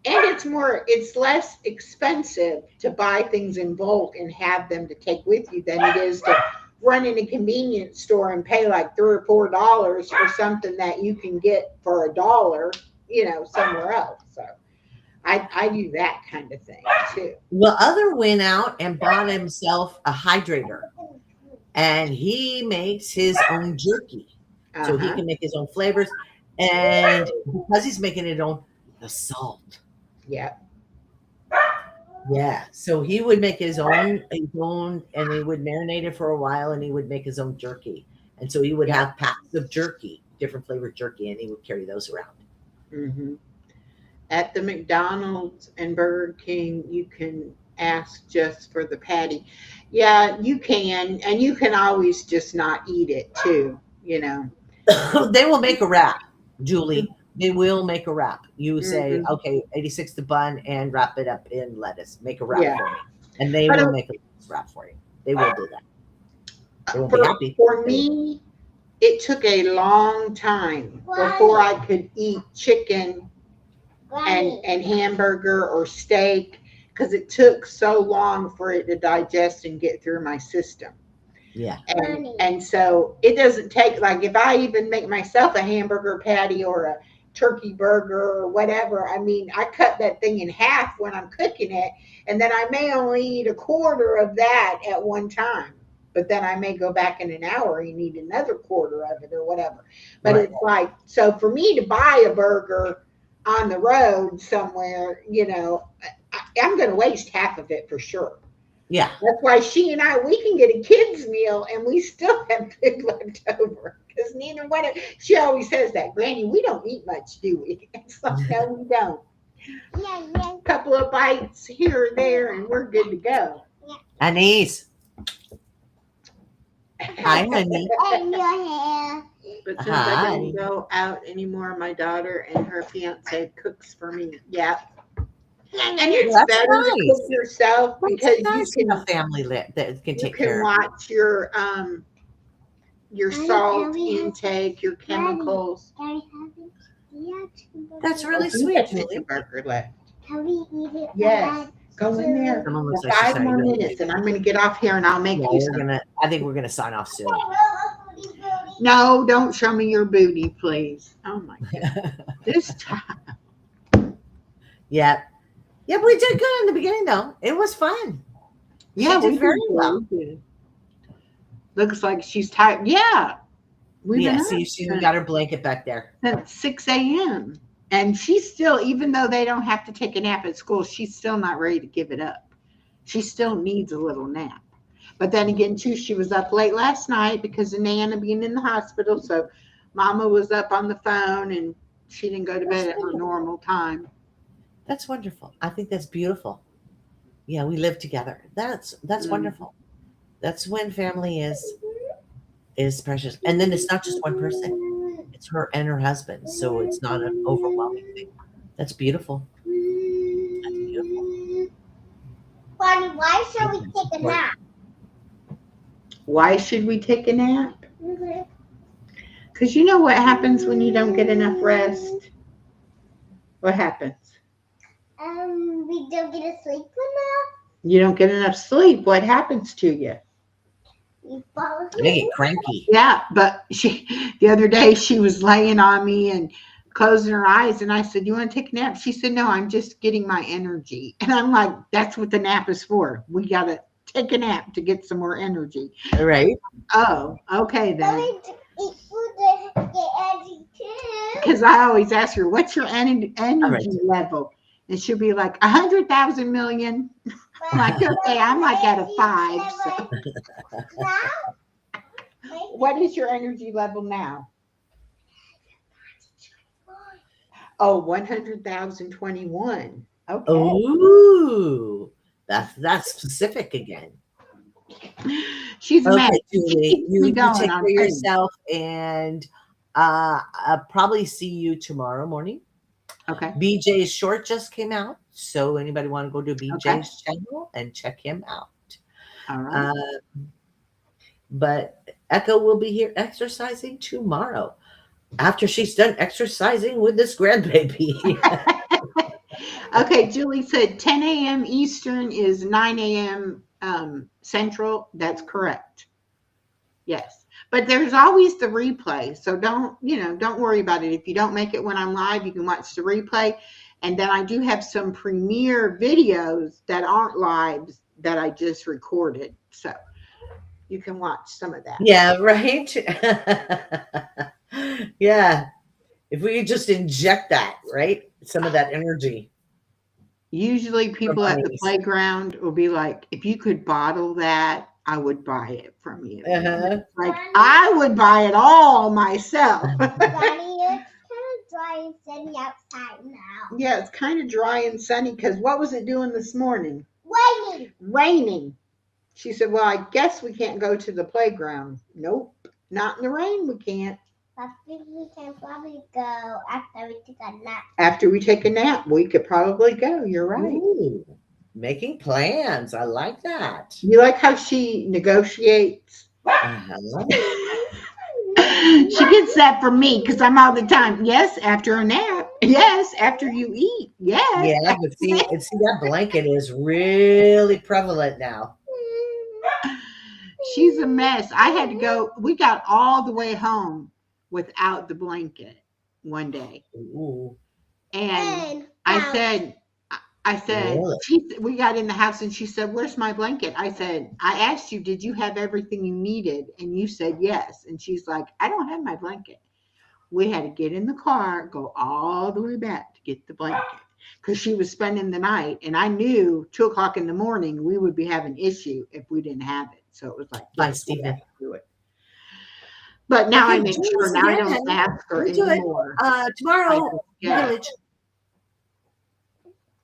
And it's less expensive to buy things in bulk and have them to take with you than it is to run in a convenience store and pay like $3 or $4 for something that you can get for $1, you know, somewhere else. So I do that kind of thing too. Well, other went out and bought himself a hydrator, and he makes his own jerky, so he Uh-huh. can make his own flavors. And because he's making it own, the salt. Yeah. Yeah, so he would make his own, and he would marinate it for a while, and he would make his own jerky. And so he would Yeah. have packs of jerky, different flavored jerky, and he would carry those around. Hmm. At the McDonald's and Burger King, you can ask just for the patty. Yeah, you can, and you can always just not eat it too, you know. They will make a wrap, Julie. They will make a wrap. You say, Hmm. okay, 86 the bun and wrap it up in lettuce. Make a wrap Yeah. for me. And they But will make a lettuce wrap for you. They will do that. They won't be for, happy. for They will. me, it took a long time before I could eat chicken and hamburger or steak because it took so long for it to digest and get through my system. Yeah. And so it doesn't take, like, if I even make myself a hamburger patty or a turkey burger or whatever, I mean, I cut that thing in half when I'm cooking it, and then I may only eat a quarter of that at one time. But then I may go back in an hour and eat another quarter of it or whatever. But Right. it's like, so for me to buy a burger on the road somewhere, you know, I'm going to waste half of it for sure. Yeah. That's why she and I, we can get a kid's meal and we still have food left over. Because neither one of, she always says that, Granny, we don't eat much, do we? It's like, no, we don't. A couple of bites here or there and we're good to go. Anise. Hi, honey. But since I Hi. don't go out anymore, my daughter and her fiance cooks for me. Yeah. And it's Well, that's better to cook nice. yourself It's because nice to have family that can you take can care of watch your salt intake, your chemicals. you. That's really You sweet, got Julie. chicken burger left. Can we eat it? Yes. Go in there Someone for looks like she's 5 starting more to- minutes, and I'm going to get off here and I'll make Yeah, you we're some. gonna. I think we're gonna sign off soon. No, don't show me your booty, please. Oh my God. This time. Yeah, yeah, but we did good in the beginning, though. It was fun. Yeah, did we very did well. We did. Looks like she's tired. Yeah. We've Yeah, been see, up she got her blanket back there. since 6 a.m. And she's still, even though they don't have to take a nap at school, she's still not ready to give it up. She still needs a little nap. But then again, too, she was up late last night because of Nana being in the hospital. So Mama was up on the phone and she didn't go to bed at her normal time. That's wonderful. I think that's beautiful. Yeah, we live together. That's Mhm. wonderful. That's when family is precious. And then it's not just one person, it's her and her husband. So it's not an overwhelming thing. That's beautiful. That's beautiful. Bonnie, why should we take a nap? Why should we take a nap? Because you know what happens when you don't get enough rest? What happens? We don't get to sleep enough. You don't get enough sleep. What happens to you? You fall I asleep. get cranky. Yeah, but the other day she was laying on me and closing her eyes, and I said, "You want to take a nap?" She said, "No, I'm just getting my energy." And I'm like, "That's what the nap is for. We gotta take a nap to get some more energy." Right? Oh, okay But then. we eat food to get energy too. Because I always ask her, "What's your energy right. level?" And she'll be like, 100,000 million. I'm like, okay, I'm like at a 5. So. Now? What is your energy level now? Oh, 100,021. Okay. Ooh, that's specific again. She's a mess. Okay, She Julie, keeps me you going take on care of things. yourself, and I'll probably see you tomorrow morning. Okay. BJ's short just came out, so anybody want to go to BJ's channel and check him out. All right. But Echo will be here exercising tomorrow after she's done exercising with this grandbaby. Okay, Julie said 10 a.m. Eastern is 9 a.m. Central. That's correct. Yes. But there's always the replay. So don't worry about it. If you don't make it when I'm live, you can watch the replay. And then I do have some premiere videos that aren't lives that I just recorded. So you can watch some of that. Yeah, right. Yeah. If we could just inject that, right? Some of that energy. Usually people at the playground will be like, if you could bottle that, I would buy it from you. Uh-huh. Like, I would buy it all myself. Daddy, it's kind of dry and sunny outside now. Yeah, it's kind of dry and sunny because what was it doing this morning? Raining. Raining. She said, well, I guess we can't go to the playground. Nope, not in the rain we can't. But we can probably go after we take a nap. After we take a nap, we could probably go. You're right. Ooh, making plans. I like that. You like how she negotiates? Uh-huh. She gets that from me because I'm all the time. Yes, after a nap. Yes, after you eat. Yes. Yeah, but see, that blanket is really prevalent now. She's a mess. I had to go. We got all the way home without the blanket one day. Ooh. And I said, Really? we got in the house and she said, where's my blanket? I said, I asked you, did you have everything you needed? And you said yes. And she's like, I don't have my blanket. We had to get in the car, go all the way back to get the blanket because she was spending the night. And I knew 2:00 in the morning we would be having issue if we didn't have it. So it was like, Bye, yes, we Stephen. have to do it. But now Okay, I make do sure this now I again, don't honey. ask her We'll do it. anymore. Tomorrow, Yeah. village.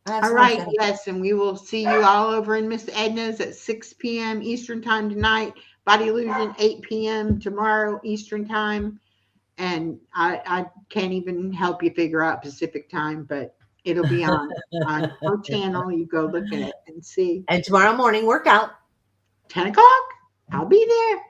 All right, yes, and we will see you all over in Miss Edna's at 6 p.m. Eastern time tonight. Body Illusion, 8 p.m. tomorrow Eastern time. And I can't even help you figure out Pacific time, but it'll be on her channel. You go look at it and see. And tomorrow morning workout. 10 o'clock, I'll be there.